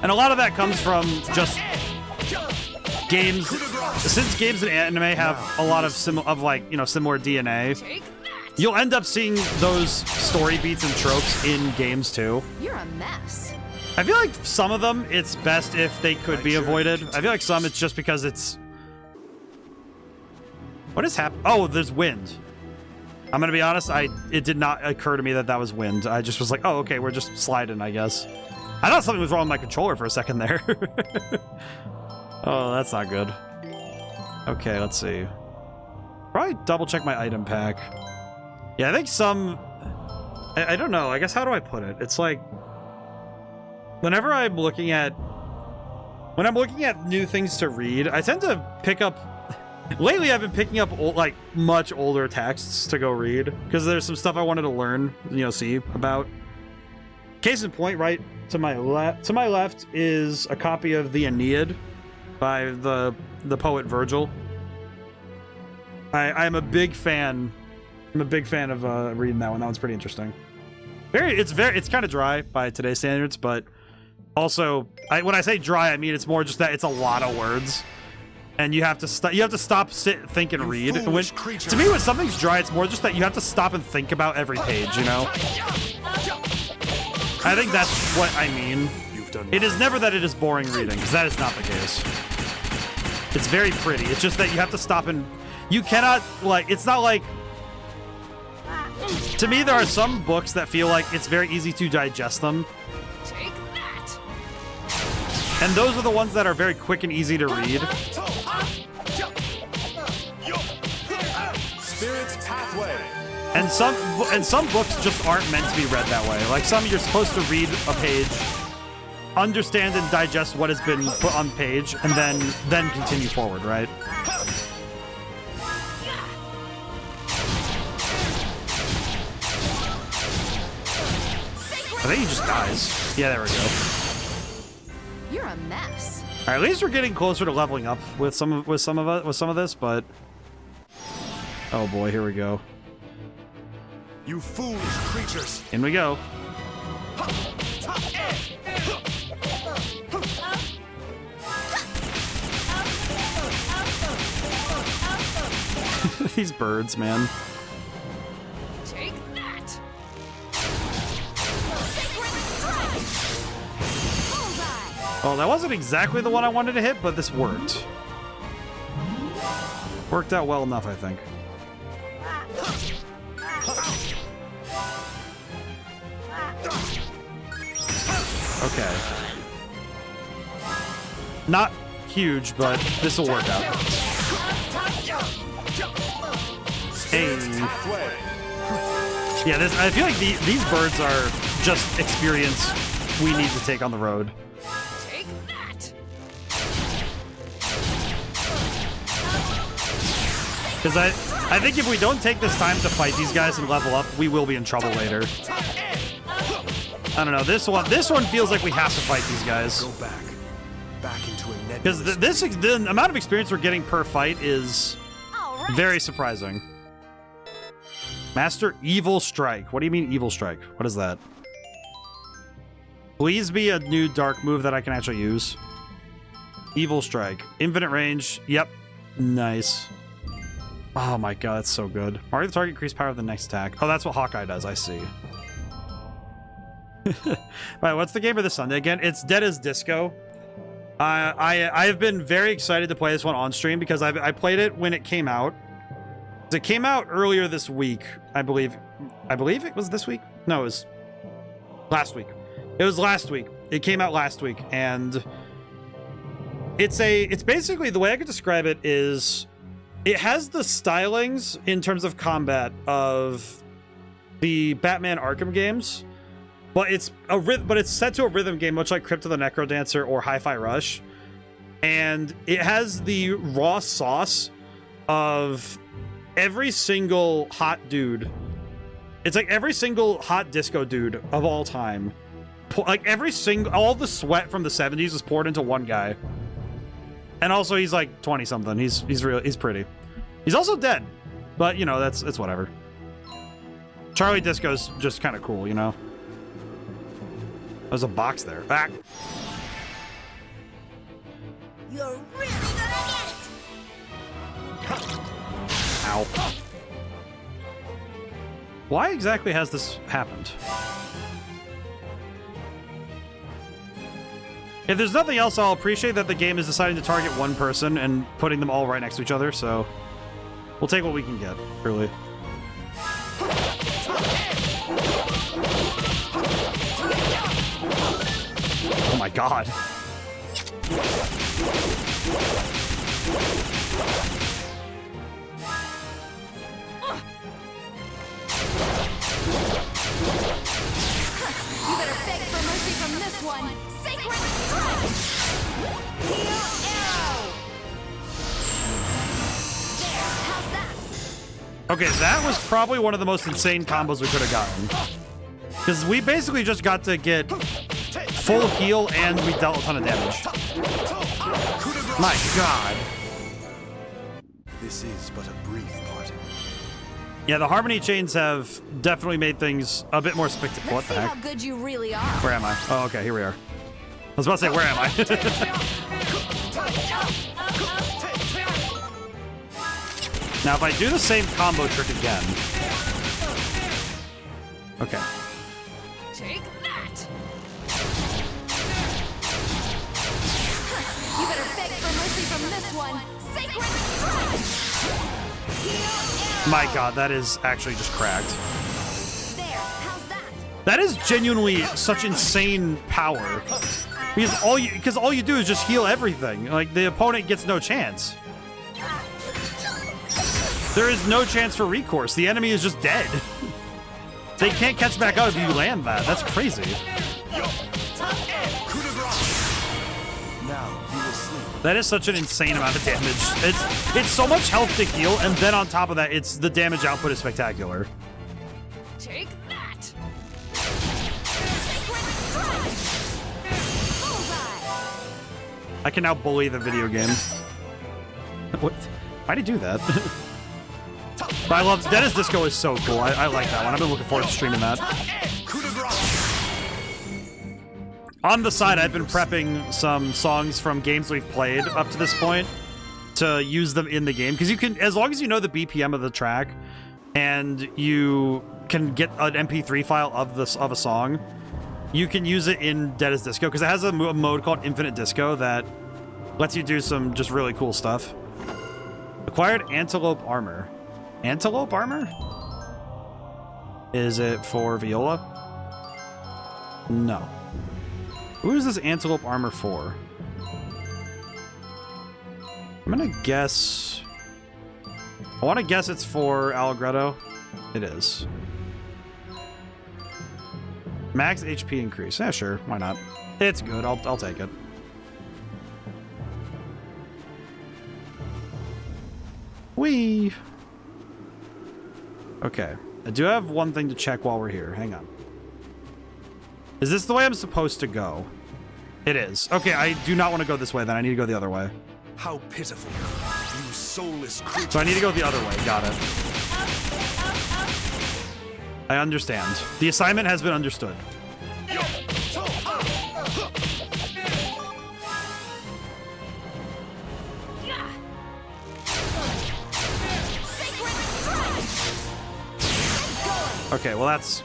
And a lot of that comes from just games. Since games and anime have a lot of similar DNA, you'll end up seeing those story beats and tropes in games too. You're a mess. I feel like some of them it's best if they could be avoided. I feel like some it's just because it's... What is happening? Oh, there's wind. I'm gonna be honest, it did not occur to me that that was wind. I just was like, oh, okay, we're just sliding, I guess. I thought something was wrong with my controller for a second there. Oh, that's not good. Okay, let's see. Probably double check my item pack. Yeah, I think some... I don't know. I guess how do I put it? It's like... Whenever I'm looking at new things to read, I tend to pick up. Lately, I've been picking up like much older texts to go read because there's some stuff I wanted to learn, see about. Case in point, right to my left is a copy of the Aeneid by the poet Virgil. I'm a big fan. I'm a big fan of reading that one. That one's pretty interesting. It's kind of dry by today's standards, but also when I say dry, I mean it's more just that it's a lot of words, and you have to stop, sit, think, and read. To me, when something's dry, it's more just that you have to stop and think about every page. I think that's what I mean. It is never that it is boring reading, because that is not the case. It's very pretty. It's just that you have to stop and you cannot it's not like. To me, there are some books that feel like it's very easy to digest them. Take that. And those are the ones that are very quick and easy to read. Spirit's Pathway. And some books just aren't meant to be read that way. Like some you're supposed to read a page, understand and digest what has been put on page, and then continue forward, right? I think he just dies. Yeah, there we go. You're a mess. All right, at least we're getting closer to leveling up with some of this, but oh boy, here we go. You foolish creatures. In we go. These birds, man. Take that. Oh, that wasn't exactly the one I wanted to hit, but this worked. Worked out well enough, I think. Okay. Not huge, but this will work out. Hey. Yeah, I feel like these birds are just experience we need to take on the road. Take that. Because I think if we don't take this time to fight these guys and level up, we will be in trouble later. I don't know. This one feels like we have to fight these guys. Go back into a net. Because the amount of experience we're getting per fight is very surprising. Master Evil Strike. What do you mean Evil Strike? What is that? Please be a new dark move that I can actually use. Evil Strike. Infinite range. Yep. Nice. Oh my god, that's so good. Mark the target, increase power of the next attack. Oh, that's what Hawkeye does. I see. Right, what's the game for this Sunday again? It's Dead as Disco. I have been very excited to play this one on stream because I played it when it came out. It came out earlier this week, I believe. I believe it was this week. No, it was last week. It was last week. It came out last week, and it's basically, the way I could describe it is it has the stylings in terms of combat of the Batman Arkham games. But it's set to a rhythm game, much like Crypt of the Necrodancer or Hi-Fi Rush. And it has the raw sauce of every single hot dude. It's like every single hot disco dude of all time. Like all the sweat from the 70s is poured into one guy. And also he's like 20 something. He's pretty. He's also dead. But you know, it's whatever. Charlie Disco's just kind of cool, you know? There's a box there. Back. You're really gonna get it! Ow. Why exactly has this happened? If there's nothing else, I'll appreciate that the game is deciding to target one person and putting them all right next to each other, so we'll take what we can get, really. Oh my god. You better beg for mercy from this one. Sacred Strike! Heal Arrow! There, how's that? Okay, that was probably one of the most insane combos we could have gotten. Because we basically just got to get full heal and we dealt a ton of damage. My god. This is but a brief parting. Yeah, the Harmony chains have definitely made things a bit more spectacular. What Let's the see heck? how good you really are. Where am I? Oh, okay, here we are. I was about to say, where am I? Now, if I do the same combo trick again. Okay. Take that! You better beg for mercy from this one. Sacred Strike! Heal Arrow! My god, that is actually just cracked. There, how's that? That is genuinely such insane power. Because all you do is just heal everything. Like, the opponent gets no chance. There is no chance for recourse. The enemy is just dead. They can't catch back up if you land that. That's crazy. Now you will sleep. That is such an insane amount of damage. It's so much health to heal, and then on top of that, it's the damage output is spectacular. Take that! Sacred Strike! Bullseye! I can now bully the video game. What? Why'd he do that? But I love Dennis Disco is so cool. I like that one. I've been looking forward to streaming that. On the side, I've been prepping some songs from games we've played up to this point to use them in the game. Because you can, as long as you know the BPM of the track and you can get an MP3 file of a song, you can use it in Dennis Disco. Because it has a mode called Infinite Disco that lets you do some just really cool stuff. Acquired Antelope Armor. Antelope Armor? Is it for Viola? No. Who is this Antelope Armor for? I'm gonna guess... I want to guess it's for Allegretto. It is. Max HP increase. Yeah, sure. Why not? It's good. I'll take it. Whee! Okay. I do have one thing to check while we're here. Hang on. Is this the way I'm supposed to go? It is. Okay, I do not want to go this way then. I need to go the other way. How pitiful, you soulless creature. So I need to go the other way. Got it. I understand. The assignment has been understood. Okay, well that's...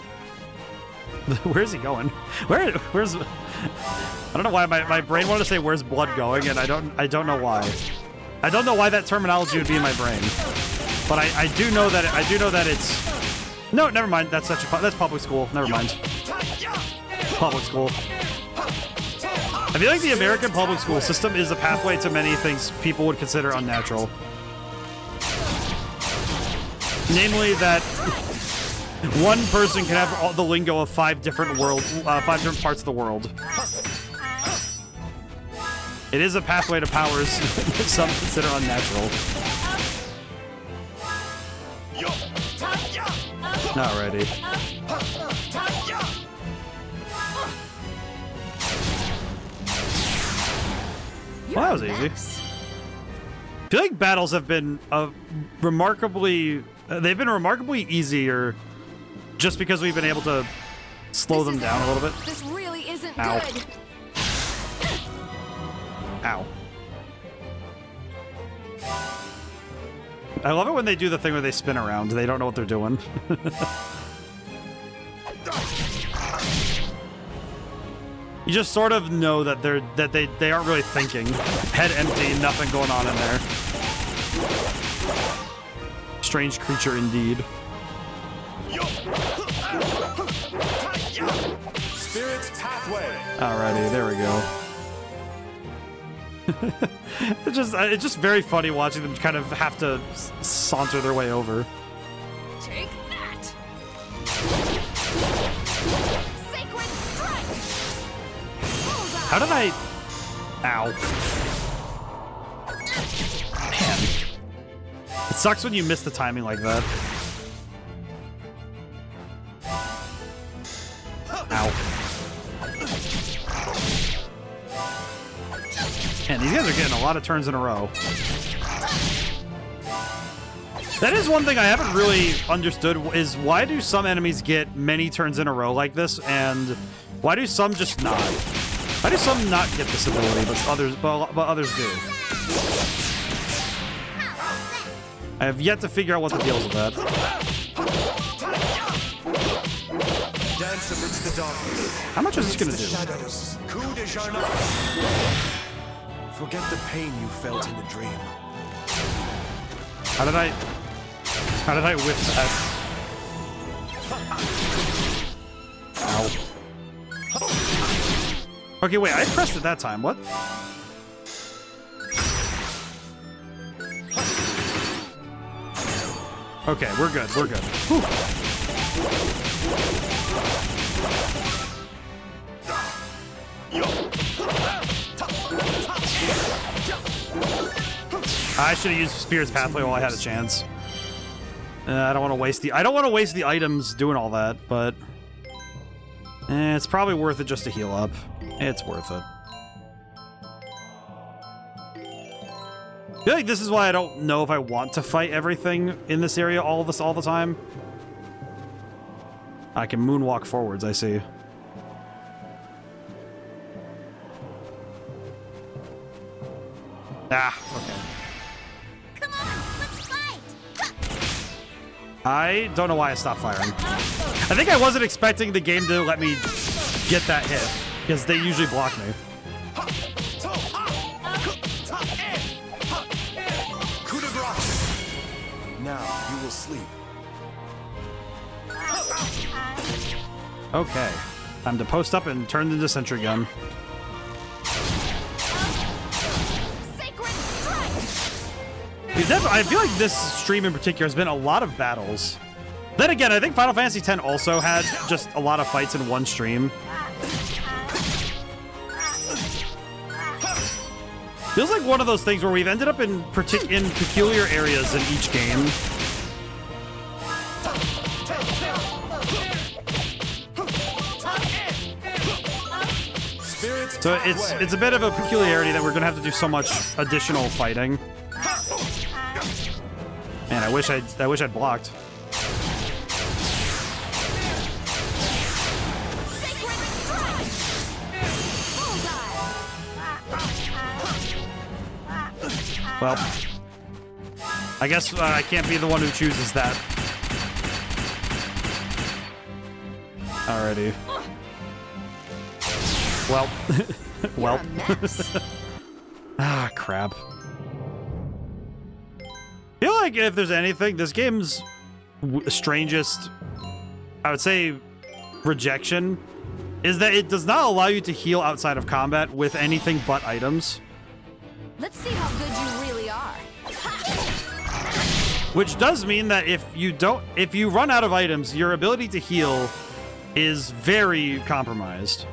Where's he going? Where's... I don't know why my brain wanted to say where's blood going, and I don't know why. I don't know why that terminology would be in my brain. But I do know that it's... No, never mind. That's public school. Never mind. Public school. I feel like the American public school system is a pathway to many things people would consider unnatural. Namely that one person can have all the lingo of five different parts of the world. It is a pathway to powers that some consider unnatural. Alrighty. Well, that was easy. I feel like battles have been remarkably easier just because we've been able to slow them down a little bit. This really isn't Ow. good. Ow. I love it when they do the thing where they spin around. They don't know what they're doing. You just sort of know that they aren't really thinking. Head empty, nothing going on in there. Strange creature indeed. Spirit's pathway. Alrighty, there we go. It's just very funny watching them kind of have to saunter their way over. Take that. Sacred Strike. Bullseye. How did I... Ow. Man. It sucks when you miss the timing like that. Ow. Man, these guys are getting a lot of turns in a row. That is one thing I haven't really understood, is why do some enemies get many turns in a row like this, and why do some just not? Why do some not get this ability, but others do? I have yet to figure out what the deal is with that. Dance amidst the darkness. How much is this gonna do? Shadows. Coup de Jarnac. Forget the pain you felt in the dream. How did I whip that? Ow. Okay, wait, I pressed it that time. What? Okay, we're good. We're good. Whew. I should have used Spirit's Pathway while I had a chance. I don't want to waste the items doing all that, but it's probably worth it just to heal up. It's worth it. I feel like this is why I don't know if I want to fight everything in this area all the time. I can moonwalk forwards, I see. Ah, okay. Come on, let's fight! I don't know why I stopped firing. I think I wasn't expecting the game to let me get that hit, because they usually block me. Coup de grace. Now you will sleep. Okay. Time to post up and turn into Sentry Gun. I feel like this stream in particular has been a lot of battles. Then again, I think Final Fantasy X also had just a lot of fights in one stream. Feels like one of those things where we've ended up in peculiar areas in each game. So it's a bit of a peculiarity that we're gonna have to do so much additional fighting. Man, I wish I'd blocked. Well, I guess I can't be the one who chooses that. Alrighty. Well, well. Ah, crap. I feel like if there's anything, this game's strangest, I would say, rejection is that it does not allow you to heal outside of combat with anything but items. Let's see how good you really are. Which does mean that if you run out of items, your ability to heal is very compromised.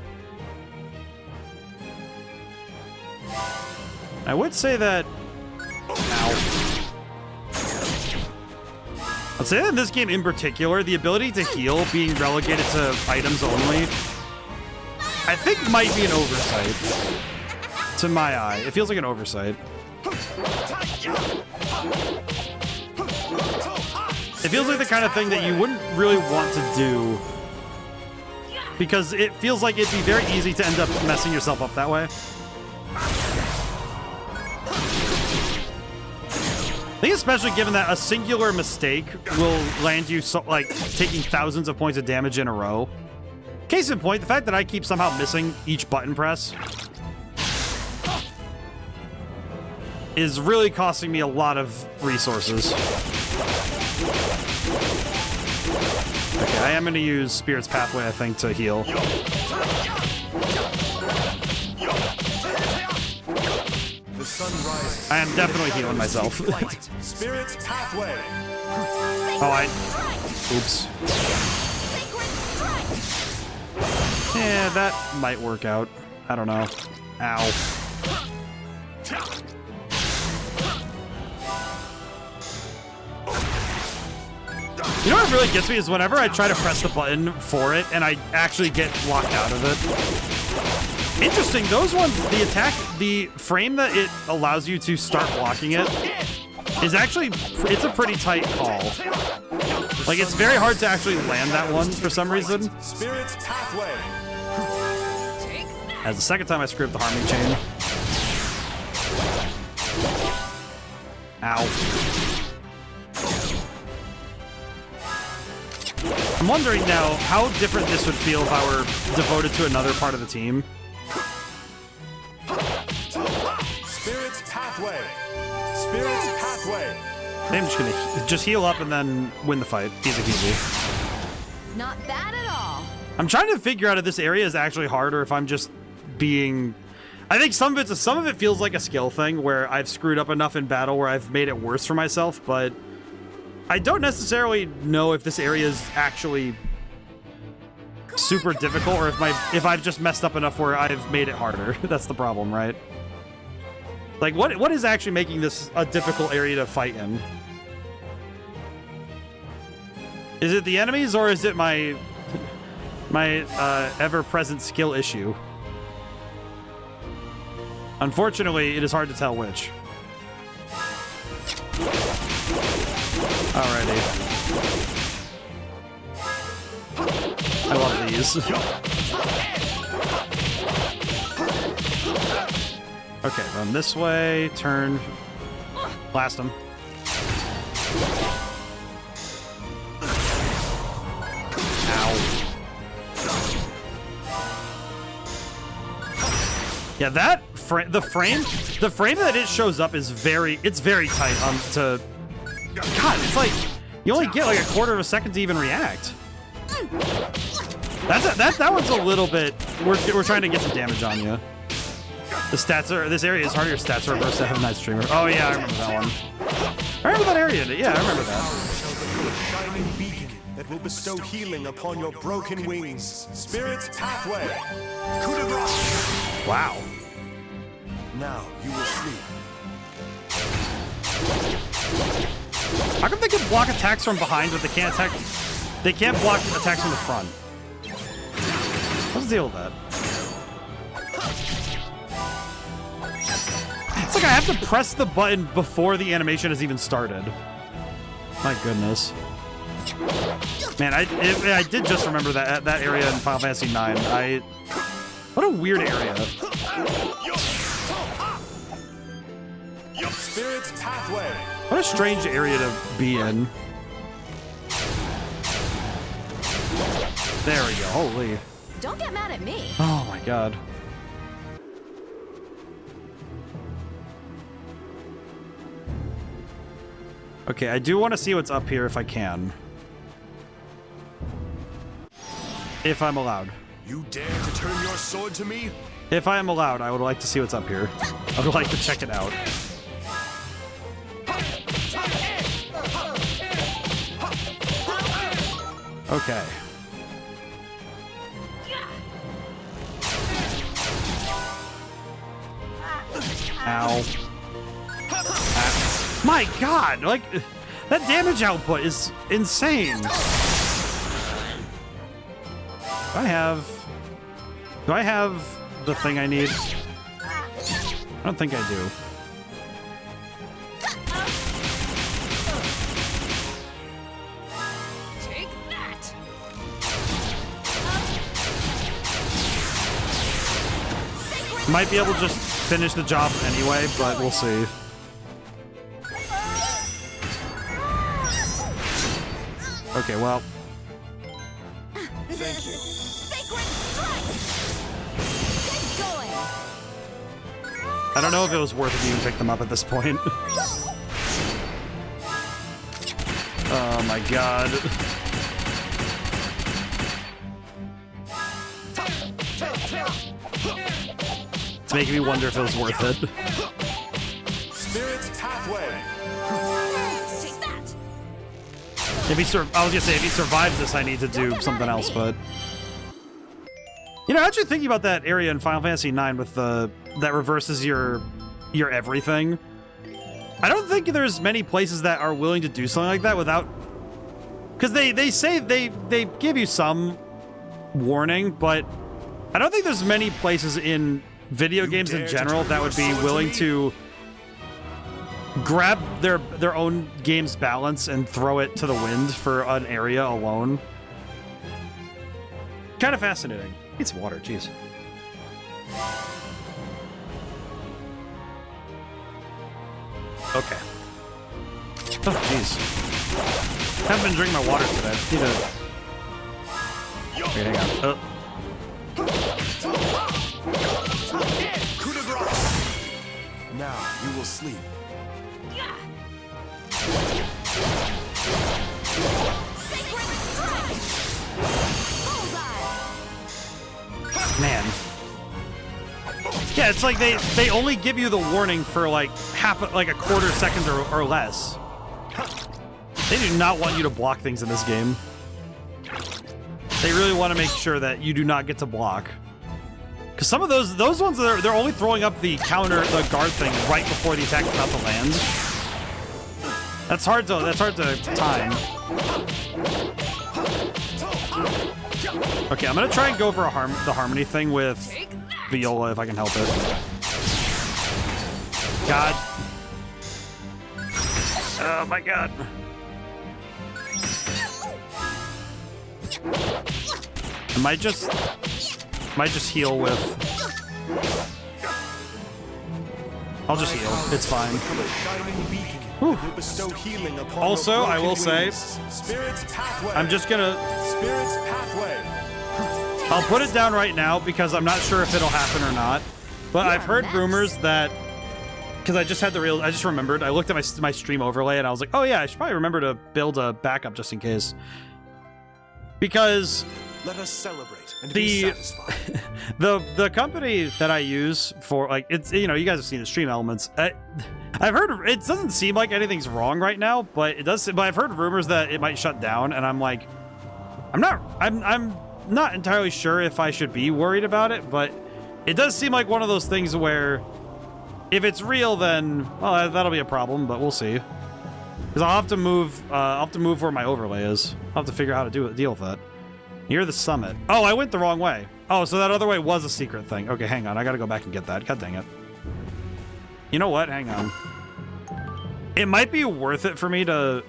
I would say that... Ow. I'd say that in this game in particular, the ability to heal being relegated to items only, I think might be an oversight. To my eye. It feels like an oversight. It feels like the kind of thing that you wouldn't really want to do, because it feels like it'd be very easy to end up messing yourself up that way. I think especially given that a singular mistake will land you taking thousands of points of damage in a row. Case in point, the fact that I keep somehow missing each button press is really costing me a lot of resources. Okay, I am going to use Spirit's Pathway, I think, to heal. The sun rises. I am definitely healing myself. Spirit's Pathway. Oops. Yeah, that might work out. I don't know. Ow. You know what really gets me is whenever I try to press the button for it and I actually get locked out of it. Interesting, those ones, the attack, the frame that it allows you to start blocking it is actually, it's a pretty tight call. Like, it's very hard to actually land that one for some reason. Spirit's pathway. As the second time I screwed up the harming chain. Ow. I'm wondering now how different this would feel if I were devoted to another part of the team. Spirit's pathway. Spirit's pathway. I'm just gonna just heal up and then win the fight. Easy peasy. Not bad at all. I'm trying to figure out if this area is actually hard or if I'm just being... I think some of it feels like a skill thing where I've screwed up enough in battle where I've made it worse for myself, but I don't necessarily know if this area is actually super difficult or if I've just messed up enough where I've made it harder. That's the problem, right? Like, what is actually making this a difficult area to fight in? Is it the enemies or is it my ever-present skill issue? Unfortunately, it is hard to tell which. Alrighty. I love these. Okay, run this way, turn, blast him. Ow. Yeah, that the frame that it shows up is very tight to God, it's like you only get like a quarter of a second to even react. That one's a little bit we're trying to get some damage on you. The stats are this area is harder. Your stats are reversed to have a nice streamer. Oh yeah, I remember that one. I remember that area. Yeah, I remember that. Shining beacon that will bestow healing upon your broken wings. Spirit's pathway. Coup de grace. Wow. Now you will sleep. How come they can block attacks from behind, but they can't attack? They can't block attacks from the front. What's the deal with that? It's like I have to press the button before the animation has even started. My goodness. Man, I did just remember that area in Final Fantasy IX. What a weird area. Spirit's pathway. What a strange area to be in. There we go. Holy. Don't get mad at me. Oh my god. Okay, I do want to see what's up here if I can. If I'm allowed. You dare to turn your sword to me? If I am allowed, I would like to see what's up here. I would like to check it out. Okay. Ow. My god, like, that damage output is insane. Do I have the thing I need? I don't think I do. Take that. Might be able to just finish the job anyway, but we'll see. Okay, well. Thank you. Sacred strike. Get going. I don't know if it was worth it to even pick them up at this point. Oh my god. It's making me wonder if it was worth it. Spirit's pathway. Take that. If he I was gonna say if he survives this, I need to do something else, but You know, actually thinking about that area in Final Fantasy IX with the that reverses your everything. I don't think there's many places that are willing to do something like that without, because they say they give you some warning, but I don't think there's many places in video games in general that would be willing to grab their own game's balance and throw it to the wind for an area alone. Kind of fascinating. Need some water, jeez. Okay. Oh, jeez. Haven't been drinking my water today. Need to... Okay, hang on. Now you will sleep. Man. Yeah, it's like they only give you the warning for like a quarter second or less. They do not want you to block things in this game. They really want to make sure that you do not get to block. Because some of those ones they're only throwing up the guard thing right before the attack is about to land. That's hard to time. Okay, I'm gonna try and go for the harmony thing with Viola if I can help it. God. Oh my god. I might just heal with. I'll just heal. It's fine. Whew. Also, I will say, I'm just gonna. I'll put it down right now because I'm not sure if it'll happen or not. But I've heard rumors that, because I just remembered. I looked at my stream overlay and I was like, oh yeah, I should probably remember to build a backup just in case. Because let us celebrate and be satisfied. the company that I use for, like, it's, you know, you guys have seen the stream elements. I've heard it doesn't seem like anything's wrong right now, but it does. But I've heard rumors that it might shut down, and I'm like, I'm not entirely sure if I should be worried about it, but it does seem like one of those things where if it's real, then well, that'll be a problem, but we'll see. Because I'll have to move where my overlay is. I'll have to figure out how to deal with that. Near the summit. Oh, I went the wrong way. Oh, so that other way was a secret thing. Okay, hang on. I gotta go back and get that. God dang it. You know what? Hang on. It might be worth it for me to...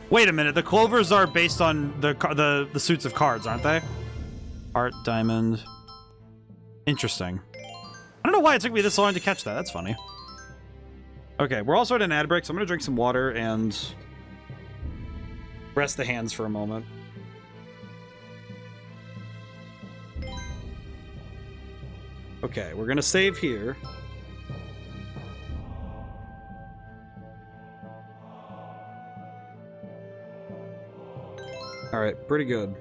Wait a minute. The clovers are based on the suits of cards, aren't they? Art, diamond. Interesting. I don't know why it took me this long to catch that. That's funny. Okay, we're also at an ad break, so I'm gonna drink some water and rest the hands for a moment. Okay, we're gonna save here. All right, pretty good.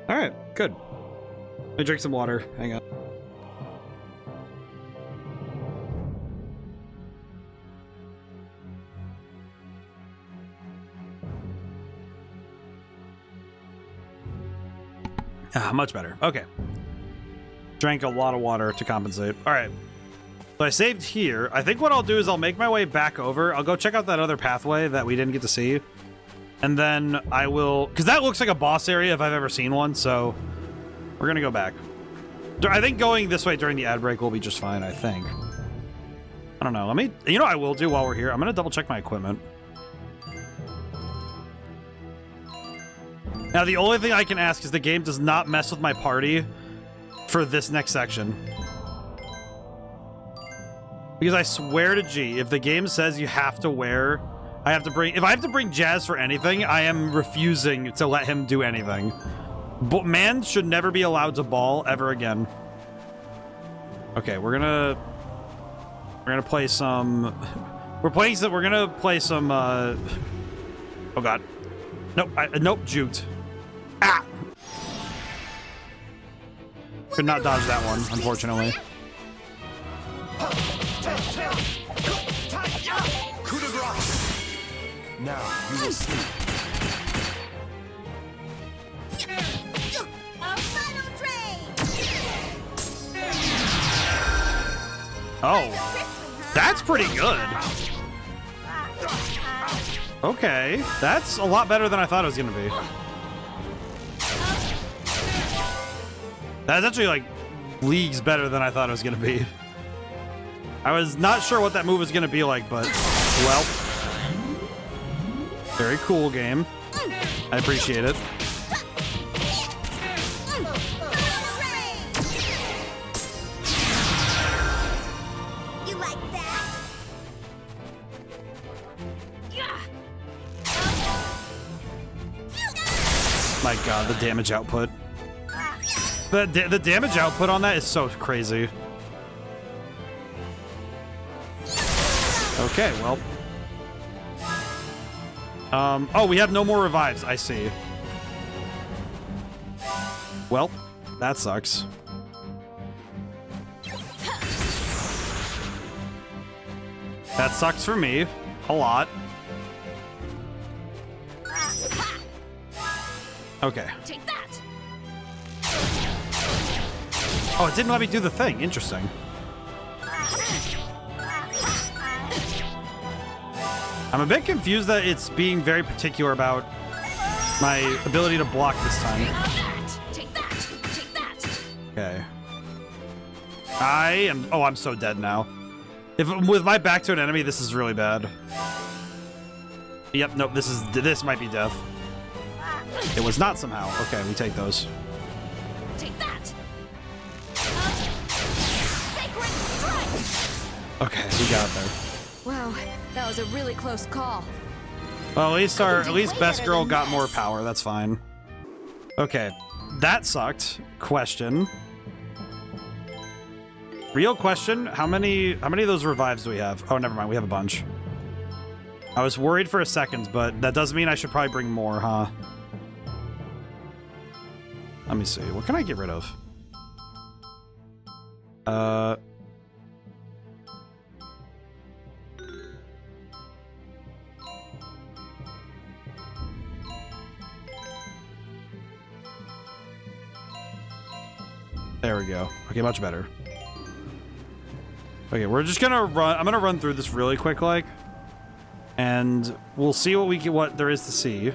All right, good. Let me drink some water. Hang on. Ah, much better. Okay. Drank a lot of water to compensate. All right. So I saved here. I think what I'll do is I'll make my way back over. I'll go check out that other pathway that we didn't get to see. And then I will... Because that looks like a boss area if I've ever seen one, so we're going to go back. I think going this way during the ad break will be just fine, I think. I don't know. Let me... You know what I will do while we're here? I'm going to double check my equipment. Now, the only thing I can ask is the game does not mess with my party for this next section. Because I swear to G, if the game says you have to wear... if I have to bring Jazz for anything, I am refusing to let him do anything. But man should never be allowed to ball ever again. Okay, we're gonna play some... We're gonna play some... Oh god. Nope, nope, juked. Ah! Could not dodge that one, unfortunately. Coup de grace. Now, you will sleep. A final train! Oh, that's pretty good. Okay, that's a lot better than I thought it was gonna be. That's actually like leagues better than I thought it was gonna be. I was not sure what that move was gonna be like, but well, very cool game. I appreciate it. You like that? My God, the damage output. The damage output on that is so crazy. Okay, well. Oh, we have no more revives. I see. Well, that sucks. That sucks for me. A lot. Okay. Take that. Oh, it didn't let me do the thing. Interesting. I'm a bit confused that it's being very particular about my ability to block this time. Take that. Take that. Okay. I am... Oh, I'm so dead now. If with my back to an enemy, this is really bad. Yep, nope, this might be death. It was not somehow. Okay, we take those. Take that. Sacred strike. Okay, we got it there. Wow, that was a really close call. Well, at least Best Girl got more power. That's fine. Okay, that sucked. Question. Real question. How many of those revives do we have? Oh, never mind. We have a bunch. I was worried for a second, but that does mean I should probably bring more, huh? Let me see. What can I get rid of? There we go. Okay, much better. Okay, we're just gonna run. I'm gonna run through this really quick, like, and we'll see what there is to see.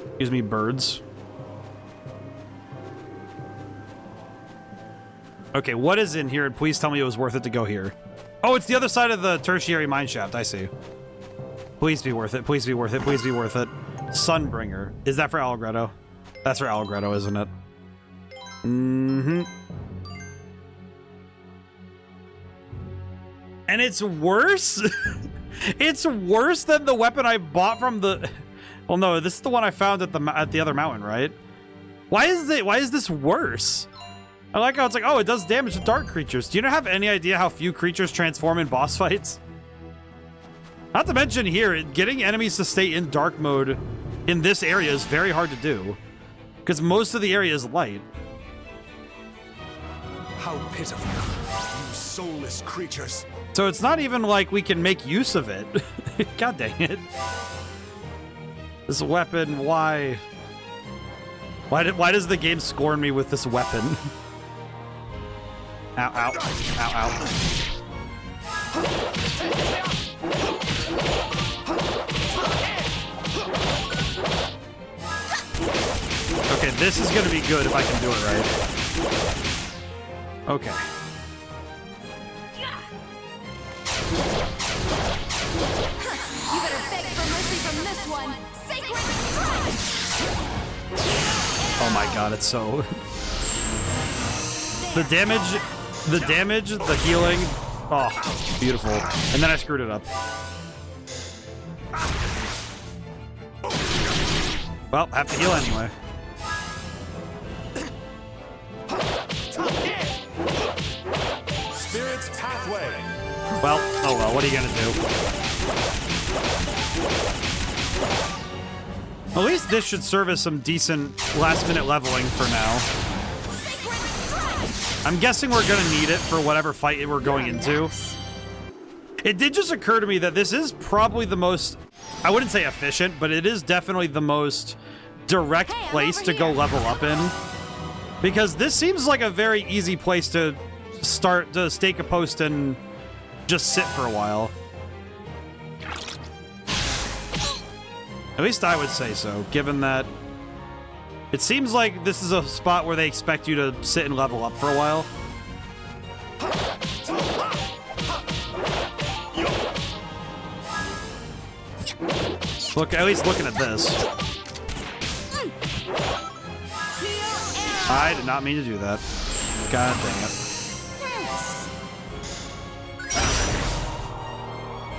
Excuse me, birds. Okay, what is in here? And please tell me it was worth it to go here. Oh, it's the other side of the tertiary mine shaft. I see. Please be worth it. Please be worth it. Please be worth it. Sunbringer. Is that for Allegretto? That's for Allegretto, isn't it? Mm-hmm. And it's worse? It's worse than the weapon I bought from the... Well, no, this is the one I found at the other mountain, right? Why is this worse? I like how it's like, oh, it does damage to dark creatures. Do you not have any idea how few creatures transform in boss fights? Not to mention here, getting enemies to stay in dark mode in this area is very hard to do. Because most of the area is light. How pitiful, you soulless creatures. So it's not even like we can make use of it. God dang it. This weapon, why? Why does the game scorn me with this weapon? Ow, ow, ow, ow. Okay, this is gonna be good if I can do it right. Okay. You better beg for mercy from this one. Sacred strike. Oh my god, it's so... The damage, the healing. Oh, beautiful. And then I screwed it up. Well, I have to heal anyway. Spirit's pathway. Well, oh well, what are you gonna do? At least this should serve as some decent last-minute leveling for now. I'm guessing we're gonna need it for whatever fight we're going into. It did just occur to me that this is probably the most, I wouldn't say efficient, but it is definitely the most direct place to go level up in. Because this seems like a very easy place to start to stake a post and just sit for a while. At least I would say so, given that it seems like this is a spot where they expect you to sit and level up for a while. Look, at least looking at this. I did not mean to do that. God dang it.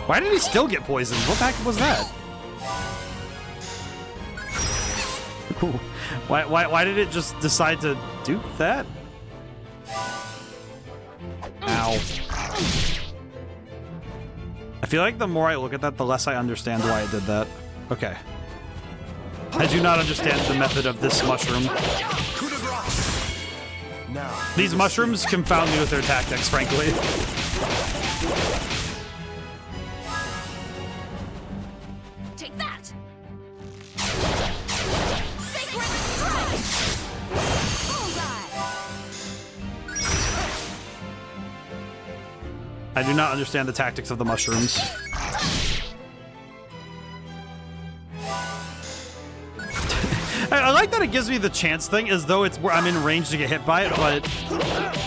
Why did he still get poisoned? What the heck was that? Why did it just decide to do that? Ow. I feel like the more I look at that, the less I understand why it did that. Okay. I do not understand the method of this mushroom. These mushrooms confound me with their tactics, frankly. Take that. I do not understand the tactics of the mushrooms. I like that it gives me the chance thing as though it's where I'm in range to get hit by it, but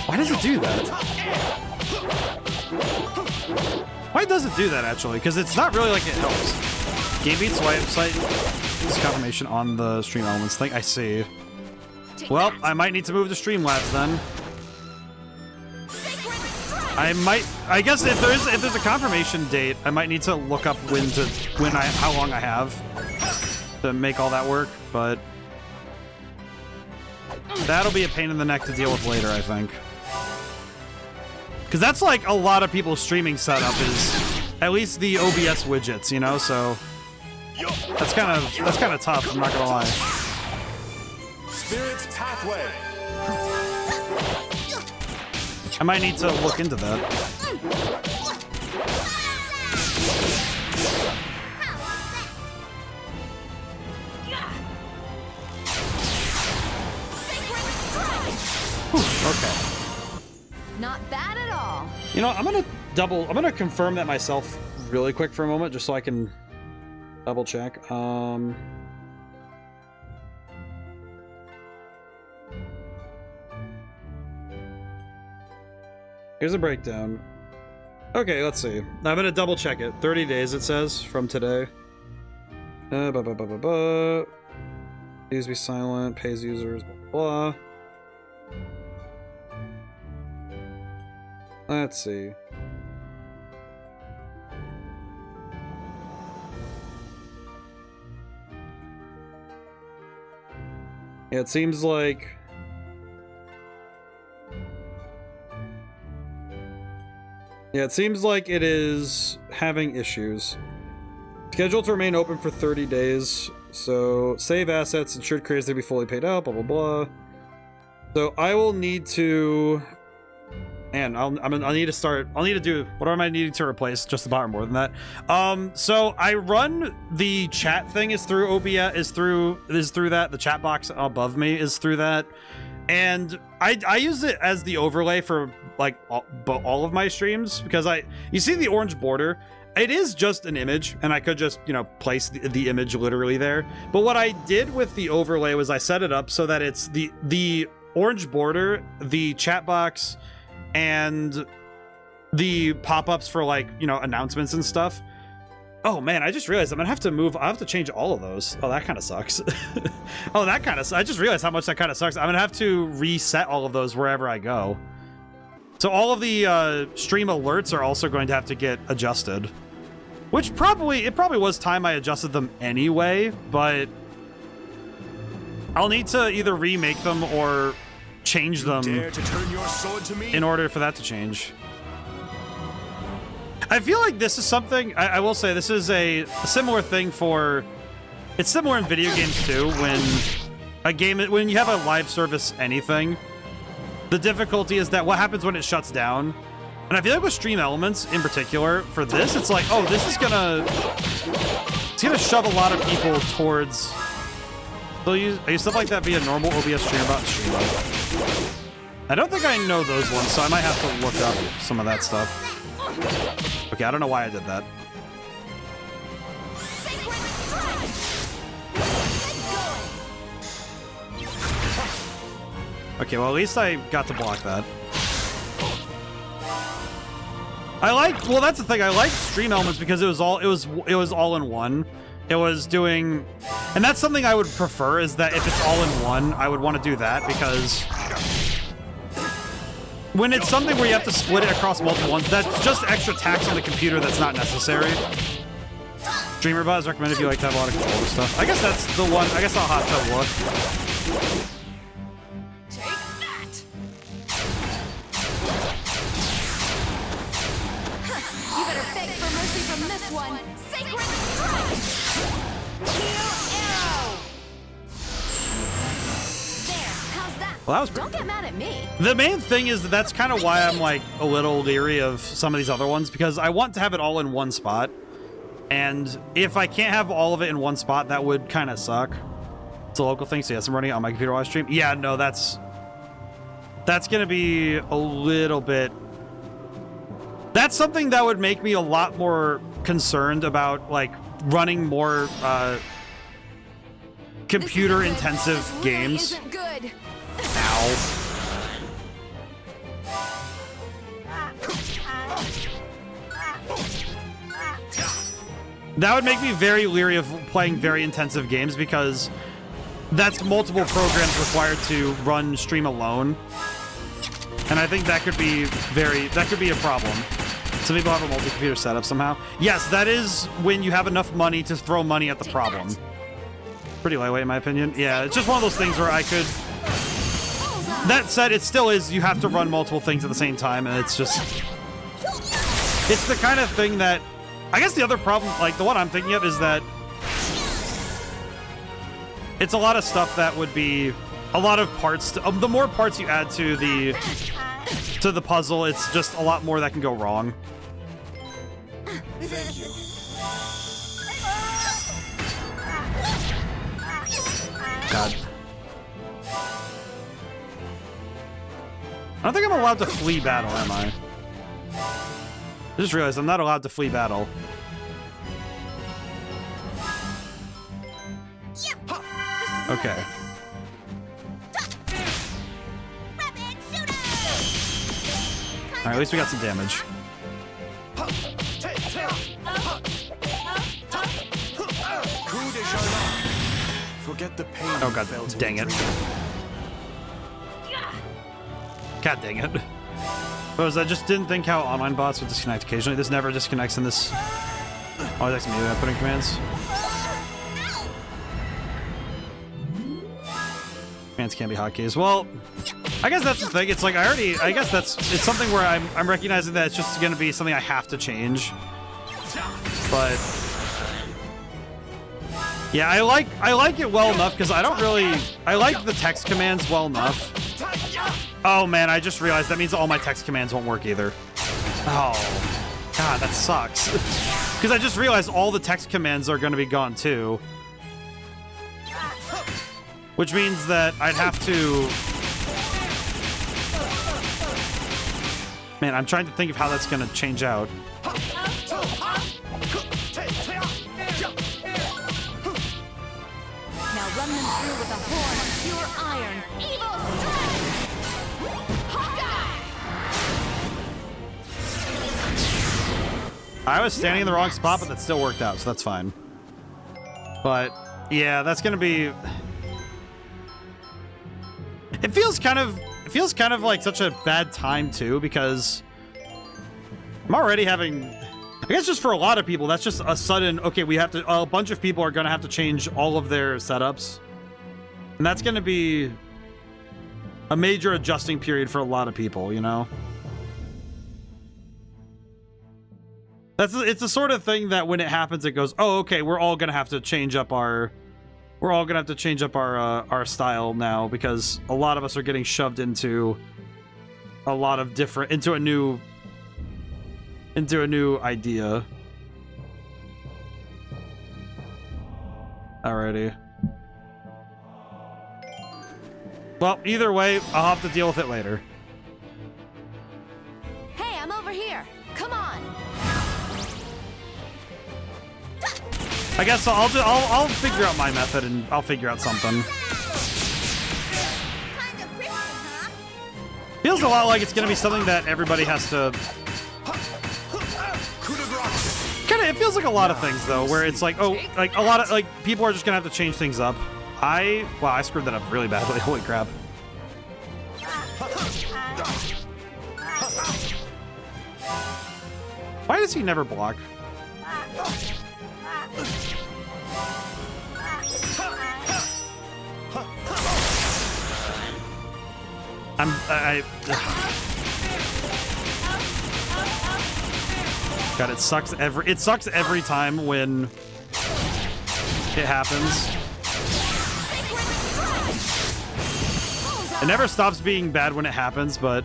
why does it do that? Why does it do that, actually? Because it's not really like it helps. Game Beats website is confirmation on the Stream Elements thing. I see. Well, I might need to move to Streamlabs then. I guess if there's a confirmation date, I might need to look up how long I have to make all that work, but that'll be a pain in the neck to deal with later, I think. Because that's like a lot of people's streaming setup is at least the OBS widgets, you know, so that's kind of tough, I'm not gonna lie. Spirit's Pathway. I might need to look into that. Whew, okay. Not bad at all. You know, I'm gonna confirm that myself really quick for a moment, just so I can double check. Here's a breakdown. Okay, let's see. I'm gonna double check it. 30 days, it says, from today. Please be silent, pays users, blah, blah. Let's see. Yeah, it seems like... Yeah, it seems like it is having issues. Scheduled to remain open for 30 days. So, save assets, ensured creators to be fully paid out, blah, blah, blah. So, I will need to... And I'll need to start... I'll need to do... What am I needing to replace? Just about or more than that. So, I run the chat thing is through OBS, is through that. The chat box above me is through that. And I use it as the overlay for like all of my streams because you see the orange border, it is just an image and I could just, you know, place the image literally there. But what I did with the overlay was I set it up so that it's the orange border, the chat box, and the pop-ups for like, you know, announcements and stuff. Oh man, I just realized I'm gonna have to move. I have to change all of those. Oh, that kind of sucks. Oh, that kind of. I just realized how much that kind of sucks. I'm gonna have to reset all of those wherever I go. So all of the stream alerts are also going to have to get adjusted, which probably was time I adjusted them anyway. But I'll need to either remake them or change them in order for that to change. I feel like this is something, I will say, this is a similar thing for, it's similar in video games too, when you have a live service anything, the difficulty is that what happens when it shuts down And I feel like with stream elements in particular, for this, it's like, oh, this is gonna... It's gonna shove a lot of people towards... They'll use stuff like that via normal OBS stream about stream mode. I don't think I know those ones, so I might have to look up some of that stuff. Okay, I don't know why I did that. Okay, well, at least I got to block that. Well, that's the thing. I like stream elements because it was all in one. It was doing, and that's something I would prefer, is that if it's all in one, I would want to do that, because when it's something where you have to split it across multiple ones, that's just extra tax on the computer that's not necessary. Streamerbot is recommended if you like to have a lot of control over stuff. I guess that's the one. I guess I'll have to look. You better beg for mercy from this one. Sacred strike! Kill arrow! There, how's that? Well, that was Don't get mad at me. The main thing is that that's kind of why I'm like a little leery of some of these other ones, because I want to have it all in one spot. And if I can't have all of it in one spot, that would kind of suck. It's a local thing, so yes, I'm running it on my computer while I stream. Yeah, no, that's going to be a little bit... That's something that would make me a lot more concerned about, like, running more computer-intensive games. Isn't good. Ow. That would make me very leery of playing very intensive games, because that's multiple programs required to run stream alone. And I think that could be a problem. Some people have a multi-computer setup somehow. Yes, that is when you have enough money to throw money at the problem. Pretty lightweight in my opinion. Yeah, it's just one of those things where I could... That said, it still is, you have to run multiple things at the same time, and it's just... It's the kind of thing that... I guess the other problem, like the one I'm thinking of, is that it's a lot of stuff that would be a lot of parts. The more parts you add to the puzzle, it's just a lot more that can go wrong. Thank you. God. I don't think I'm allowed to flee battle, am I? I just realized I'm not allowed to flee battle. Okay. Alright, at least we got some damage. Forget the pain. Oh god, dang it. God dang it. I just didn't think how online bots would disconnect occasionally. This never disconnects in this. Oh, that's me when I put in commands. Commands can't be hotkeys. Well, I guess that's the thing. It's like I guess it's something where I'm recognizing that it's just going to be something I have to change. But yeah, I like it well enough, because I like the text commands well enough. Oh man, I just realized that means all my text commands won't work either. Oh, God, that sucks. Because I just realized all the text commands are going to be gone too. Which means that I'd have to... Man, I'm trying to think of how that's going to change out. Now run them through with a horn of pure iron. Evil strike! I was standing in the wrong spot, but that still worked out, so that's fine. But yeah, that's gonna be... It feels kind of like such a bad time too, because I'm already having... I guess just for a lot of people, that's just a sudden, okay, a bunch of people are gonna have to change all of their setups. And that's gonna be a major adjusting period for a lot of people, you know? It's the sort of thing that when it happens, it goes, oh, okay, we're all gonna have to change up our style now, because a lot of us are getting shoved into a lot of different, into a new into a new idea. Alrighty. Well, either way, I'll have to deal with it later. Hey, I'm over here. Come on. I guess so. I'll figure out my method and I'll figure out something. Kinda prickly, huh? Feels a lot like it's gonna be something that everybody has to. It feels like a lot of things though, where it's like, oh, like a lot of like people are just gonna have to change things up. Wow, I screwed that up really badly. Holy crap. Why does he never block? God, it sucks every time when it happens. It never stops being bad when it happens, but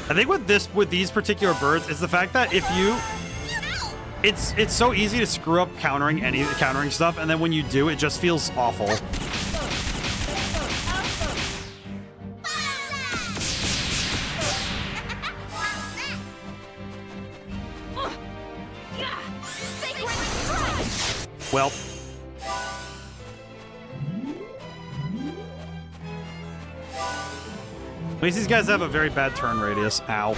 I think with these particular birds, it's the fact that if you it's so easy to screw up countering stuff, and then when you do, it just feels awful. Well, at least these guys have a very bad turn radius. Ow.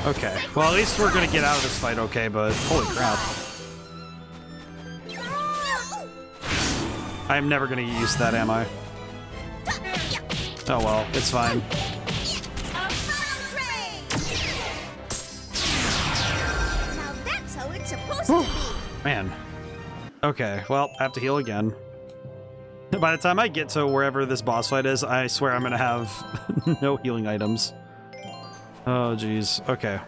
Okay, well, at least we're gonna get out of this fight okay, but holy crap. I'm never gonna get used to that, am I? Oh well, it's fine. Now that's how it's supposed to be. Man. Okay, well, I have to heal again. By the time I get to wherever this boss fight is, I swear I'm gonna have no healing items. Oh, jeez. Okay.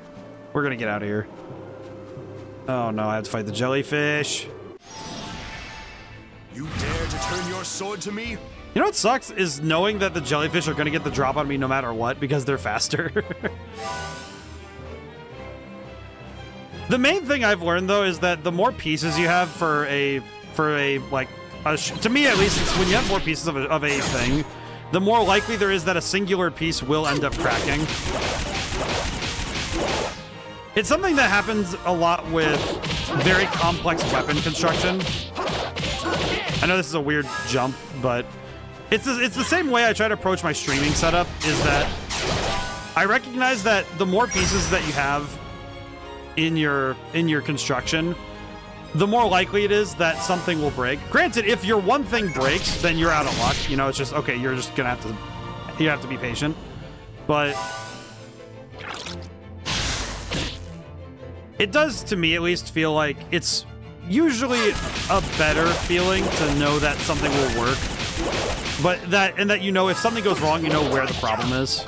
We're gonna get out of here. Oh no, I have to fight the jellyfish. You dare to turn your sword to me? You know what sucks is knowing that the jellyfish are gonna get the drop on me no matter what because they're faster. The main thing I've learned though is that the more pieces you have for a to me at least, it's when you have more pieces of a thing, the more likely there is that a singular piece will end up cracking. It's something that happens a lot with very complex weapon construction. I know this is a weird jump, but it's the same way I try to approach my streaming setup, is that I recognize that the more pieces that you have in your construction, the more likely it is that something will break. Granted, if your one thing breaks, then you're out of luck. You know, it's just, okay, you're just gonna have to be patient. But it does, to me at least, feel like it's usually a better feeling to know that something will work. But that you know, if something goes wrong, you know where the problem is.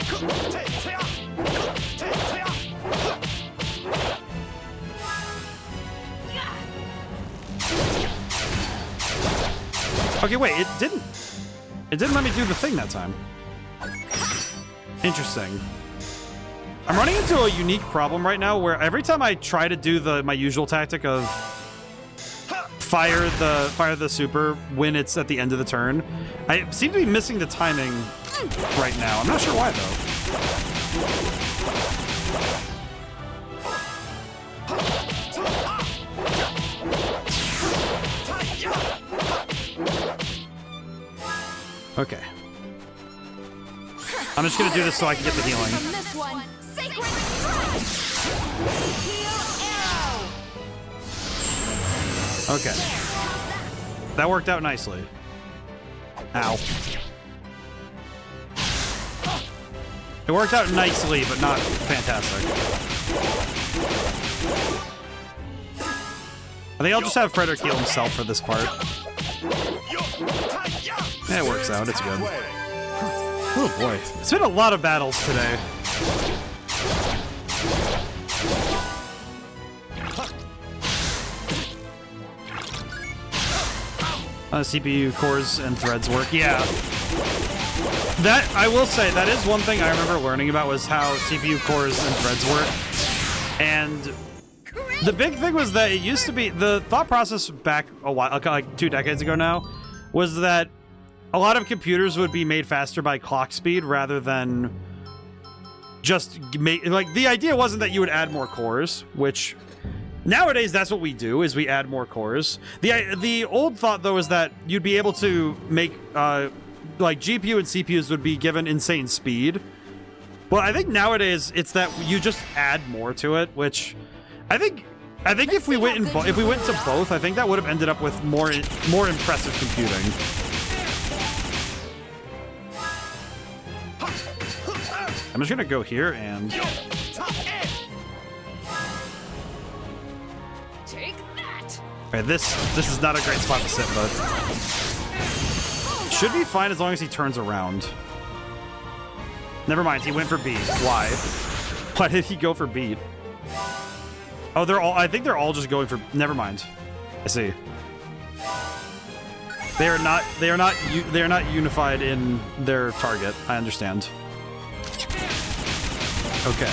Okay, wait, it didn't let me do the thing that time. Interesting. I'm running into a unique problem right now where every time I try to do my usual tactic of fire the super when it's at the end of the turn, I seem to be missing the timing right now. I'm not sure why though. Okay. I'm just gonna do this so I can get the healing. From this one, sacred strike. Heal arrow. Okay. That worked out nicely. Ow. It worked out nicely, but not fantastic. I think I'll just have Frederick heal himself for this part. Yeah, it works out. It's good. Oh boy. It's been a lot of battles today. CPU cores and threads work. Yeah. That, I will say, that is one thing I remember learning about was how CPU cores and threads work. And the big thing was that it used to be, the thought process back a while, like 2 decades ago now, was that a lot of computers would be made faster by clock speed rather than just make, like, the idea wasn't that you would add more cores, which nowadays that's what we do, is we add more cores. The old thought though is that you'd be able to make like GPU and CPUs would be given insane speed. Well, I think nowadays it's that you just add more to it, which I think if we went to both, I think that would have ended up with more impressive computing. I'm just gonna go here and Take that. okay, this is not a great spot to sit, but should be fine as long as he turns around. Never mind, he went for beat. Why? Why did he go for beat? Oh, they're all. I think they're all just going for. Never mind. I see. They are not. They are not. They are not unified in their target. I understand. Okay.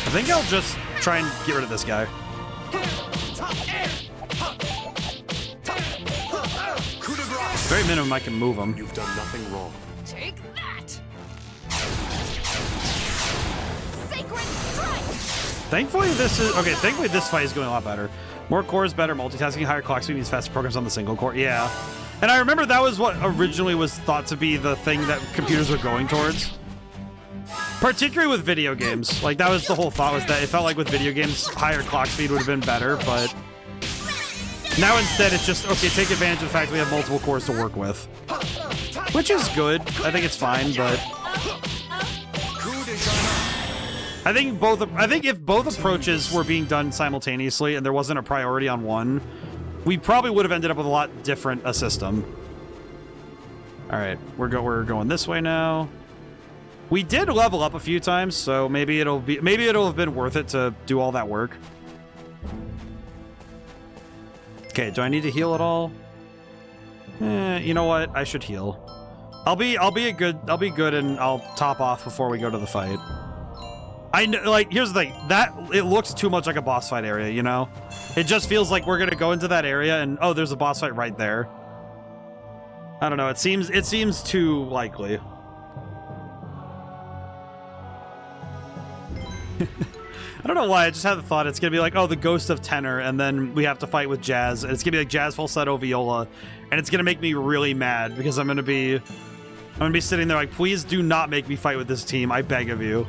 I think I'll just try and get rid of this guy. Very minimum, I can move him. You've done nothing wrong. Take that. Sacred strike. Thankfully, this is okay. Thankfully, this fight is going a lot better. More cores, better multitasking, higher clock speed means faster programs on the single core. Yeah, and I remember that was what originally was thought to be the thing that computers were going towards. Particularly with video games, like that was the whole thought, was that it felt like with video games, higher clock speed would have been better, but now instead it's just okay. Take advantage of the fact we have multiple cores to work with, which is good. I think it's fine, but I think both. I think if both approaches were being done simultaneously and there wasn't a priority on one, we probably would have ended up with a lot different a system. All right, we're going this way now. We did level up a few times, so maybe it'll have been worth it to do all that work. Okay, do I need to heal at all? You know what? I should heal. I'll be good and I'll top off before we go to the fight. I know, like, here's the thing. That it looks too much like a boss fight area, you know? It just feels like we're gonna go into that area and oh, there's a boss fight right there. I don't know, it seems too likely. I don't know why, I just had the thought it's gonna be like, oh, the ghost of Tenor, and then we have to fight with Jazz, and it's gonna be like Jazz falsetto viola, and it's gonna make me really mad because I'm gonna be sitting there like, please do not make me fight with this team, I beg of you.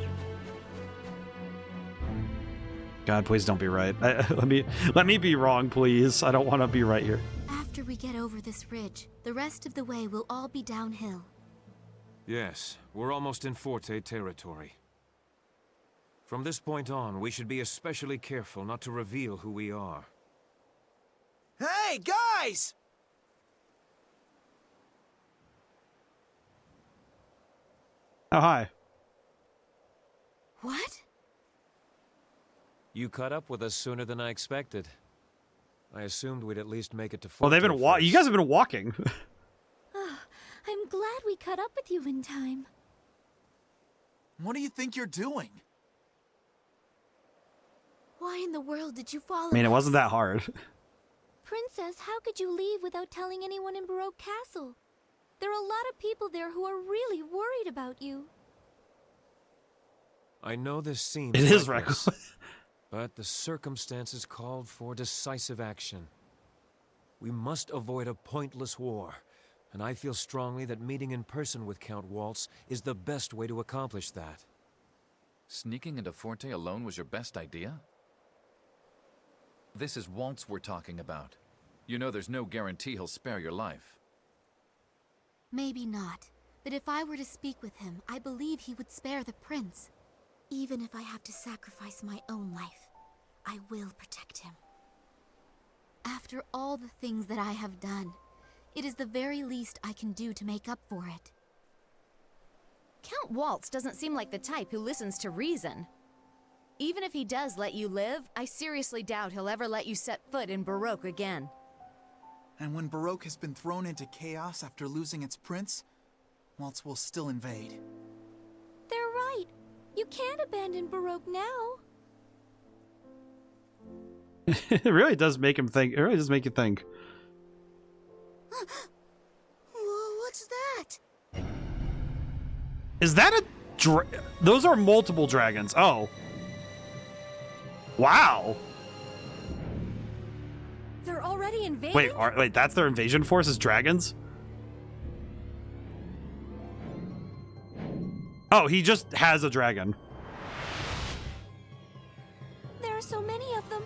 God, please don't be right. Let me be wrong, please. I don't want to be right here. After we get over this ridge, the rest of the way will all be downhill. Yes, we're almost in Forte territory. From this point on, we should be especially careful not to reveal who we are. Hey, guys! Oh, hi. What? You caught up with us sooner than I expected. I assumed we'd at least make it to Forte. Well, they've been you guys have been walking. Oh, I'm glad we caught up with you in time. What do you think you're doing? Why in the world did you follow I mean, it us? wasn't that hard. Princess, how could you leave without telling anyone in Baroque Castle? There are a lot of people there who are really worried about you. I know this seems It is reckless, reckless. but the circumstances called for decisive action. We must avoid a pointless war, and I feel strongly that meeting in person with Count Waltz is the best way to accomplish that. Sneaking into Forte alone was your best idea? This is Waltz we're talking about. You know there's no guarantee he'll spare your life. Maybe not, but if I were to speak with him, I believe he would spare the prince. Even if I have to sacrifice my own life, I will protect him. After all the things that I have done, it is the very least I can do to make up for it. Count Waltz doesn't seem like the type who listens to reason. Even if he does let you live, I seriously doubt he'll ever let you set foot in Baroque again. And when Baroque has been thrown into chaos after losing its prince, Waltz will still invade. They're right. You can't abandon Baroque now. It really does make him think. It really does make you think. Whoa, what's that? Is that a those are multiple dragons. Oh. Wow. They're already invading? Wait, that's their invasion force is dragons? Oh, he just has a dragon. There are so many of them.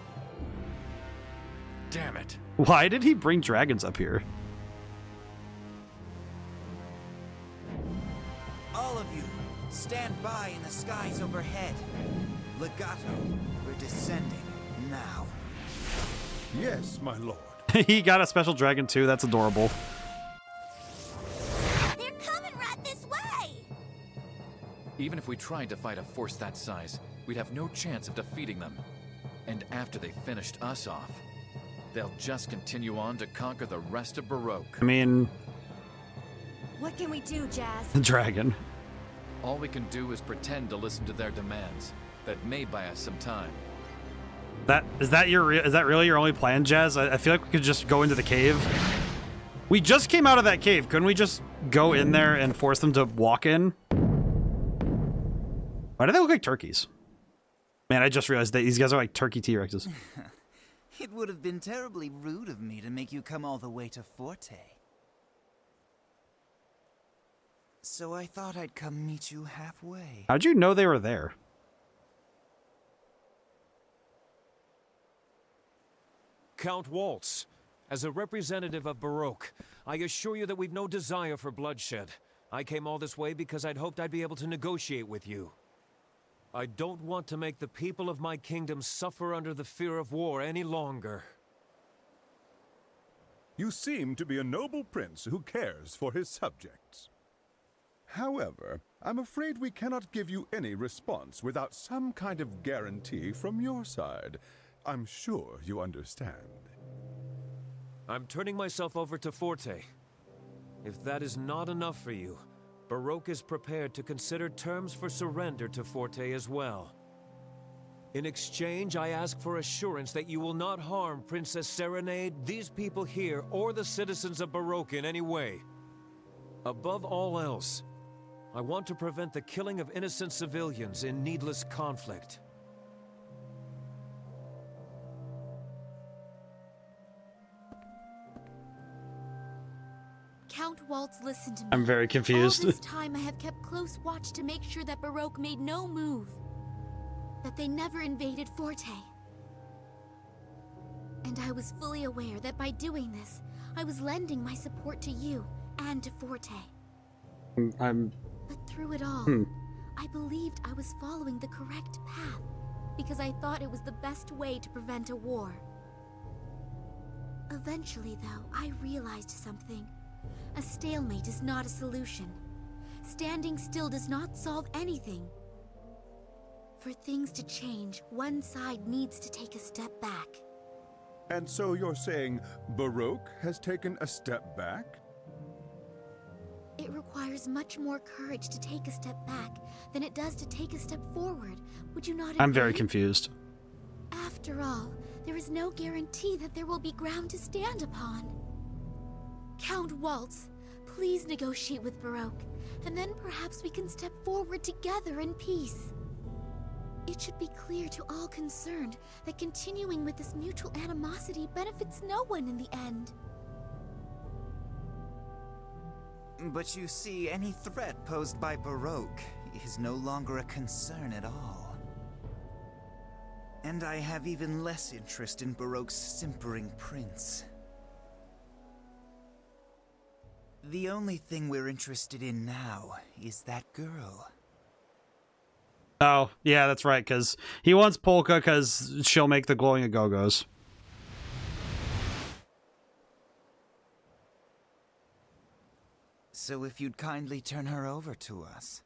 Damn it. Why did he bring dragons up here? All of you, stand by in the skies overhead. Legato, we're descending now. Yes, my lord. He got a special dragon too. That's adorable. They're coming right this way! Even if we tried to fight a force that size, we'd have no chance of defeating them. And after they finished us off, they'll just continue on to conquer the rest of Baroque. I mean, What can we do, Jazz? the dragon. All we can do is pretend to listen to their demands. That may buy us some time. Is that really your only plan, Jazz? I feel like we could just go into the cave. We just came out of that cave. Couldn't we just go in there and force them to walk in? Why do they look like turkeys? Man, I just realized that these guys are like turkey T-Rexes. It would have been terribly rude of me to make you come all the way to Forte. So I thought I'd come meet you halfway. How'd you know they were there? Count Waltz, as a representative of Baroque, I assure you that we've no desire for bloodshed. I came all this way because I'd hoped I'd be able to negotiate with you. I don't want to make the people of my kingdom suffer under the fear of war any longer. You seem to be a noble prince who cares for his subjects. However, I'm afraid we cannot give you any response without some kind of guarantee from your side. I'm sure you understand. I'm turning myself over to Forte. If that is not enough for you, Baroque is prepared to consider terms for surrender to Forte as well. In exchange, I ask for assurance that you will not harm Princess Serenade, these people here, or the citizens of Baroque in any way. Above all else, I want to prevent the killing of innocent civilians in needless conflict. Count Waltz, listen to me. I'm very confused. All this time I have kept close watch to make sure that Baroque made no move. That they never invaded Forte. And I was fully aware that by doing this, I was lending my support to you and to Forte. But through it all, I believed I was following the correct path because I thought it was the best way to prevent a war. Eventually, though, I realized something. A stalemate is not a solution. Standing still does not solve anything. For things to change, one side needs to take a step back. And so you're saying Baroque has taken a step back? It requires much more courage to take a step back than it does to take a step forward. Would you not agree? I'm very confused. After all, there is no guarantee that there will be ground to stand upon. Count Waltz, please negotiate with Baroque, and then perhaps we can step forward together in peace. It should be clear to all concerned that continuing with this mutual animosity benefits no one in the end. But you see, any threat posed by Baroque is no longer a concern at all. And I have even less interest in Baroque's simpering prince. The only thing we're interested in now is that girl. Oh, yeah, that's right, because he wants Polka because she'll make the glowing go-go's. So if you'd kindly turn her over to us.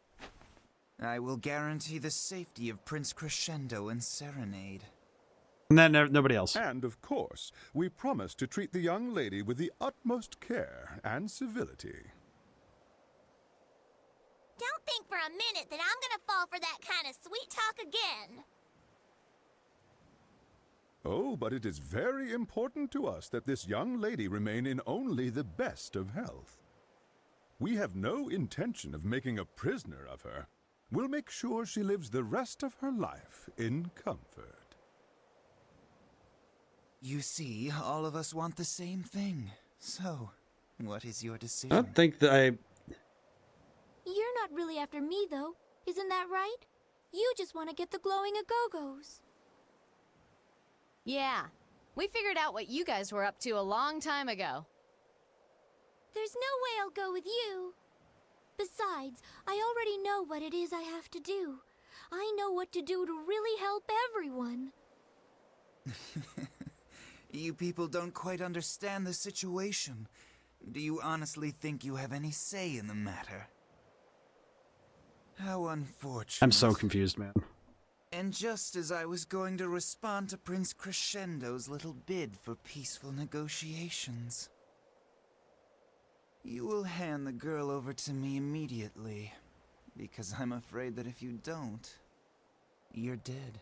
I will guarantee the safety of Prince Crescendo and Serenade. And then nobody else. And, of course, we promise to treat the young lady with the utmost care and civility. Don't think for a minute that I'm gonna fall for that kind of sweet talk again. Oh, but it is very important to us that this young lady remain in only the best of health. We have no intention of making a prisoner of her. We'll make sure she lives the rest of her life in comfort. You see, all of us want the same thing. So, what is your decision? I don't think that You're not really after me, though. Isn't that right? You just want to get the glowing Agogos. Yeah, we figured out what you guys were up to a long time ago. There's no way I'll go with you. Besides, I already know what it is I have to do. I know what to do to really help everyone. You people don't quite understand the situation. Do you honestly think you have any say in the matter? How unfortunate. I'm so confused, man. And just as I was going to respond to Prince Crescendo's little bid for peaceful negotiations, you will hand the girl over to me immediately, because I'm afraid that if you don't, you're dead.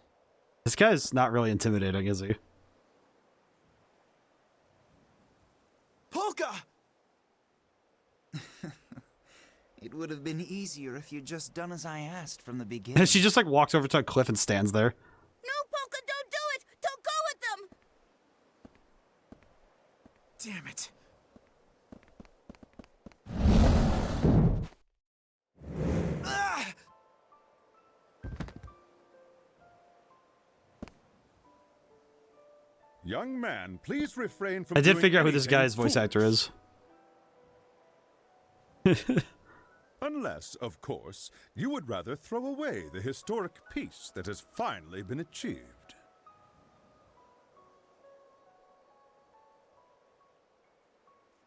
This guy's not really intimidating, is he? Polka! It would have been easier if you'd just done as I asked from the beginning. And she just like walks over to a cliff and stands there. No, Polka, don't do it! Don't go with them! Damn it. Ah! Young man, please refrain from I did doing figure out who this anything guy's voice actor is. Unless, of course, you would rather throw away the historic peace that has finally been achieved.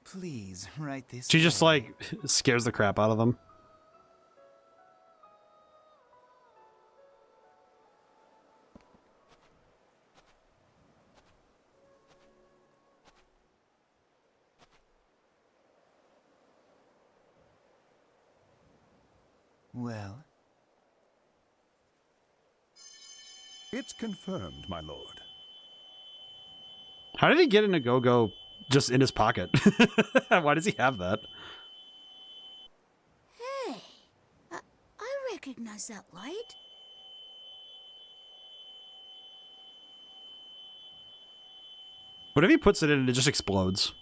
Please, write this. She just like scares the crap out of them. Well? It's confirmed, my lord. How did he get an Agogo just in his pocket? Why does he have that? Hey, I recognize that light. What if he puts it in and it just explodes?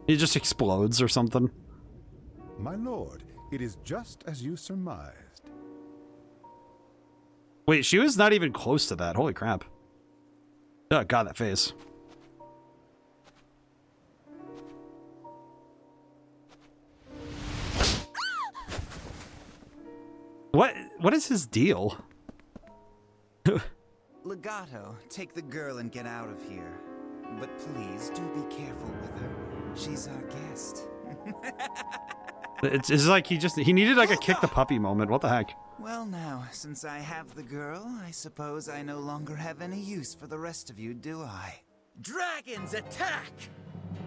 It just explodes or something. My lord, it is just as you surmised. Wait, she was not even close to that. Holy crap. Oh god, that face. What is his deal? Legato, take the girl and get out of here. But please, do be careful with her. She's our guest. It's like he needed like a kick the puppy moment. What the heck? Well now, since I have the girl, I suppose I no longer have any use for the rest of you, do I? Dragons, attack!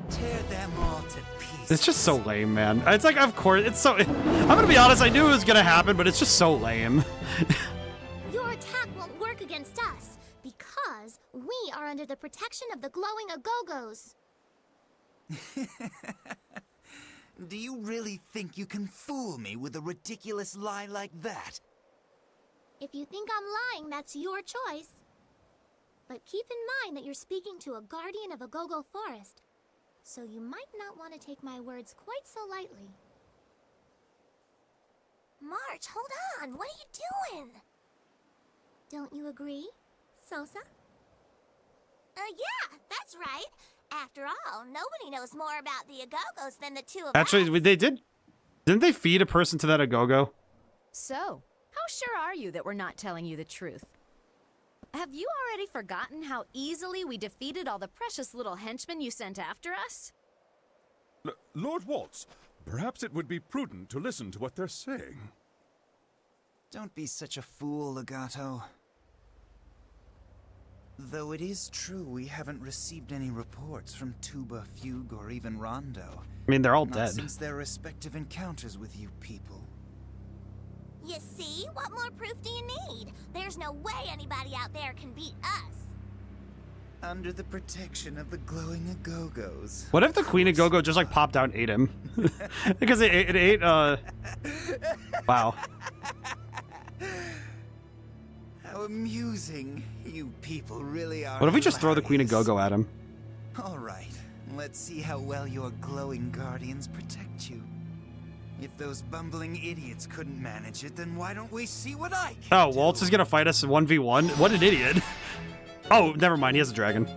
Tear them all to pieces. It's just so lame, man. It's like, of course, it's so... I'm gonna be honest, I knew it was gonna happen, but it's just so lame. Your attack won't work against us, because we are under the protection of the glowing Agogos. Do you really think you can fool me with a ridiculous lie like that? If you think I'm lying, that's your choice. But keep in mind that you're speaking to a guardian of Agogo Forest, so you might not want to take my words quite so lightly. March, hold on! What are you doing? Don't you agree, Sosa? Yeah, that's right. After all, nobody knows more about the Agogos than the two of us. Actually, they didn't they feed a person to that Agogo? So, how sure are you that we're not telling you the truth? Have you already forgotten how easily we defeated all the precious little henchmen you sent after us? Lord Waltz, perhaps it would be prudent to listen to what they're saying. Don't be such a fool, Legato. Though it is true we haven't received any reports from Tuba, Fugue, or even Rondo. I mean, they're all Not dead. since their respective encounters with you people. You see? What more proof do you need? There's no way anybody out there can beat us. Under the protection of the glowing Agogos. What if the Queen of Go-Go just like popped out and ate him? Because it ate wow. How amusing. You people really are. What if we just throw the Queen of Go-Go at him? Alright, let's see how well your glowing guardians protect you. If those bumbling idiots couldn't manage it, then why don't we see what I can Oh, Waltz is gonna fight us 1v1? What an idiot. Oh, never mind, he has a dragon.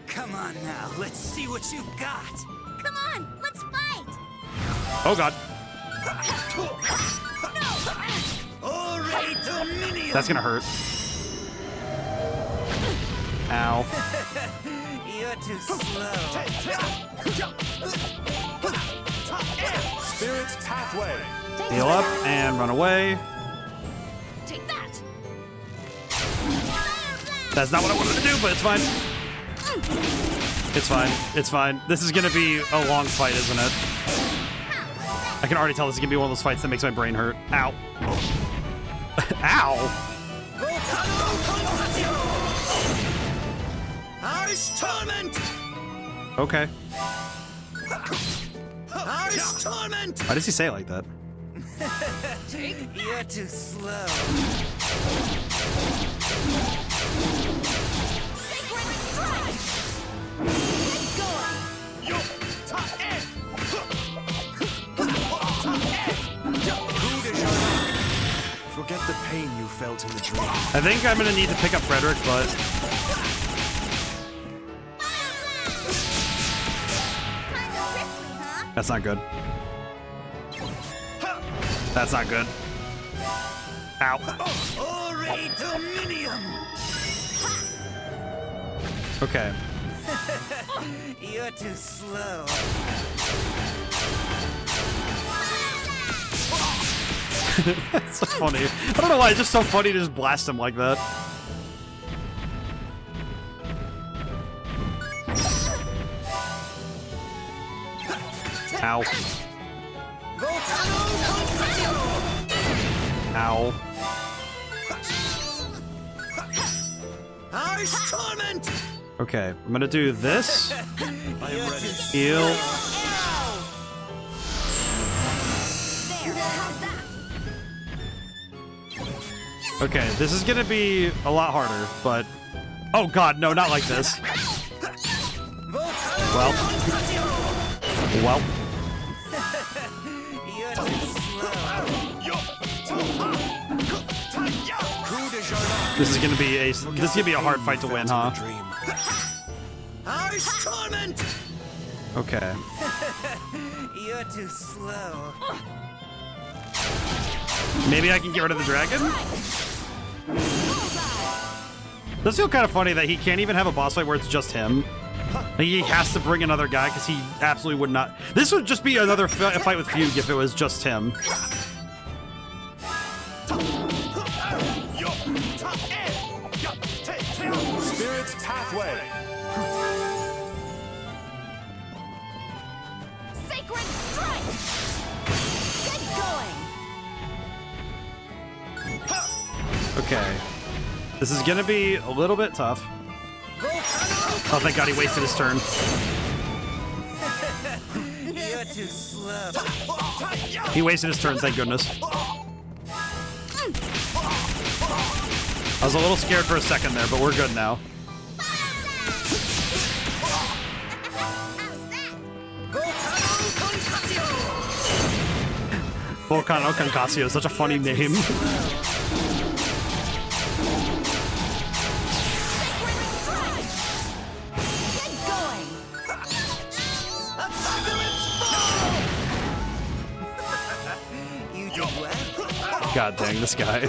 Come on now, let's see what you've got. Come on, let's fight! Oh god. That's gonna hurt. Ow. You're too slow. Spirit's Pathway. Heal up and run away. Take that! That's not what I wanted to do, but it's fine. It's fine. It's fine. This is gonna be a long fight, isn't it? I can already tell this is gonna be one of those fights that makes my brain hurt. Ow. Ow! Harsh torment! Okay. Harsh torment! Why does he say it like that? You're too slow. Sacred strike! Get going! Forget the pain you felt in the dream. I think I'm gonna need to pick up Frederick, but that's not good. That's not good. Ow. Ore Dominium! Okay. You're too slow. That's so funny. I don't know why, it's just so funny to just blast him like that. Ow. Ow. Harsh torment! Okay, I'm gonna do this. You're too Heal. There, how's that? Okay, this is gonna be a lot harder, but... Oh god, no, not like this. Well. Well. You're too slow. This is gonna be a hard fight to win, huh? Harsh torment! Okay. You're too slow. Maybe I can get rid of the dragon? Does feel kind of funny that he can't even have a boss fight where it's just him. Like, he has to bring another guy because he absolutely would not. This would just be another fight with Fugue if it was just him. Spirit's Pathway. Sacred strike! Get going! Okay. This is gonna be a little bit tough. Oh, thank god he wasted his turn. You're too slow. He wasted his turn, thank goodness. I was a little scared for a second there, but we're good now. Volcano Concassio is such a funny name. You did well. God dang this guy.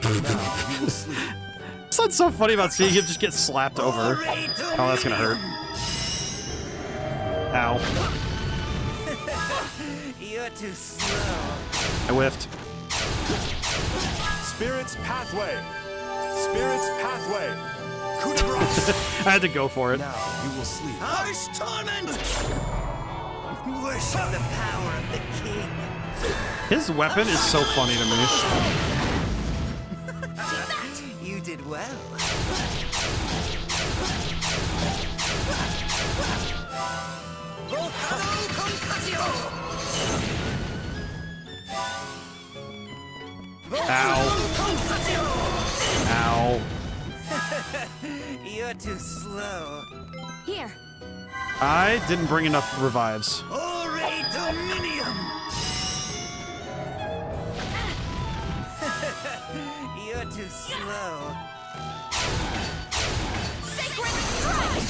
Now you will sleep. That's so funny about seeing him just get slapped over. Oh, that's gonna hurt. Ow. You're too slow. I whiffed. Spirit's pathway. Spirit's pathway. Coup de grace. I had to go for it. Now you will sleep. Harsh torment! Worship the power of the king. His weapon is so funny to me. You did well. Ow. Ow. You're too slow. Here. I didn't bring enough revives. Ore Dominium! You're too slow. Sacred strike!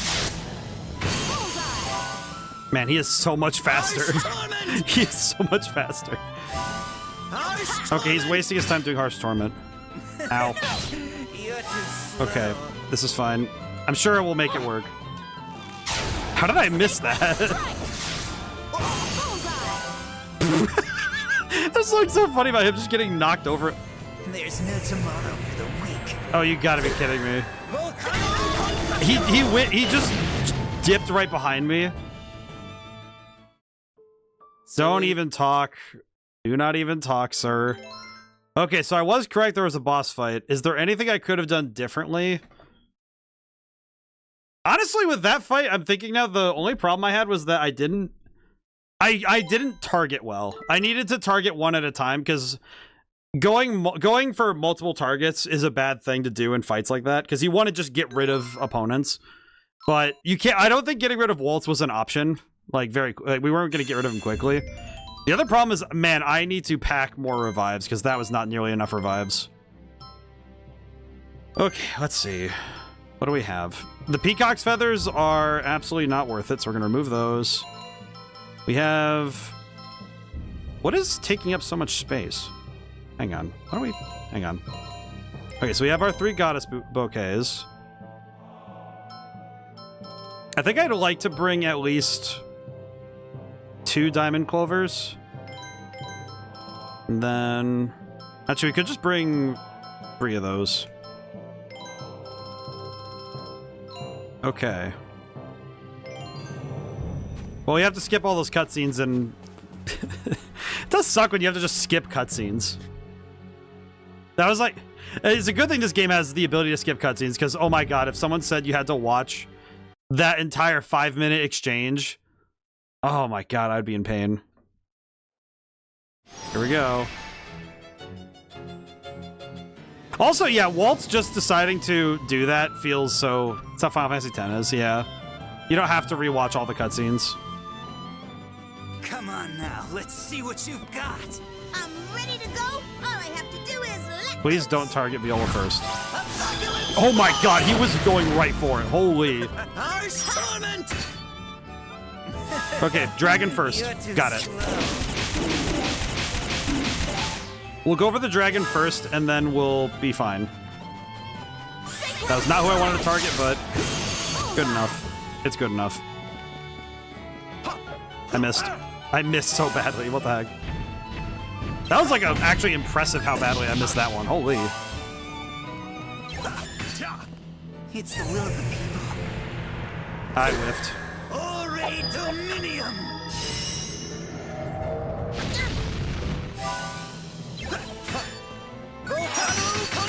Bullseye! Man, he is so much faster. He is so much faster. Okay, he's wasting his time doing Harsh Torment. Ow. You're too slow. Okay, this is fine. I'm sure it will make it work. How did I miss that? That's like so funny about him just getting knocked over. There's no tomorrow for the weak. Oh, you gotta be kidding me. He just dipped right behind me. Don't even talk. Do not even talk, sir. Okay, so I was correct. There was a boss fight. Is there anything I could have done differently? Honestly, with that fight, I'm thinking now the only problem I had was that I didn't target well. I needed to target one at a time because going for multiple targets is a bad thing to do in fights like that because you want to just get rid of opponents. But you can't. I don't think getting rid of Waltz was an option. Like we weren't going to get rid of him quickly. The other problem is, man, I need to pack more revives because that was not nearly enough revives. Okay, let's see. What do we have? The Peacock's feathers are absolutely not worth it, so we're going to remove those. We have... What is taking up so much space? Hang on. What do we... Hang on. Okay, so we have our 3 goddess bouquets. I think I'd like to bring at least 2 diamond clovers. And then... Actually, we could just bring 3 of those. Okay. Well, you have to skip all those cutscenes, and it does suck when you have to just skip cutscenes. That was like, it's a good thing this game has the ability to skip cutscenes, because oh my god, if someone said you had to watch that entire 5-minute exchange, oh my god, I'd be in pain. Here we go. Also, yeah, Waltz just deciding to do that feels so... It's how Final Fantasy X is, yeah. You don't have to rewatch all the cutscenes. Come on now, let's see what you've got. I'm ready to go. All I have to do is let Please don't target Viola first. Oh my god, he was going right for it. Holy. Harsh torment! Okay, dragon first. Got it. We'll go for the dragon first, and then we'll be fine. That was not who I wanted to target, but good enough. It's good enough. I missed. I missed so badly. What the heck? That was like actually impressive how badly I missed that one. Holy. It's the will of the people. I whiffed. Ore Dominium!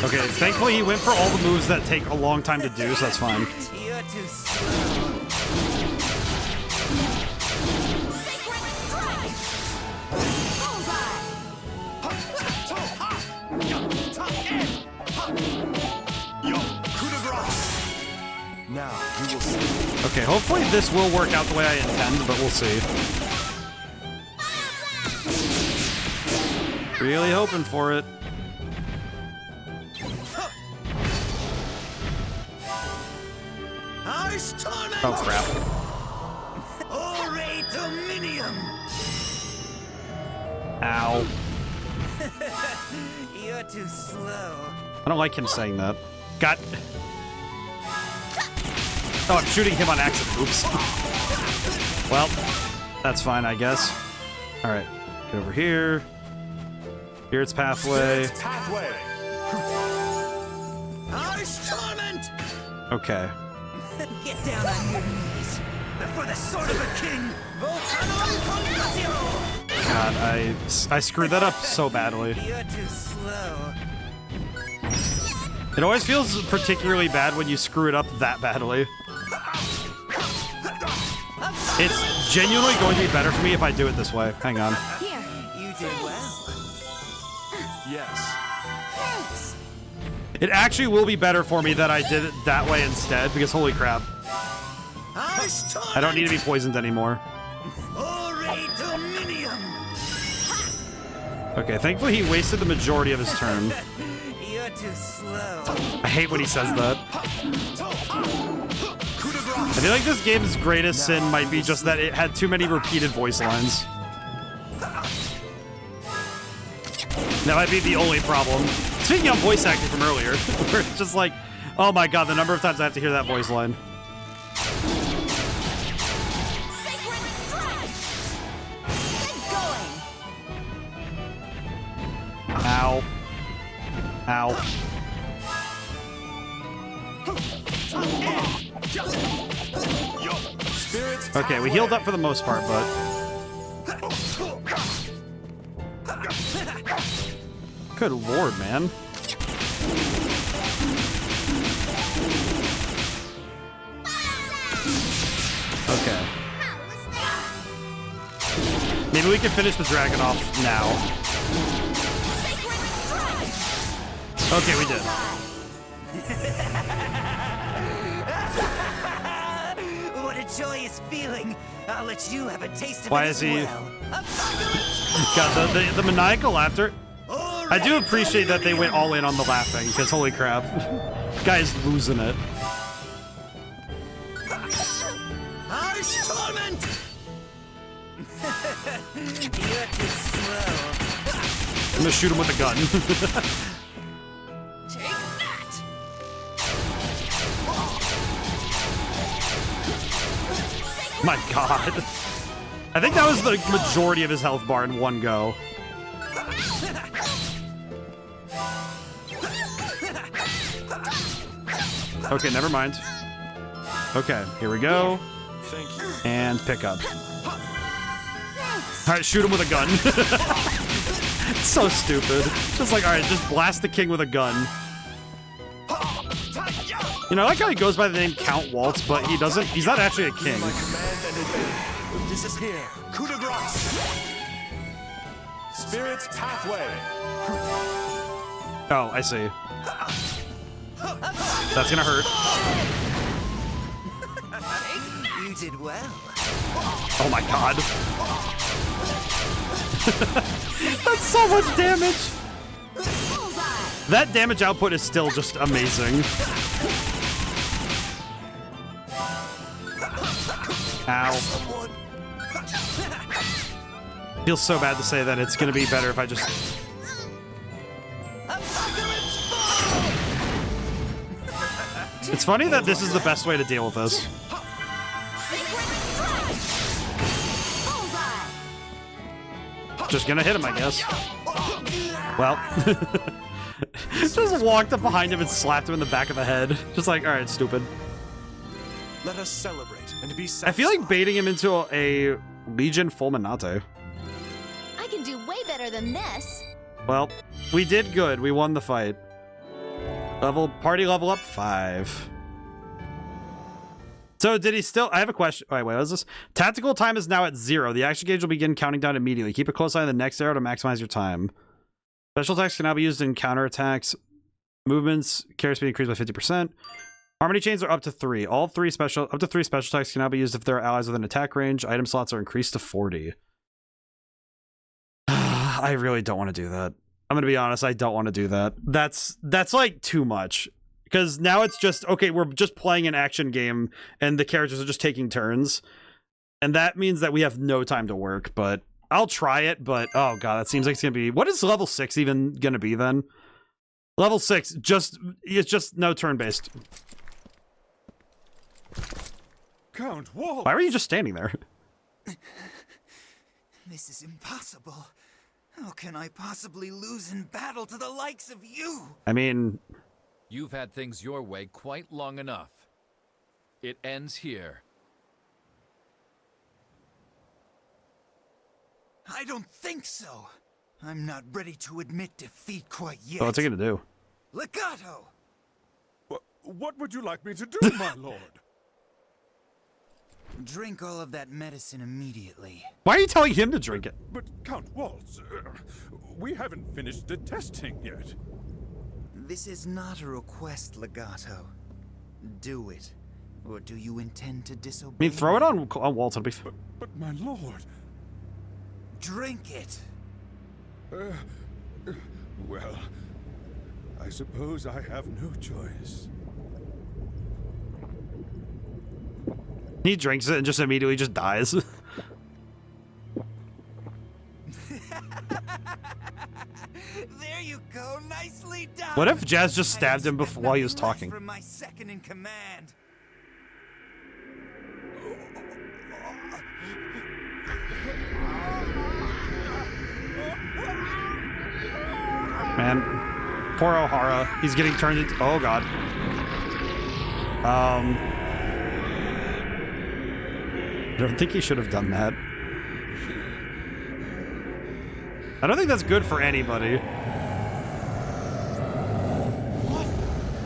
Okay, thankfully he went for all the moves that take a long time to do, so that's fine. You're too slow. Now you will see. Okay, hopefully this will work out the way I intend, but we'll see. Really hoping for it. Oh crap. Ore Dominium! Ow. You're too slow. I don't like him saying that. God. Oh, I'm shooting him on accident. Oops. Well, that's fine, I guess. All right, get over here. Spirit's pathway. Spirit's pathway. Harsh torment! Okay. Get down on your knees before the sword of a king. Volcano Congasio! God, I screwed that up so badly. You're too slow. It always feels particularly bad when you screw it up that badly. It's genuinely going to be better for me if I do it this way. Hang on. Here. You did well. Yes. Thanks. It actually will be better for me that I did it that way instead, because holy crap. Harsh torment! I don't need to be poisoned anymore. Ore Dominium! Okay, thankfully he wasted the majority of his turn. You're too slow. I hate when he says that. I feel like this game's greatest sin might be just that it had too many repeated voice lines. That might be the only problem. Speaking of voice acting from earlier, where it's just like, oh my god, the number of times I have to hear that voice line. Sacred strike! Get going! Ow. Ow. Okay, we healed up for the most part, but... Good lord, man. Okay. Maybe we can finish the dragon off now. Okay, we did. What a joyous feeling. I'll let you have a taste of Why it is as he... well. God, the maniacal laughter. I do appreciate that they went all in on the laughing, because holy crap. Guy's losing it. Harsh torment! You're too slow. I'm gonna shoot him with a gun. Take that! My god. I think that was the majority of his health bar in one go. Okay, never mind. Okay, here we go. Thank you. And pick up. Alright, shoot him with a gun. It's so stupid. Just like, alright, just blast the king with a gun. You know, I like how he goes by the name Count Waltz, but he's not actually a king. My command and it will disappear. Coup de grace. Spirit's pathway. Oh, I see. That's gonna hurt. You did well. Oh my god. That's so much damage. That damage output is still just amazing. Ow. Feels so bad to say that it's gonna be better if I just... It's funny that this is the best way to deal with this. Just gonna hit him, I guess. Well. Just walked up behind him and slapped him in the back of the head. Just like, alright, stupid. Let us celebrate and be satisfied. I feel like baiting him into a Legion Fulminate. I can do way better than this. Well, we did good. We won the fight. Party level up 5. So did he still... I have a question. Wait, what is this? Tactical time is now at 0. The action gauge will begin counting down immediately. Keep a close eye on the next arrow to maximize your time. Special attacks can now be used in counterattacks. Movements, carry speed increased by 50%. Harmony chains are up to 3. Up to 3 special attacks can now be used if there are allies within attack range. Item slots are increased to 40. I really don't want to do that. I'm gonna be honest, I don't want to do that. That's like too much. Because now it's just, okay, we're just playing an action game and the characters are just taking turns. And that means that we have no time to work, but I'll try it, but oh god, that seems like it's gonna be... What is level 6 even gonna be then? Level 6, it's just no turn-based. Count Waltz! Why were you just standing there? This is impossible. How can I possibly lose in battle to the likes of you? I mean... You've had things your way quite long enough. It ends here. I don't think so. I'm not ready to admit defeat quite yet. Oh, what's he gonna do? Legato! What would you like me to do, my lord? Drink all of that medicine immediately. Why are you telling him to drink it? But Count Waltz, we haven't finished the testing yet. This is not a request, Legato. Do it. Or do you intend to disobey? I mean, throw it on Waltz. It'll be... But my lord... Drink it. Well, I suppose I have no choice. He drinks it and just immediately just dies. There you go, nicely done. What if Jazz just stabbed him before while he was talking? From my second in command. Man, poor O'Hara. He's getting turned into... Oh, God. I don't think he should have done that. I don't think that's good for anybody.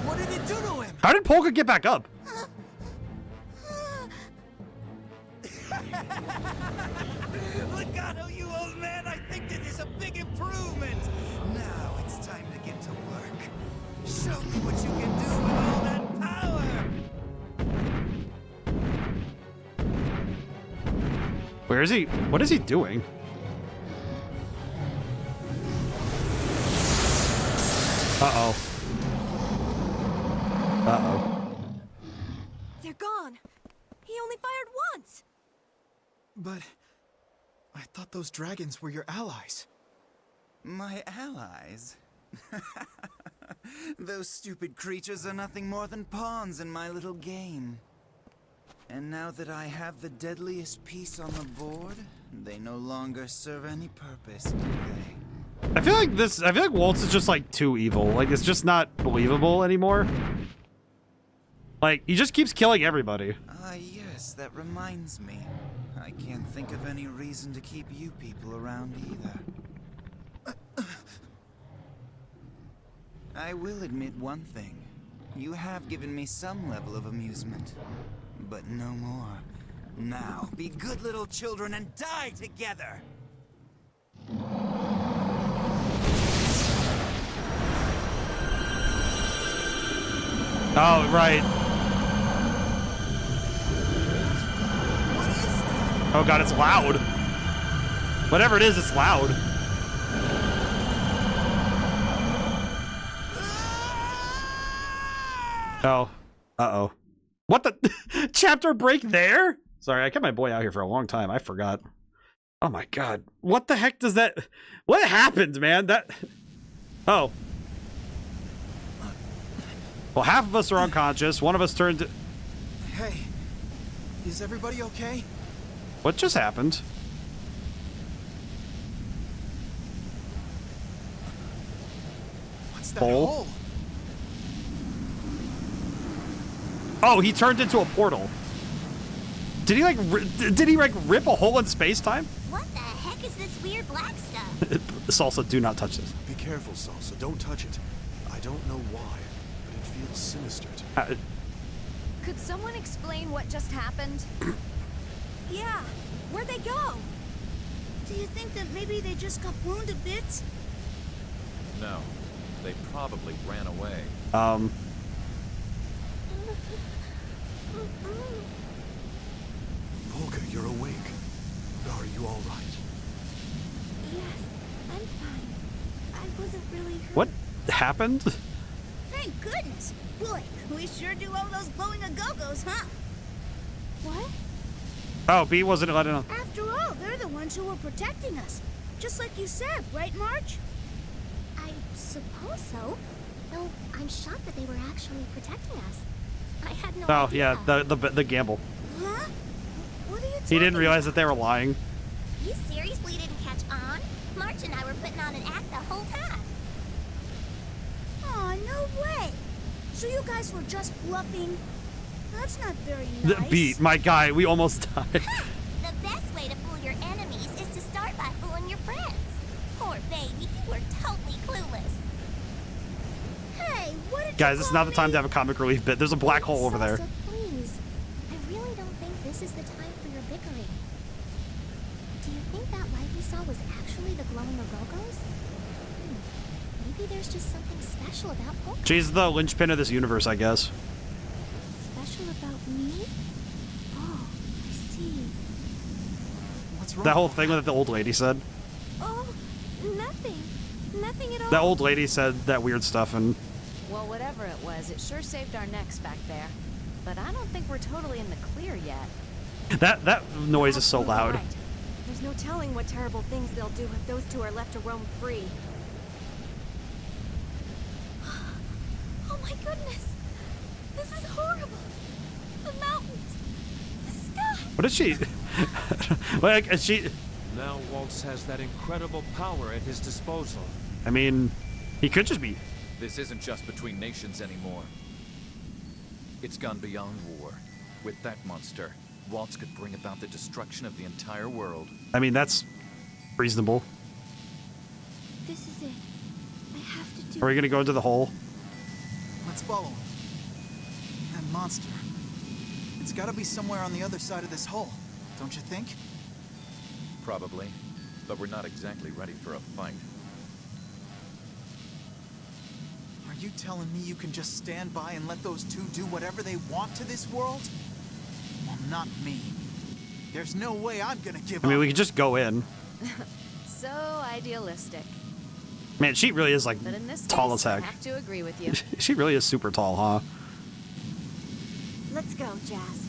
What did it do to him? How did Polka get back up? Legato, you old man, I think this is a big improvement. Now it's time to get to work. Show me what you can do with all that power. Where is he? What is he doing? Uh-oh. Uh-oh. They're gone. He only fired once. But I thought those dragons were your allies. My allies? Those stupid creatures are nothing more than pawns in my little game. And now that I have the deadliest piece on the board, they no longer serve any purpose, do they? I feel like Waltz is just like too evil. Like it's just not believable anymore. Like he just keeps killing everybody. Ah, yes, that reminds me. I can't think of any reason to keep you people around either. I will admit one thing. You have given me some level of amusement, but no more. Now, be good little children and die together! Oh, right. What is that? Oh God, it's loud. Whatever it is, it's loud. Oh. Uh-oh. What the? Chapter break there? Sorry, I kept my boy out here for a long time. I forgot. Oh my God. What the heck does that... What happened, man? That... Oh. Well, half of us are unconscious. One of us turned to... Hey, is everybody okay? What just happened? What's that Hole? hole? Oh, he turned into a portal. Did he like rip a hole in space-time? What the heck is this weird black stuff? Salsa, do not touch this. Be careful, Salsa. Don't touch it. I don't know why, but it feels sinister to me. Could someone explain what just happened? Yeah, where'd they go? Do you think that maybe they just got blown to bits? No, they probably ran away. Polka, you're awake. Are you all right? Yes, I'm fine. I wasn't really hurt. What happened? Thank goodness. Boy, we sure do owe those glowing a-go-go's, huh? What? Oh, B wasn't letting him. After all, they're the ones who were protecting us. Just like you said, right, Marge? I suppose so. Though I'm shocked that they were actually protecting us. I had no Oh, idea. yeah, the gamble. Huh? What are you talking He didn't realize that they were lying. You seriously didn't catch on? March and I were putting on an act the whole time. Aw, no way. So you guys were just bluffing? That's not very The nice. beat, my guy, we almost died. The best way to fool your enemies is to start by fooling your friends. Poor baby, you were totally clueless. Hey, what did Guys, you this is call not the time to have a comic relief bit. There's a black hole over there. Salsa, please. I really don't think this is the time for your bickering. Do you think that light we saw was actually the glowing Orogos? Maybe there's just something special about Polka. She's the linchpin of this universe, I guess. Special about me? Oh, I see. What's wrong? That whole thing that the old lady said. Oh, nothing. Nothing at all. That old lady said that weird stuff, and Well, whatever it was, it sure saved our necks back there. But I don't think we're totally in the clear yet. that noise is so Absolutely loud. right. There's no telling what terrible things they'll do if those two are left to roam free. Oh my goodness. This is horrible. The mountains. The sky. What is she? Like, is she? Now Waltz has that incredible power at his disposal. I mean, he could just be. This isn't just between nations anymore. It's gone beyond war. With that monster, Waltz could bring about the destruction of the entire world. I mean, that's reasonable. This is it. I have to do Are we gonna go into the hole? Let's follow him. That monster. It's gotta be somewhere on the other side of this hole, don't you think? Probably. But we're not exactly ready for a fight. Are you telling me you can just stand by and let those two do whatever they want to this world? Well, not me. There's no way I'm gonna give I mean, up. we could just go in. So idealistic. Man, she really is like But in this tall case, as I heck. have to agree with you. She really is super tall, huh? Let's go, Jazz.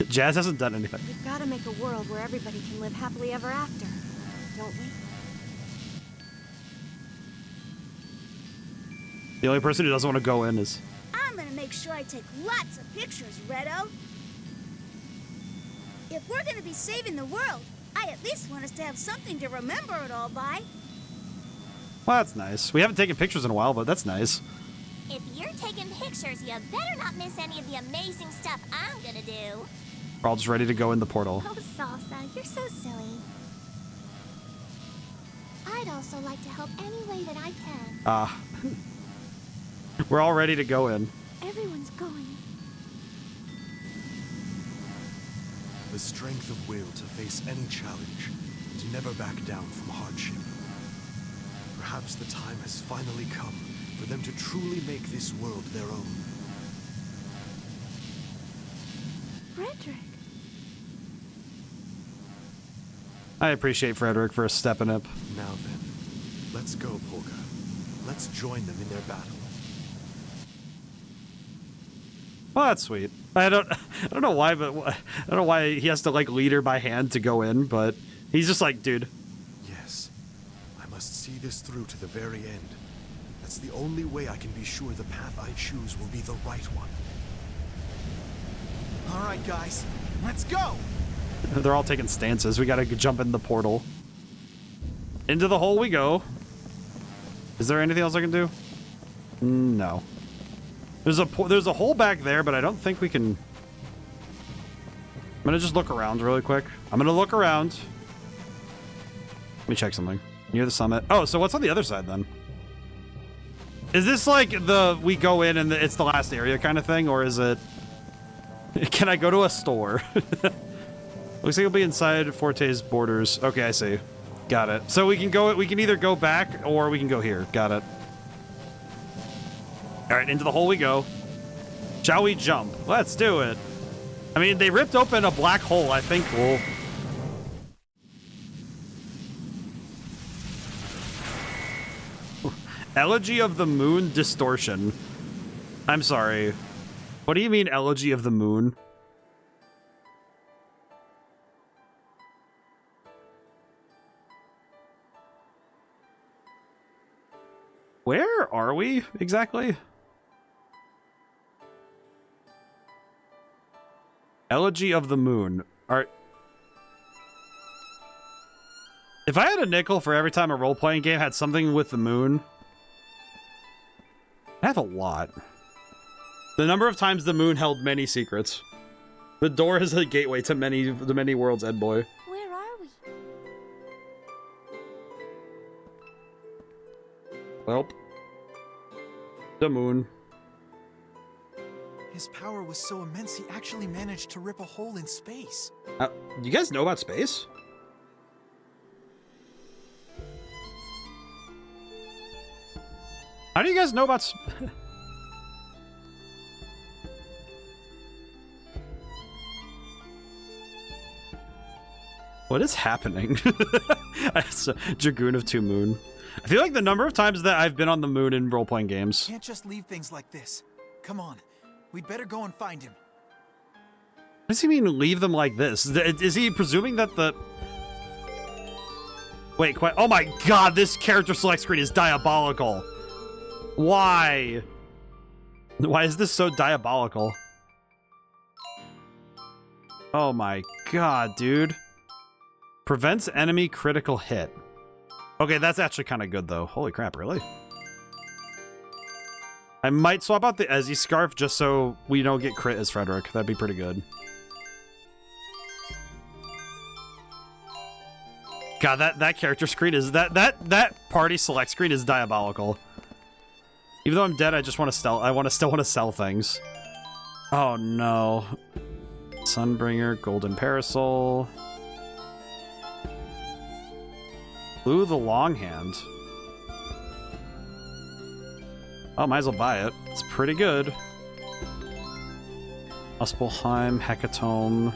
Jazz hasn't done anything. We've got to make a world where everybody can live happily ever after, don't we? The only person who doesn't want to go in is. I'm gonna make sure I take lots of pictures, Redo. If we're gonna be saving the world, I at least want us to have something to remember it all by. Well, that's nice. We haven't taken pictures in a while, but that's nice. If you're taking pictures, you better not miss any of the amazing stuff I'm gonna do. We're all just ready to go in the portal. Oh, Salsa, you're so silly. I'd also like to help any way that I can. Ah. We're all ready to go in. Everyone's going. The strength of will to face any challenge, to never back down from hardship. Perhaps the time has finally come for them to truly make this world their own. Frederick. I appreciate Frederick for stepping up. Now then, let's go, Polka. Let's join them in their battle. Well, that's sweet. I don't know why, but I don't know why he has to like lead her by hand to go in, but he's just like, dude. Yes, I must see this through to the very end. That's the only way I can be sure the path I choose will be the right one. All right, guys, let's go. They're all taking stances. We gotta jump in the portal. Into the hole we go. Is there anything else I can do? No. There's a hole back there, but I don't think we can. I'm gonna just look around really quick. I'm gonna look around. Let me check something. Near the summit. Oh, so what's on the other side then? Is this like we go in and it's the last area kind of thing, or is it? Can I go to a store? Looks like it'll be inside Forte's borders. Okay, I see. Got it. So we can go. We can either go back or we can go here. Got it. All right, into the hole we go. Shall we jump? Let's do it. I mean, they ripped open a black hole. I think we'll. Elegy of the Moon distortion. I'm sorry. What do you mean, Elegy of the Moon? Where are we exactly? Elegy of the Moon. If I had a nickel for every time a role-playing game had something with the moon, I have a lot. The number of times the moon held many secrets. The door is a gateway to the many worlds, Ed boy. Where are we? Well, the moon. His power was so immense he actually managed to rip a hole in space. You guys know about space? How do you guys know about What is happening? It's a Dragoon of Two Moon. I feel like the number of times that I've been on the moon in role-playing games. Can't just leave things like this. Come on. We'd better go and find him. What does he mean, leave them like this? Is he presuming that the... Wait, oh my god, this character select screen is diabolical. Why? Why is this so diabolical? Oh my god, dude. Prevents enemy critical hit. Okay, that's actually kind of good, though. Holy crap, really? I might swap out the Ezzy scarf just so we don't get crit as Frederick. That'd be pretty good. God, that character screen is that party select screen is diabolical. Even though I'm dead, I just want to still want to sell things. Oh no. Sunbringer, Golden Parasol. Blue the Longhand. Oh, might as well buy it. It's pretty good. Muspelheim, Hecatomb.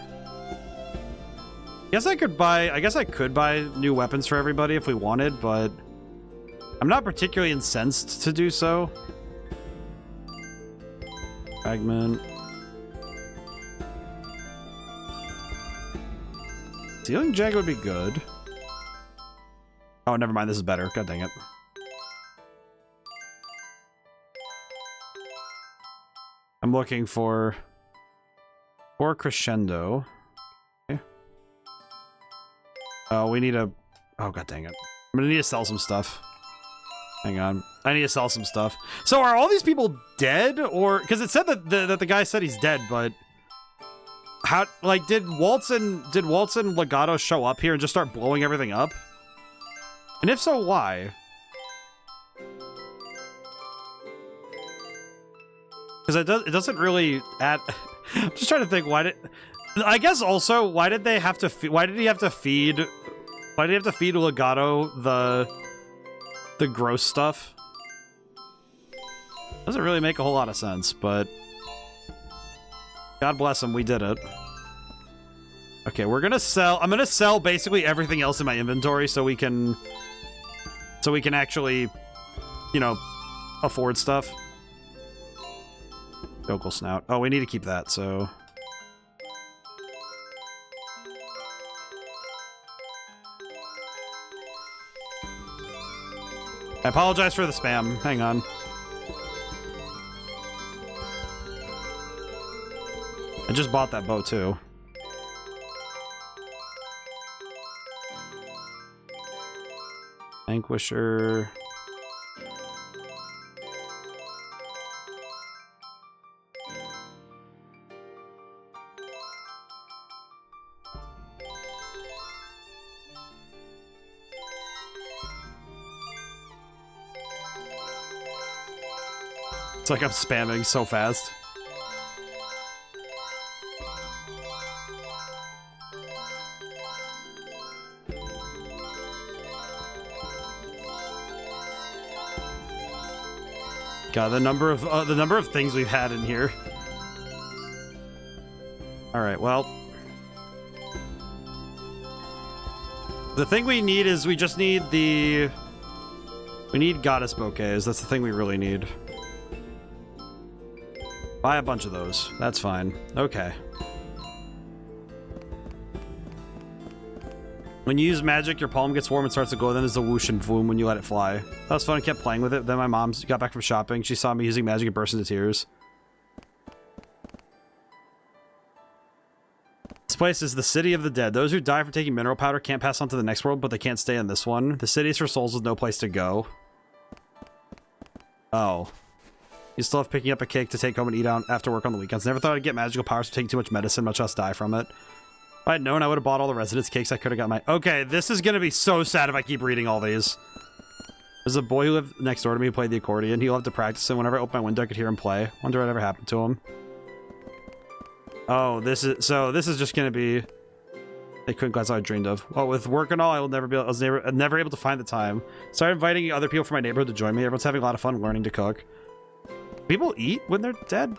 I guess I could buy new weapons for everybody if we wanted, but I'm not particularly incensed to do so. Fragment. Sealing Jag would be good. Oh, never mind. This is better. God dang it. I'm looking for Crescendo. Okay. Oh, we need a... Oh, god dang it. I'm gonna need to sell some stuff. Hang on. I need to sell some stuff. So are all these people dead? Or... Because it said that the guy said he's dead, but... How... Like, did Waltz and Legato show up here and just start blowing everything up? And if so, why? Because it doesn't really add... I'm just trying to think, why did... I guess also, why did they have to... Why did he have to feed Legato the gross stuff? Doesn't really make a whole lot of sense, but... God bless him, we did it. Okay, we're gonna sell... I'm gonna sell basically everything else in my inventory so we can actually, you know, afford stuff. Vocal Snout. Oh, we need to keep that, so... I apologize for the spam. Hang on. I just bought that bow, too. Vanquisher... It's like I'm spamming so fast. God, the number of things we've had in here. All right, well, the thing we need is we need goddess bouquets. That's the thing we really need. Buy a bunch of those. That's fine. Okay. When you use magic, your palm gets warm and starts to glow. Then there's a whoosh and boom when you let it fly. That was fun. I kept playing with it. Then my mom got back from shopping. She saw me using magic and burst into tears. This place is the City of the Dead. Those who die from taking mineral powder can't pass on to the next world, but they can't stay in this one. The city is for souls with no place to go. Oh. You still have picking up a cake to take home and eat out after work on the weekends. Never thought I'd get magical powers for taking too much medicine, much less die from it. If I had known, I would have bought all the residence cakes. I could have got my... Okay, this is going to be so sad if I keep reading all these. There's a boy who lived next door to me who played the accordion. He loved to practice, and whenever I opened my window, I could hear him play. Wonder what ever happened to him. Oh, this is... So, this is just going to be... They couldn't glance I dreamed of. Well, with work and all, I was never able to find the time. Started inviting other people from my neighborhood to join me. Everyone's having a lot of fun learning to cook. People eat when they're dead?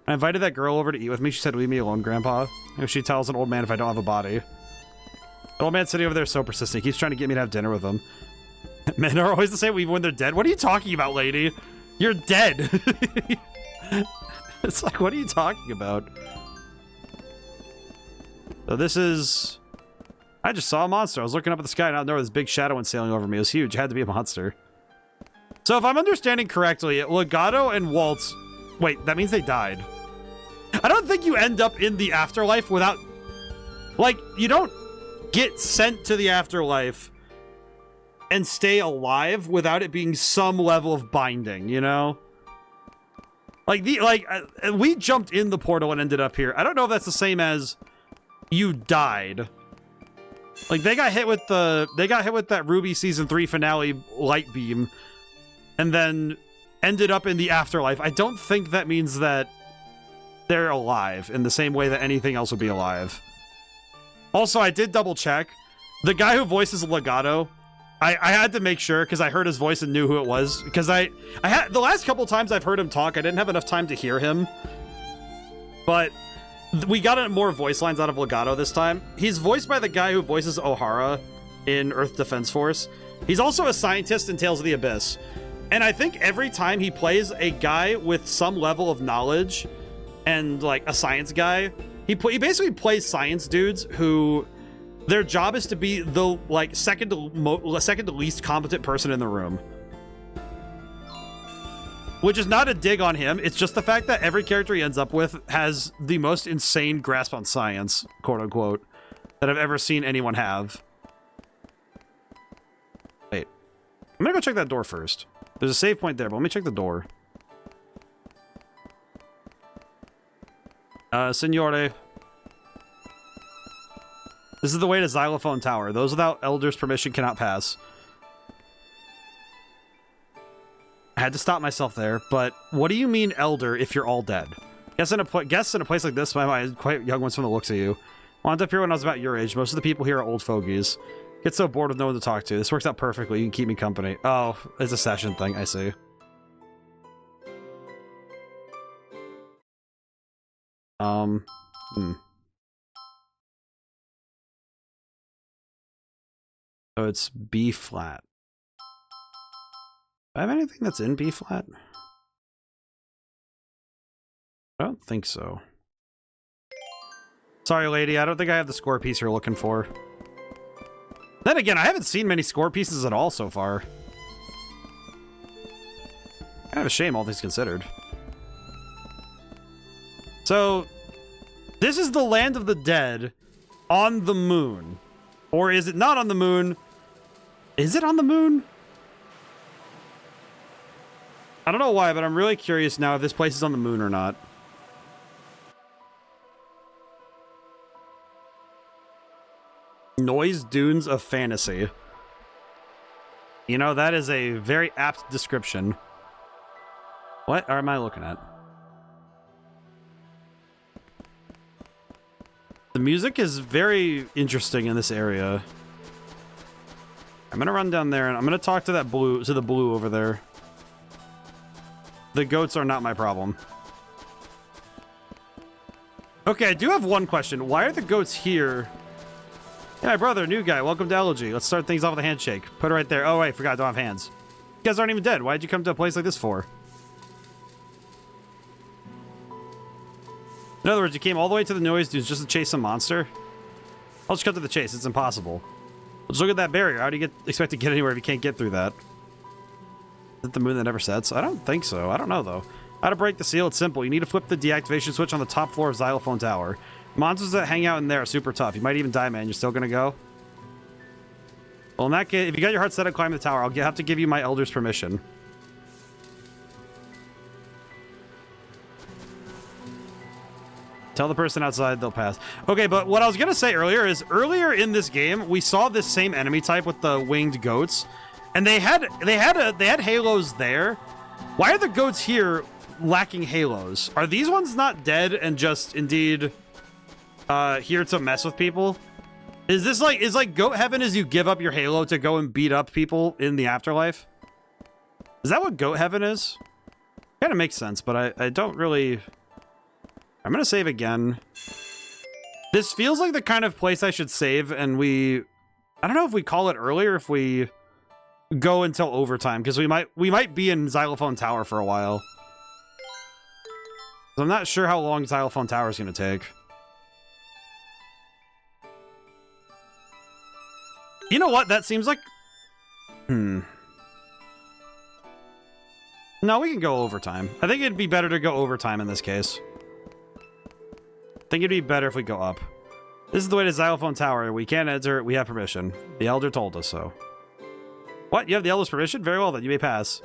I invited that girl over to eat with me. She said, leave me alone, Grandpa. And she tells an old man if I don't have a body. The old man sitting over there is so persistent. He keeps trying to get me to have dinner with him. Men are always the same even when they're dead. What are you talking about, lady? You're dead. It's like, what are you talking about? So this is... I just saw a monster. I was looking up at the sky and out of nowhere this big shadow went sailing over me. It was huge. It had to be a monster. So if I'm understanding correctly, Legato and Waltz... Wait, that means they died. I don't think you end up in the afterlife without... Like, you don't get sent to the afterlife and stay alive without it being some level of binding, you know? Like, we jumped in the portal and ended up here. I don't know if that's the same as you died. Like, they got hit with that Ruby Season 3 finale light beam and then ended up in the afterlife. I don't think that means that they're alive in the same way that anything else would be alive. Also, I did double check. The guy who voices Legato, I had to make sure because I heard his voice and knew who it was. Because I had the last couple times I've heard him talk, I didn't have enough time to hear him. But we got more voice lines out of Legato this time. He's voiced by the guy who voices O'Hara in Earth Defense Force. He's also a scientist in Tales of the Abyss. And I think every time he plays a guy with some level of knowledge and like a science guy, he basically plays science dudes who their job is to be the like second to least competent person in the room. Which is not a dig on him. It's just the fact that every character he ends up with has the most insane grasp on science, quote unquote, that I've ever seen anyone have. Wait, I'm gonna go check that door first. There's a save point there, but let me check the door. Signore. This is the way to Xylophone Tower. Those without Elder's permission cannot pass. I had to stop myself there, but what do you mean Elder if you're all dead? Guests in a place like this, quite young ones from the looks of you. Wound up here when I was about your age. Most of the people here are old fogies. Get so bored with no one to talk to. This works out perfectly. You can keep me company. Oh, it's a session thing. I see. So it's B flat. Do I have anything that's in B flat? I don't think so. Sorry, lady. I don't think I have the score piece you're looking for. Then again, I haven't seen many score pieces at all so far. Kind of a shame, all things considered. So, this is the land of the dead on the moon. Or is it not on the moon? Is it on the moon? I don't know why, but I'm really curious now if this place is on the moon or not. Noise Dunes of Fantasy. You know, that is a very apt description. What am I looking at? The music is very interesting in this area. I'm gonna run down there and I'm gonna talk to that blue, to the blue over there. The goats are not my problem. Okay, I do have one question. Why are the goats here? Hey, my brother, new guy. Welcome to Elegy. Let's start things off with a handshake. Put it right there. Oh, wait, forgot. I don't have hands. You guys aren't even dead. Why'd you come to a place like this for? In other words, you came all the way to the Noise Dunes just to chase some monster? I'll just cut to the chase. It's impossible. Let's look at that barrier. How do you expect to get anywhere if you can't get through that? Is it the moon that never sets? I don't think so. I don't know, though. How to break the seal? It's simple. You need to flip the deactivation switch on the top floor of Xylophone Tower. Monsters that hang out in there are super tough. You might even die, man. You're still gonna go? Well, in that case, if you got your heart set on climbing the tower, I'll have to give you my elder's permission. Tell the person outside they'll pass. Okay, but what I was gonna say earlier is earlier in this game we saw this same enemy type with the winged goats, and they had halos there. Why are the goats here lacking halos? Are these ones not dead and just indeed here to mess with people? Is like goat heaven is you give up your halo to go and beat up people in the afterlife? Is that what goat heaven is? Kind of makes sense, but I don't really. I'm gonna save again. This feels like the kind of place I should save, and I don't know if we call it early or if we go until overtime, because we might be in Xylophone Tower for a while. So I'm not sure how long Xylophone Tower is gonna take. You know what? That seems like... No, we can go overtime. I think it'd be better to go overtime in this case. I think it'd be better if we go up. This is the way to Xylophone Tower. We can't enter. We have permission. The Elder told us so. What? You have the Elder's permission? Very well, then. You may pass.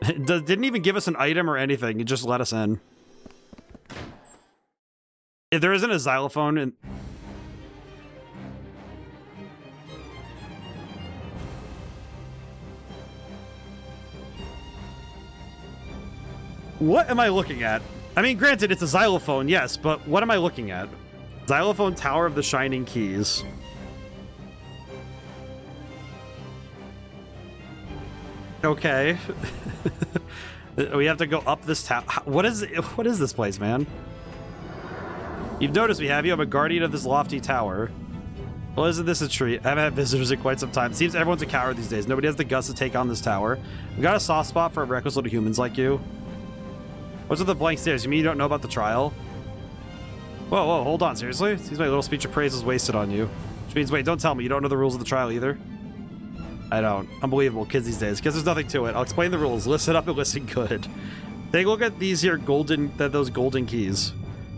Didn't even give us an item or anything. It just let us in. If there isn't a xylophone in... What am I looking at? I mean, granted, it's a xylophone, yes, but what am I looking at? Xylophone Tower of the Shining Keys. Okay. We have to go up this tower. What is this place, man? You've noticed me, have you? I'm a guardian of this lofty tower. Well, isn't this a treat? I haven't had visitors in quite some time. It seems everyone's a coward these days. Nobody has the guts to take on this tower. We got a soft spot for reckless little humans like you. What's with the blank stares? You mean you don't know about the trial? Whoa, whoa, hold on. Seriously? Seems my little speech of praise is wasted on you. Which means, wait, don't tell me. You don't know the rules of the trial either? I don't. Unbelievable. Kids these days. Because there's nothing to it. I'll explain the rules. Listen up and listen good. Take a look at these here those golden keys.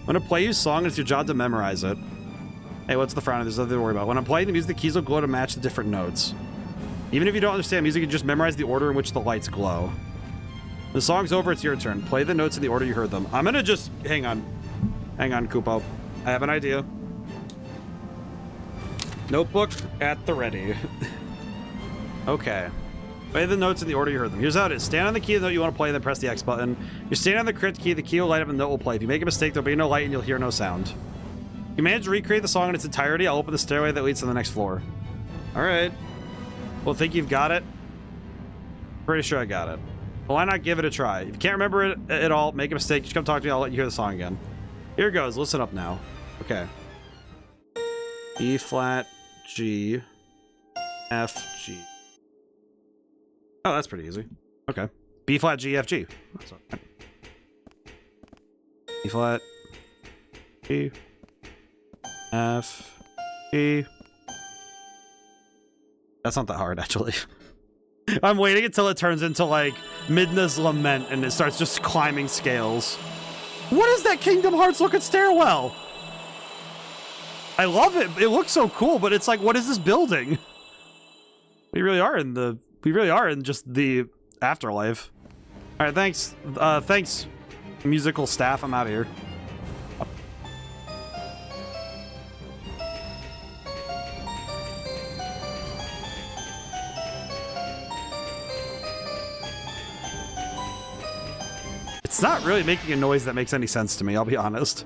When I play you a song, it's your job to memorize it. Hey, what's the frown? There's nothing to worry about. When I'm playing the music, the keys will glow to match the different notes. Even if you don't understand music, you just memorize the order in which the lights glow. The song's over, it's your turn. Play the notes in the order you heard them. I'm gonna just... Hang on. Hang on, Kupo. I have an idea. Notebook at the ready. Okay. Play the notes in the order you heard them. Here's how it is. Stand on the key of the note you want to play, then press the X button. You're standing on the correct key, the key will light up and the note will play. If you make a mistake, there'll be no light and you'll hear no sound. You manage to recreate the song in its entirety, I'll open the stairway that leads to the next floor. Alright. Well, think you've got it? Pretty sure I got it. Well, why not give it a try? If you can't remember it at all, make a mistake, just come talk to me, I'll let you hear the song again. Here it goes, listen up now. Okay. E flat, G, F, G. Oh, that's pretty easy. Okay. B flat, G, F, G. That's okay. E flat, G, F, G. That's not that hard, actually. I'm waiting until it turns into, like, Midna's Lament and it starts just climbing scales. What is that Kingdom Hearts looking stairwell? I love it. It looks so cool, but it's like, what is this building? We really are in just the afterlife. All right, thanks. Thanks, musical staff. I'm out of here. It's not really making a noise that makes any sense to me, I'll be honest.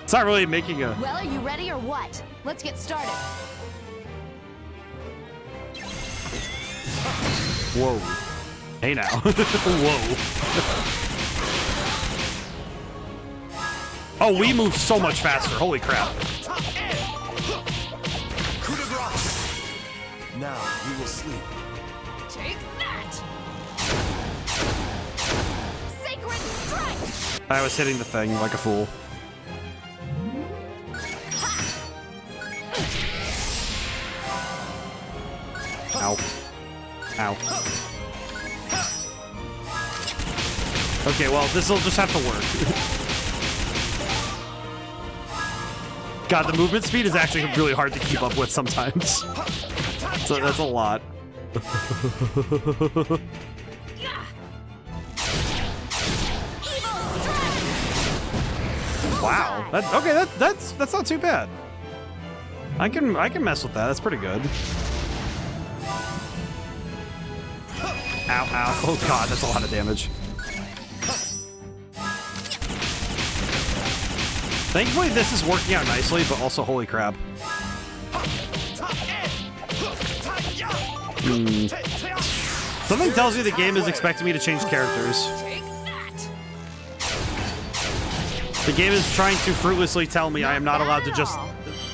It's not really making a... Well, are you ready or what? Let's get started. Whoa. Hey now. Whoa. Oh, we move so much faster. Holy crap. Now you will sleep. Take that! Sacred strike! I was hitting the thing like a fool. Ow. Ow. Okay, well, this'll just have to work. God, the movement speed is actually really hard to keep up with sometimes. So that's a lot. Wow. That's not too bad. I can mess with that. That's pretty good. Ow, ow. Oh god, that's a lot of damage. Thankfully this is working out nicely, but also holy crap. Something tells me the game is expecting me to change characters. The game is trying to fruitlessly tell me I am not allowed to just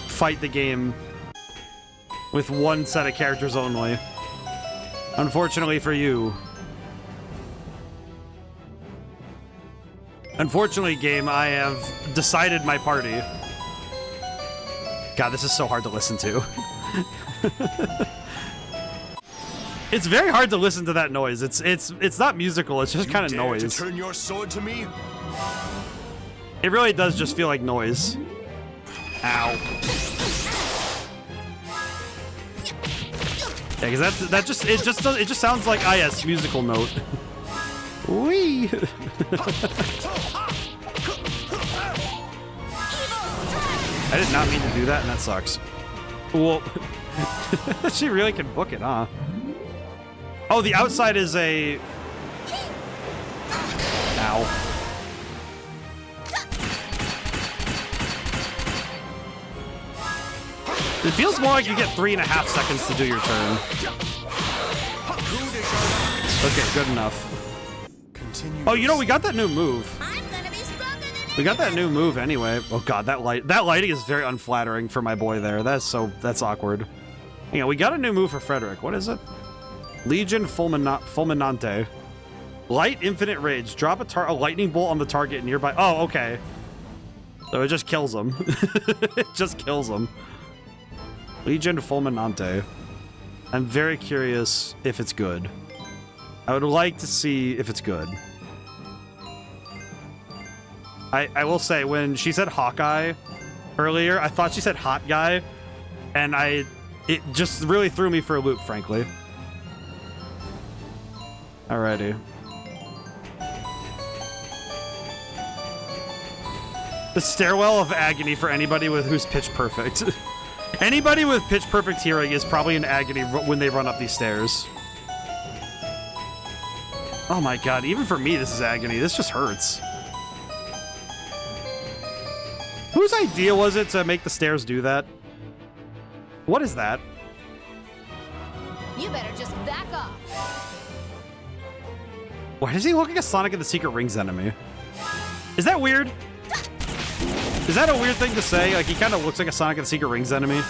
fight the game with one set of characters only. Unfortunately for you. Unfortunately, game, I have decided my party. God, this is so hard to listen to. It's very hard to listen to that noise. It's not musical, it's just kind of noise. To turn your sword to me? It really does just feel like noise. Ow. Yeah, because it just sounds like yes, musical note. Wee. I did not mean to do that, and that sucks. Well, she really can book it, huh? Oh, the outside is a. Ow. It feels more like you get 3.5 seconds to do your turn. Okay, good enough. Oh, you know, we got that new move. We got that new move anyway. Oh god, that lighting is very unflattering for my boy there. That's awkward. Hang on, we got a new move for Frederick. What is it? Legion Fulminante. Light Infinite Rage. Drop a lightning bolt on the target nearby. Oh, okay. So it just kills him. It just kills him. Legion Fulminante. I'm very curious if it's good. I would like to see if it's good. I will say, when she said Hawkeye earlier, I thought she said hot guy, and it just really threw me for a loop, frankly. Alrighty. The Stairwell of Agony for anybody who's pitch perfect. Anybody with pitch perfect hearing is probably in agony when they run up these stairs. Oh my god, even for me this is agony. This just hurts. Whose idea was it to make the stairs do that? What is that? You better just back off. Why does he look like a Sonic and the Secret Rings enemy? Is that weird? Is that a weird thing to say? Like, he kind of looks like a Sonic and the Secret Rings enemy?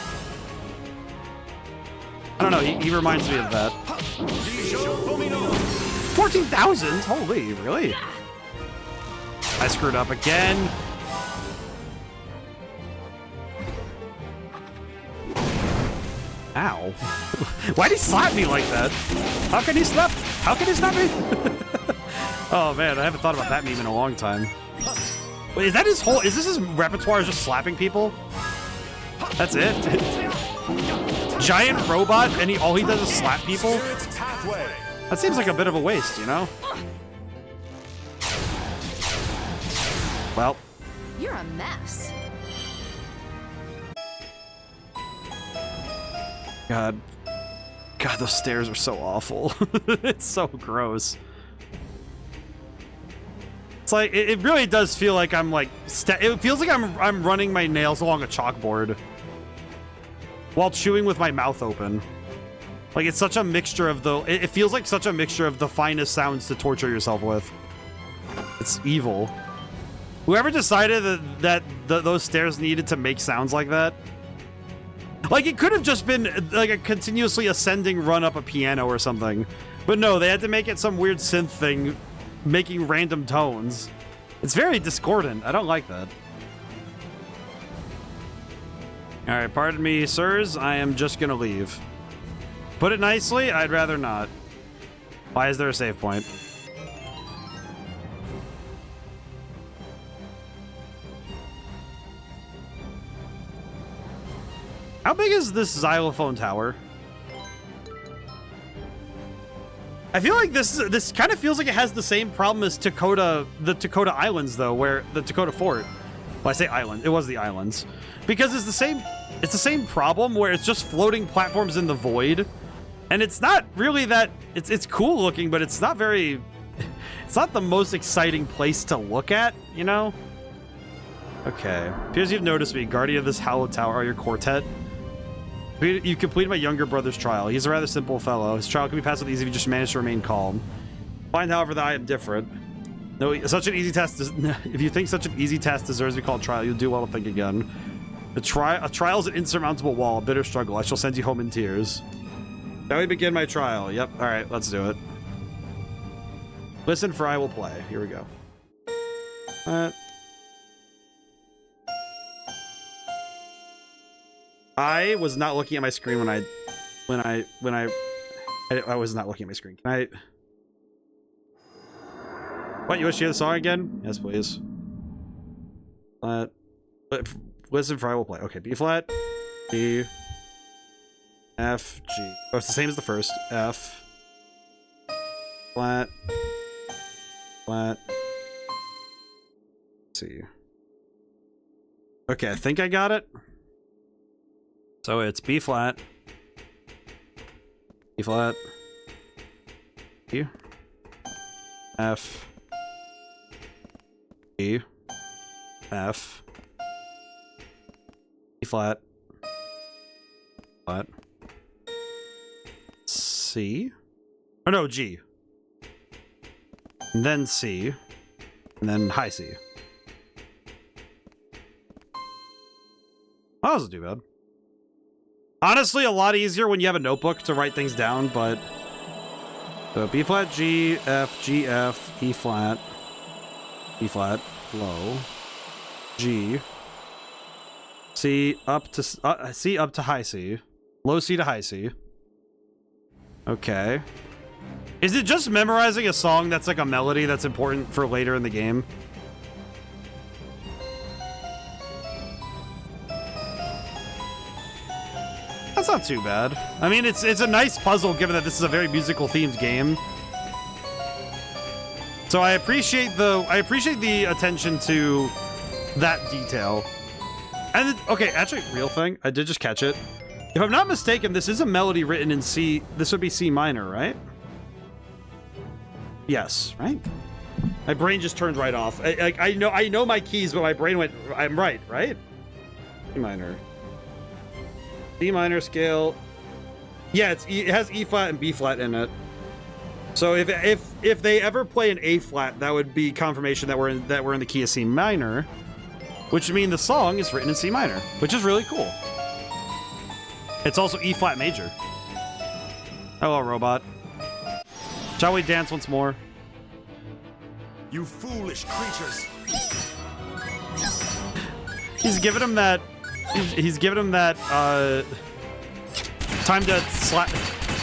I don't know, he reminds me of that. 14,000? Holy, really? I screwed up again. Ow. Why'd he slap me like that? How can he slap? How can he slap me? Oh man, I haven't thought about that meme in a long time. Wait, is that his whole, is this his repertoire, is just slapping people? That's it? Giant robot and all he does is slap people? That seems like a bit of a waste, you know? Well. You're a mess. God, those stairs are so awful. It's so gross. It's like, it really does feel like I'm like, it feels like I'm running my nails along a chalkboard while chewing with my mouth open. Like, it's such a mixture of it feels like such a mixture of the finest sounds to torture yourself with. It's evil. Whoever decided that those stairs needed to make sounds like that, like, it could have just been like a continuously ascending run up a piano or something. But no, they had to make it some weird synth thing, making random tones. It's very discordant. I don't like that. All right, pardon me, sirs. I am just gonna leave. put it nicely, I'd rather not. Why is there a save point? How big is this xylophone tower? I feel like this kind of feels like it has the same problem as the Dakota Islands, though, where the Dakota Fort. Well, I say island. It was the islands, because it's the same problem where it's just floating platforms in the void, and it's not really that. It's cool looking, but it's not very. It's not the most exciting place to look at, you know. Okay. Appears you've noticed me, guardian of this hallowed tower. Are your quartet? You completed my younger brother's trial. He's a rather simple fellow. His trial can be passed with ease if you just manage to remain calm. Find, however, that I am different. No, such an easy task. If you think such an easy task deserves to be called trial, you'll do well to think again. A trial is an insurmountable wall, a bitter struggle. I shall send you home in tears. Shall we begin my trial? Yep. All right, let's do it. Listen, for I will play. Here we go. I was not looking at my screen when I was not looking at my screen. Can I? What, you wish you had the song again? Yes, please. Listen, for I will play. Okay, B flat, G, F, G. Oh, it's the same as the first. F, flat, flat, C. Okay, I think I got it. So it's B flat, E flat, E, F, E, F, E flat, flat, C, or no, G, and then C, and then high C. Oh, that wasn't too bad. Honestly, a lot easier when you have a notebook to write things down, but... So B flat, G, F, G, F, E flat, low, G, C up to high C, low C to high C. Okay. Is it just memorizing a song that's like a melody that's important for later in the game? That's not too bad. I mean, it's a nice puzzle given that this is a very musical themed game. So I appreciate the attention to that detail. And okay, actually, real thing, I did just catch it. If I'm not mistaken, this is a melody written in C. This would be C minor, right? Yes, right? My brain just turned right off. I know my keys, but my brain went. I'm right? C minor. D minor scale. Yeah, it has E flat and B flat in it. So if they ever play an A flat, that would be confirmation that we're in the key of C minor, which would mean the song is written in C minor, which is really cool. It's also E flat major. Hello, robot. Shall we dance once more? You foolish creatures! He's giving him that. He's giving him that time to slap.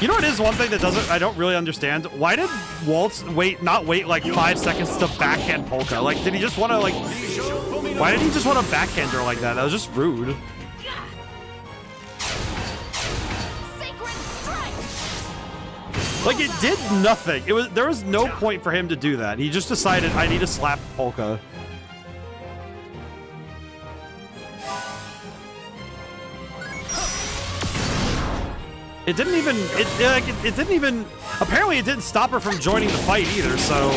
You know what is one thing that I don't really understand? Why did Waltz not wait like 5 seconds to backhand Polka? Like, did he just want to like? Why did he just want to backhand her like that? That was just rude. Like, it did nothing. There was no point for him to do that. He just decided, I need to slap Polka. It didn't even, apparently it didn't stop her from joining the fight either, so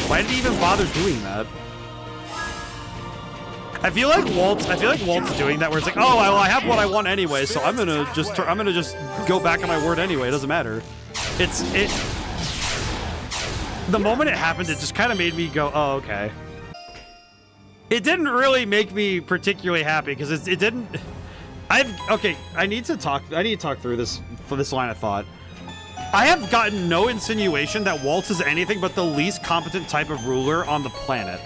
why did he even bother doing that? I feel like Walt's doing that where it's like, oh, well, I have what I want anyway, so I'm gonna just go back on my word anyway, it doesn't matter. The moment it happened, it just kind of made me go, oh, okay. It didn't really make me particularly happy because it didn't. I need to talk through this for this line of thought. I have gotten no insinuation that Waltz is anything but the least competent type of ruler on the planet.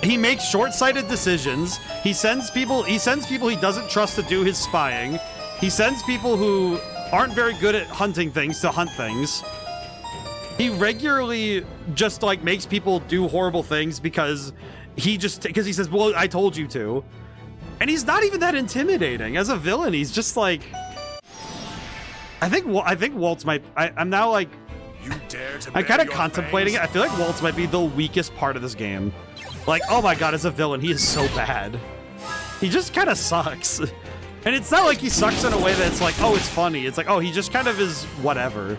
He makes short-sighted decisions. He sends people he doesn't trust to do his spying. He sends people who aren't very good at hunting things to hunt things. He regularly just like makes people do horrible things because he says, well, I told you to. And he's not even that intimidating. As a villain, he's just like... I think Waltz might... I'm now like... You dare to I'm kind of contemplating it. I feel like Waltz might be the weakest part of this game. Like, oh my god, as a villain, he is so bad. He just kind of sucks. And it's not like he sucks in a way that it's like, oh, it's funny. It's like, oh, he just kind of is whatever.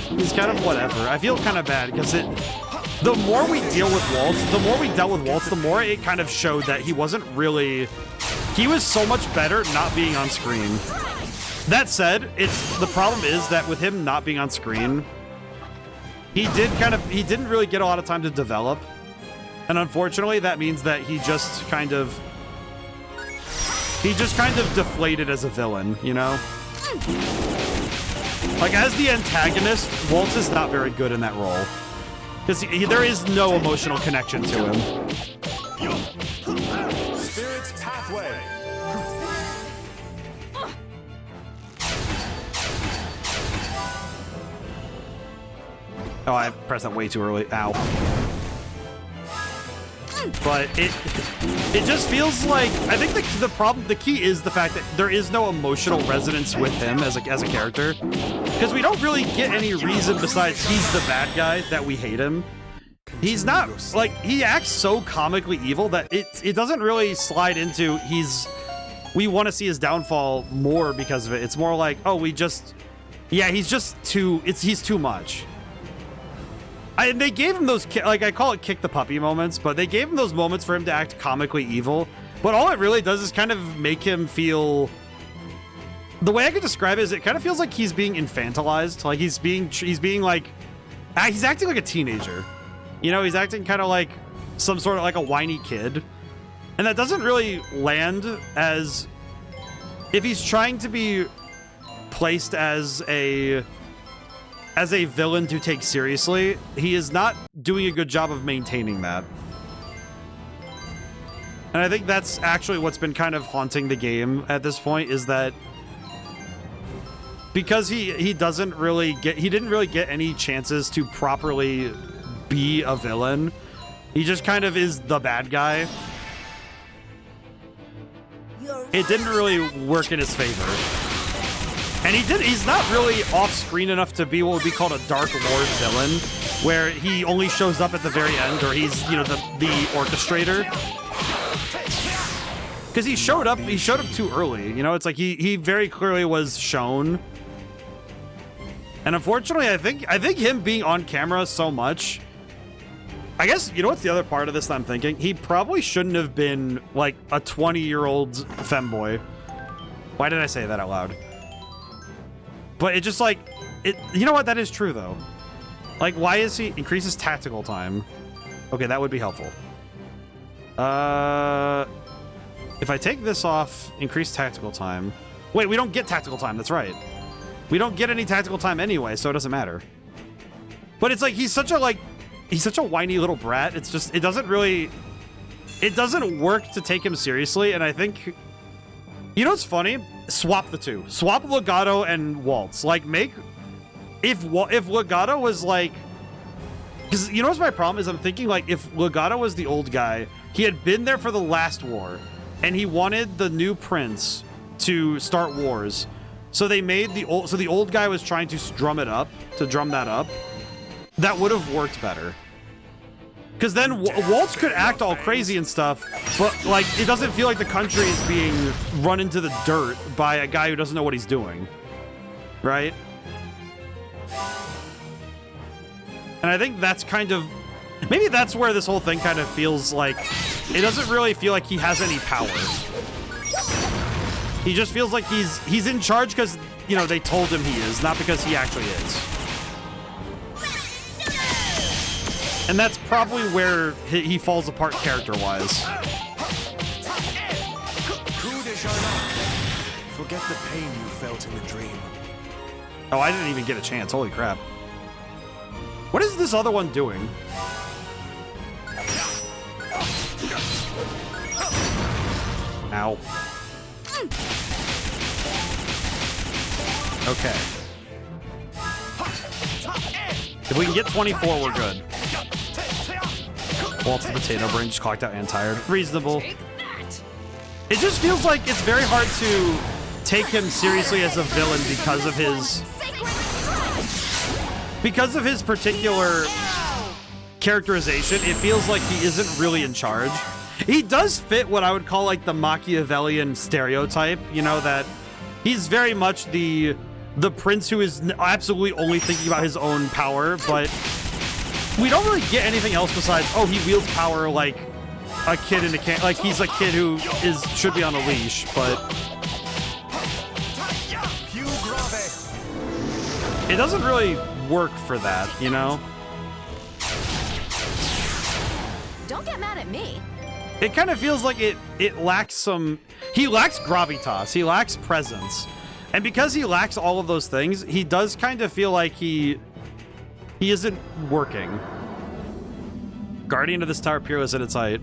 He's kind of whatever. I feel kind of bad because the more we deal with Waltz, the more we dealt with Waltz, the more it kind of showed that he wasn't really... He was so much better not being on screen. That said, the problem is that with him not being on screen, he didn't really get a lot of time to develop. And unfortunately, that means that he just kind of deflated as a villain, you know? Like, as the antagonist, Waltz is not very good in that role. Because there is no emotional connection to him. Spirit's Pathway. Oh, I pressed that way too early. Ow. But it just feels like, I think the key is the fact that there is no emotional resonance with him as a character, because we don't really get any reason besides he's the bad guy that we hate him. He's not, like, he acts so comically evil that it doesn't really slide into we want to see his downfall more because of it. It's more like, oh, he's too much. And they gave him those, like, I call it kick the puppy moments, but they gave him those moments for him to act comically evil. But all it really does is kind of make him feel... The way I could describe it is it kind of feels like he's being infantilized. Like, he's acting like a teenager. You know, he's acting kind of like some sort of like a whiny kid. And that doesn't really land as... If he's trying to be placed as a villain to take seriously, he is not doing a good job of maintaining that. And I think that's actually what's been kind of haunting the game at this point, is that because he didn't really get any chances to properly be a villain. He just kind of is the bad guy. It didn't really work in his favor. And he's not really off-screen enough to be what would be called a Dark Lord villain, where he only shows up at the very end, or he's, you know, the orchestrator. Because he showed up too early. You know, it's like he very clearly was shown. And unfortunately, I think him being on camera so much, I guess, you know what's the other part of this that I'm thinking? He probably shouldn't have been like a 20-year-old femboy. Why did I say that out loud? But it just like, you know what? That is true though. Like, why is he increases tactical time? Okay, that would be helpful. If I take this off, increase tactical time. Wait, we don't get tactical time. That's right. We don't get any tactical time anyway, so it doesn't matter. But it's like, he's such a whiny little brat. It's just, it doesn't work to take him seriously. And I think, you know what's funny? Swap the two. Swap Legato and Waltz. Like, if Legato was like, because you know what's my problem is, I'm thinking like, if Legato was the old guy, he had been there for the last war, and he wanted the new prince to start wars. So they made the old guy was trying to drum that up. That would have worked better. Because then Waltz could act all crazy and stuff, but like, it doesn't feel like the country is being run into the dirt by a guy who doesn't know what he's doing. Right? And I think that's kind of, maybe that's where this whole thing kind of feels like, it doesn't really feel like he has any power. He just feels like he's in charge because, you know, they told him he is, not because he actually is. And that's probably where he falls apart character-wise. Forget the pain you felt in the dream. Oh, I didn't even get a chance. Holy crap. What is this other one doing? Ow. Okay. If we can get 24, we're good. Waltz the potato brain just clocked out and tired. Reasonable. It just feels like it's very hard to take him seriously as a villain because of his particular characterization. It feels like he isn't really in charge. He does fit what I would call like the Machiavellian stereotype, you know, that he's very much the prince who is absolutely only thinking about his own power, but we don't really get anything else besides, oh, he wields power like a kid in a can, like he's a kid who should be on a leash, but it doesn't really work for that, you know? Don't get mad at me. It kind of feels like it lacks some... He lacks gravitas. He lacks presence. And because he lacks all of those things, he does kind of feel like he isn't working. Guardian of this tower, peerless at its height.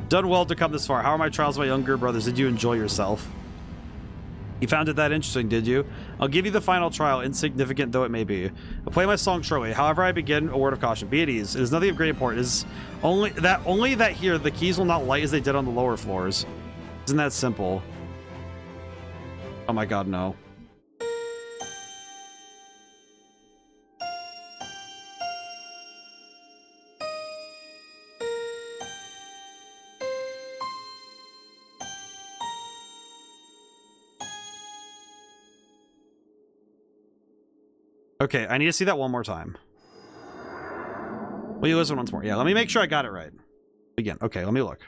Done well to come this far. How are my trials, my younger brothers? Did you enjoy yourself? You found it that interesting, did you? I'll give you the final trial, insignificant though it may be. I'll play my song shortly. However I begin, a word of caution. Be at ease. It is nothing of great importance. It is only that here the keys will not light as they did on the lower floors. Isn't that simple? Oh my god, no. Okay, I need to see that one more time. Will you listen once more? Yeah, let me make sure I got it right. Begin. Okay, let me look.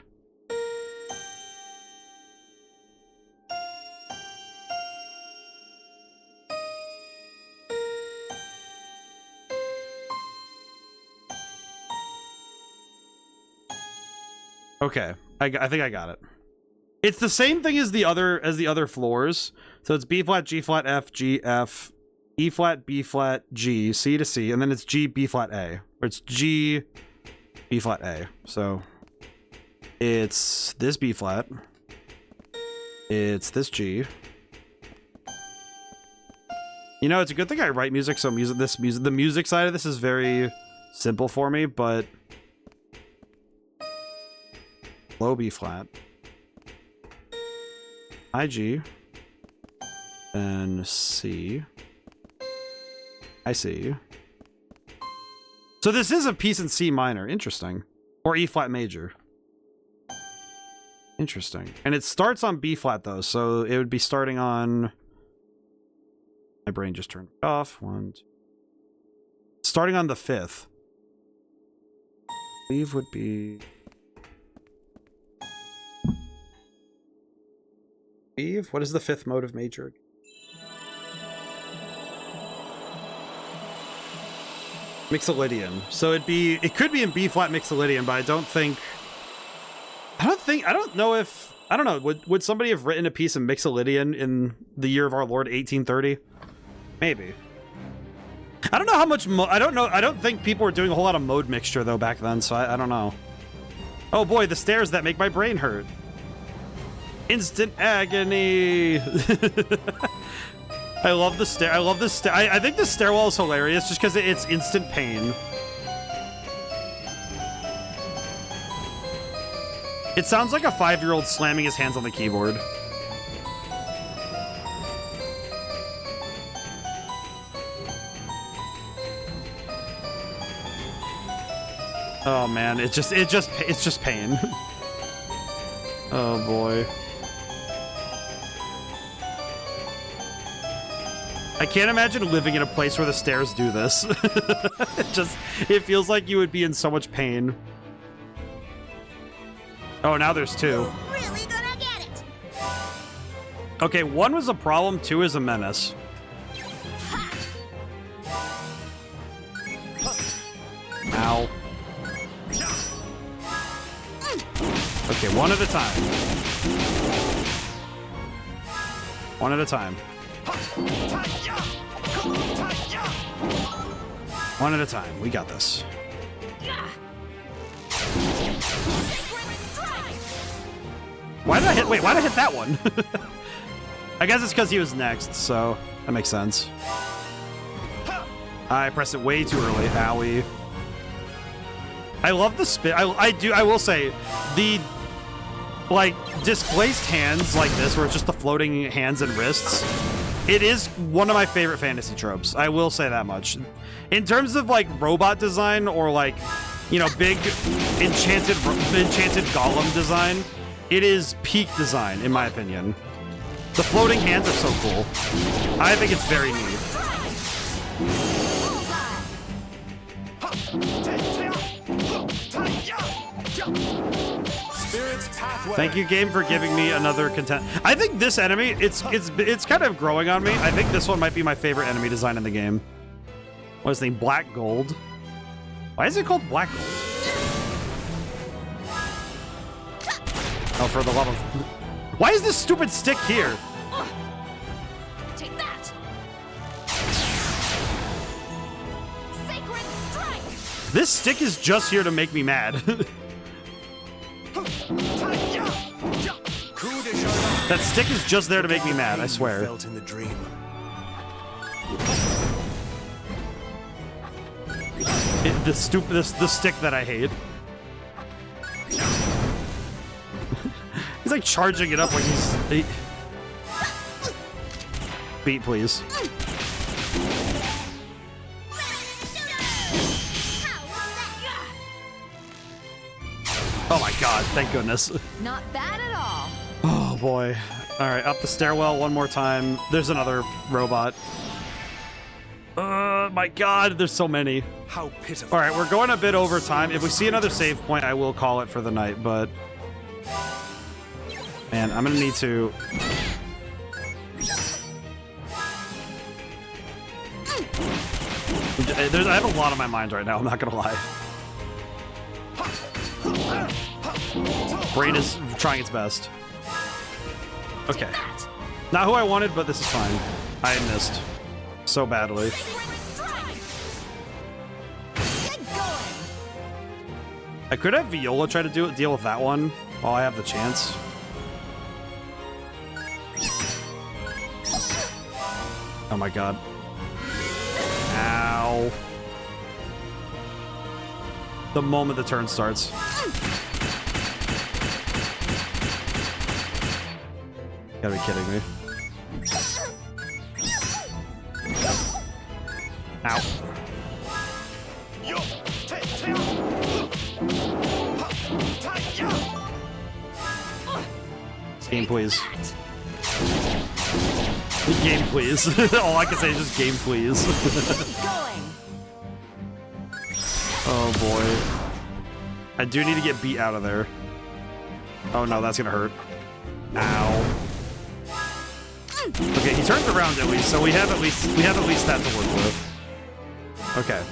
Okay, I think I got it. It's the same thing as the other floors. So it's B flat, G flat, F, G, F, E flat, B flat, G, C to C, and then it's G, B flat, A. Or it's G, B flat, A. So it's this B flat. It's this G. You know, it's a good thing I write music, so the music side of this is very simple for me, but low B flat, high G, and C. I see. So this is a piece in C minor. Interesting. Or E flat major. Interesting. And it starts on B flat though, so it would be starting on... My brain just turned off. Starting on the 5th. I believe would be... What is the 5th mode of major? Mixolydian. So it could be in B flat Mixolydian, but I don't know. Would somebody have written a piece of Mixolydian in the year of our Lord 1830? Maybe. I don't know how much I don't think people were doing a whole lot of mode mixture though back then, so I don't know. Oh boy, the stairs that make my brain hurt. Instant agony. I love the stair. I think the stairwell is hilarious just because it's instant pain. It sounds like a 5-year-old slamming his hands on the keyboard. Oh man, it's just pain. Oh boy. I can't imagine living in a place where the stairs do this. It feels like you would be in so much pain. Oh, now there's 2. Really gonna get it. Okay, 1 was a problem, 2 is a menace. Ow. Okay, 1 at a time. 1 at a time. 1 at a time. We got this. Why did I hit? Wait, why did I hit that one? I guess it's because he was next, so... That makes sense. I pressed it way too early. Owie. I love the spin. I will say, the like displaced hands like this, where it's just the floating hands and wrists. It is one of my favorite fantasy tropes. I will say that much. In terms of like robot design or like, you know, big enchanted golem design, it is peak design in my opinion. The floating hands are so cool. I think it's very neat. Thank you, game, for giving me another content. I think this enemy, it's kind of growing on me. I think this one might be my favorite enemy design in the game. What is the name? Black Gold. Why is it called Black Gold? Oh, for the love of... Why is this stupid stick here? Take that. Sacred strike. This stick is just here to make me mad. That stick is just there to make me mad, I swear. Felt in the dream. The stick that I hate. He's like charging it up like he's... Beat, please. Oh my god, thank goodness. Not bad at all. Oh boy. Alright, up the stairwell one more time. There's another robot. My god, there's so many. How pitiful. Alright, we're going a bit over time. If we see another save point, I will call it for the night, but... Man, I'm gonna need to... I have a lot on my mind right now, I'm not gonna lie. Brain is trying its best. Okay. Not who I wanted, but this is fine. I missed so badly. I could have Viola try to deal with that one while I have the chance. Oh my god. Ow. The moment the turn starts. Gotta be kidding me. Ow. Game, please. Game, please. All I can say is just game, please. Oh boy. I do need to get beat out of there. Oh no, that's gonna hurt. Ow. Okay, he turns around at least, so we have at least that to work with. Okay.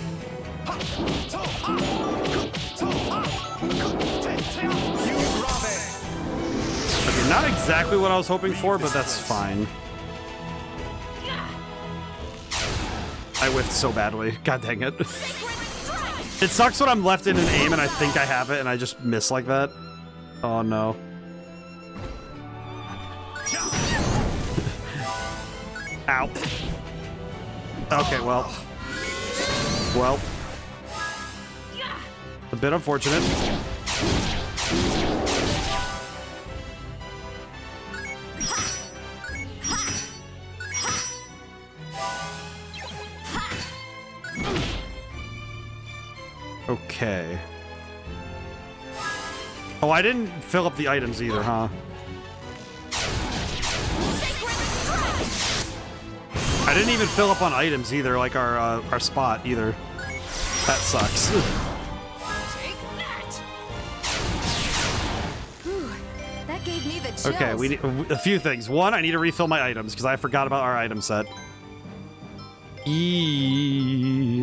Okay, not exactly what I was hoping for, but that's fine. I whiffed so badly. God dang it. It sucks when I'm left in an aim and I think I have it and I just miss like that. Oh no. Ow. Okay, well. Well. A bit unfortunate. Okay. Oh, I didn't fill up the items either, huh? I didn't even fill up on items either, like our spot either. That sucks. Take that. Whew, that gave me the chills. Okay, we need a few things. One, I need to refill my items because I forgot about our item set.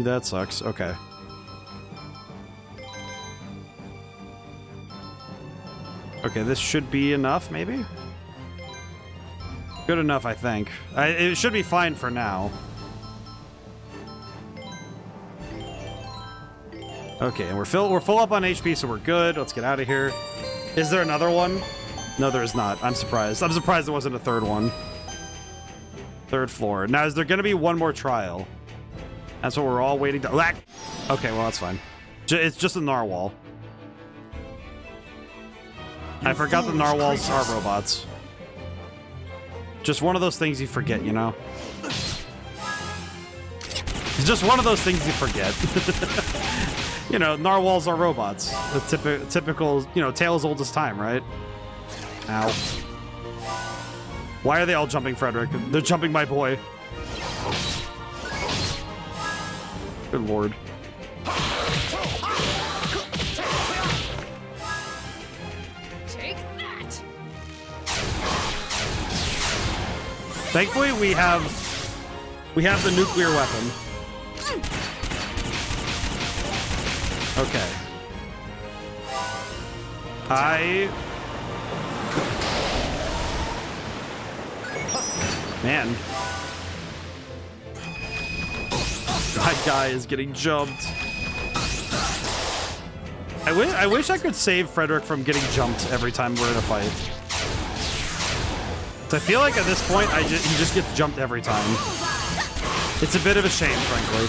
That sucks. Okay. Okay, this should be enough, maybe? Good enough, I think. It should be fine for now. Okay, and we're full up on HP, so we're good. Let's get out of here. Is there another one? No, there is not. I'm surprised. I'm surprised there wasn't a third one. 3rd floor. Now, is there going to be one more trial? That's what we're all waiting to... Okay, well, that's fine. It's just a narwhal. I forgot the narwhals are robots. Just one of those things you forget, you know? It's just one of those things you forget. You know, narwhals are robots. The typical, you know, tale as old as time, right? Ow. Why are they all jumping Frederick? They're jumping my boy. Good lord. Take that. Thankfully, we have the nuclear weapon. Okay. Man. My guy is getting jumped. I wish I could save Frederick from getting jumped every time we're in a fight. So I feel like at this point, he just gets jumped every time. It's a bit of a shame, frankly.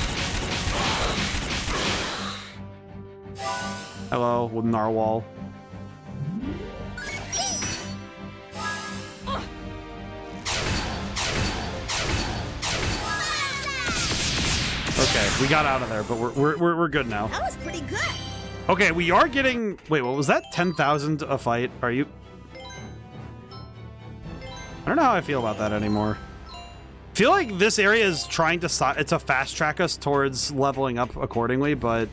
Hello, with Narwhal. Okay, we got out of there, but we're good now. That was pretty good. Okay, we are getting... Wait, what was that? 10,000 a fight? Are you... I don't know how I feel about that anymore. I feel like this area is trying to fast track us towards leveling up accordingly, but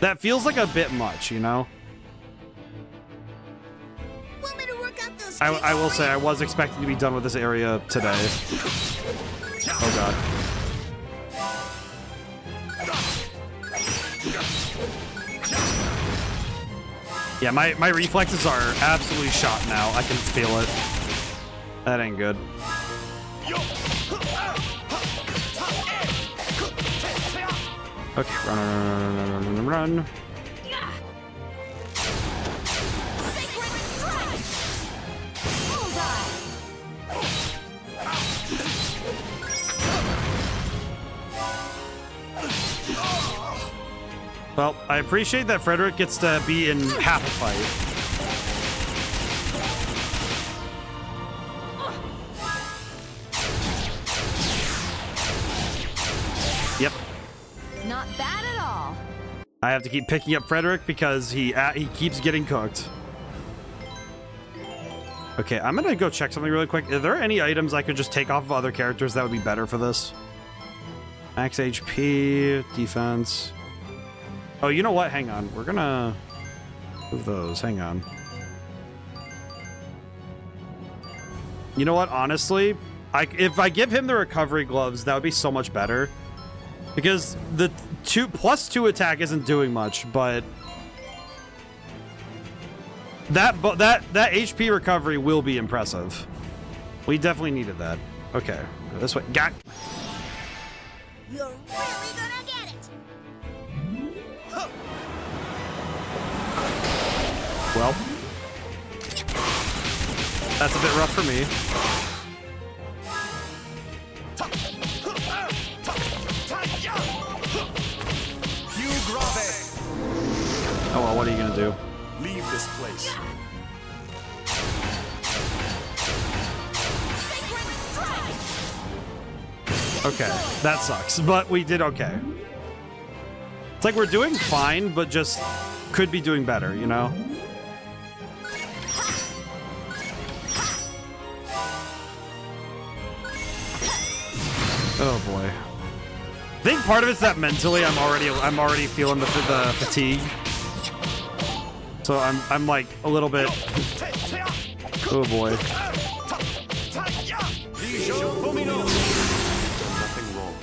that feels like a bit much, you know? Want me to work out those I will say I was expecting to be done with this area today. Oh god. Yeah, my reflexes are absolutely shot now. I can feel it. That ain't good. Okay, run. Well, I appreciate that Frederick gets to be in half a fight. Yep. Not bad at all. I have to keep picking up Frederick because he keeps getting cooked. Okay, I'm gonna go check something really quick. Are there any items I could just take off of other characters that would be better for this? Max HP, defense. Oh, you know what? Hang on. We're gonna move those. Hang on. You know what? Honestly, if I give him the recovery gloves, that would be so much better. Because the +2 attack isn't doing much, but that HP recovery will be impressive. We definitely needed that. Okay, go this way. Got. You're really gonna get it. Well, that's a bit rough for me. Oh well, what are you gonna do? Leave this place. Okay, that sucks, but we did okay. It's like we're doing fine, but just could be doing better, you know? Oh boy. I think part of it's that mentally I'm already feeling the fatigue. So I'm like a little bit. Oh boy. Nothing wrong.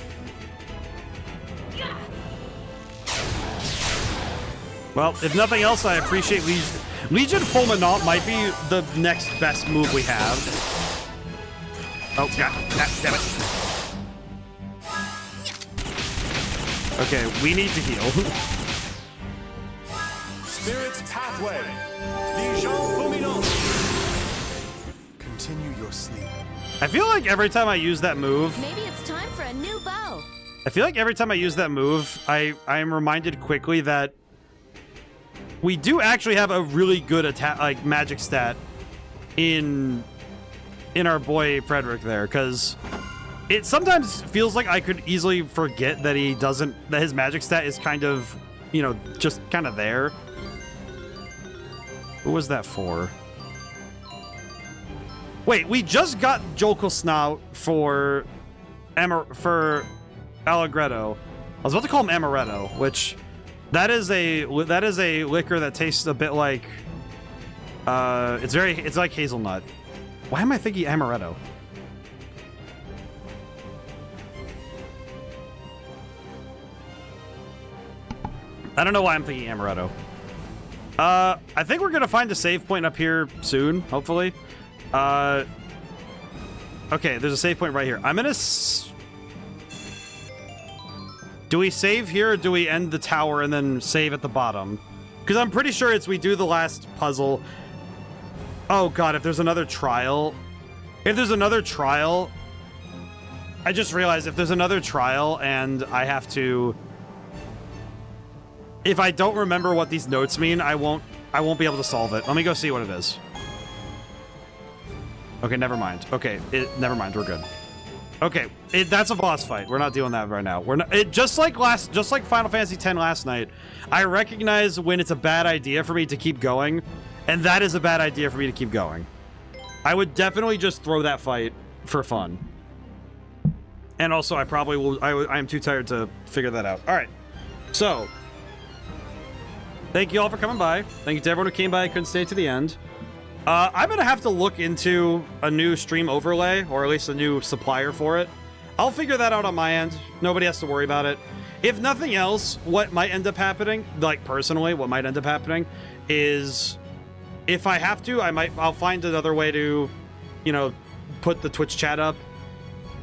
Well, if nothing else, I appreciate Legion Fulminant might be the next best move we have. Oh god, damn it. Okay, we need to heal. Spirit's pathway. Legion Fulminant. continue your sleep. I feel like every time I use that move, Maybe it's time for a new bow. I feel like every time I use that move, I am reminded quickly that we do actually have a really good attack, like magic stat in our boy Frederick there, because it sometimes feels like I could easily forget that that his magic stat is kind of, you know, just kind of there. What was that for? Wait, we just got Jolkel Snout for Allegretto. I was about to call him Amaretto, which that is a liquor that tastes a bit like it's like hazelnut. Why am I thinking Amaretto? I don't know why I'm thinking Amaretto. I think we're gonna find a save point up here soon, hopefully. Okay, there's a save point right here. I'm gonna... Do we save here, or do we end the tower and then save at the bottom? Because I'm pretty sure we do the last puzzle. Oh god, if there's another trial... If there's another trial... I just realized if there's another trial and I have to... If I don't remember what these notes mean, I won't be able to solve it. Let me go see what it is. Okay, never mind. Okay, never mind. We're good. Okay, that's a boss fight. We're not doing that right now. We're not. Just like Final Fantasy X last night. I recognize when it's a bad idea for me to keep going, and that is a bad idea for me to keep going. I would definitely just throw that fight for fun. And also, I probably will. I am too tired to figure that out. All right, so thank you all for coming by. Thank you to everyone who came by and couldn't stay to the end. I'm gonna have to look into a new stream overlay, or at least a new supplier for it. I'll figure that out on my end. Nobody has to worry about it. If nothing else, what might end up happening, like personally, what might end up happening is if I have to, I'll find another way to, you know, put the Twitch chat up.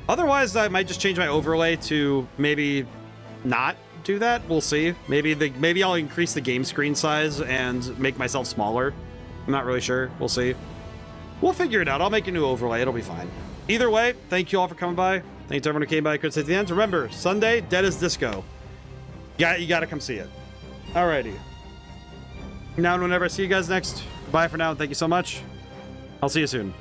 Otherwise, I might just change my overlay to maybe not do that. We'll see. Maybe I'll increase the game screen size and make myself smaller. I'm not really sure. We'll see. We'll figure it out. I'll make a new overlay. It'll be fine. Either way, thank you all for coming by. Thank you to everyone who came by. Couldn't stay to the end. Remember, Sunday, Dead as Disco. You gotta come see it. Alrighty. Now and whenever I see you guys next, bye for now. Thank you so much. I'll see you soon.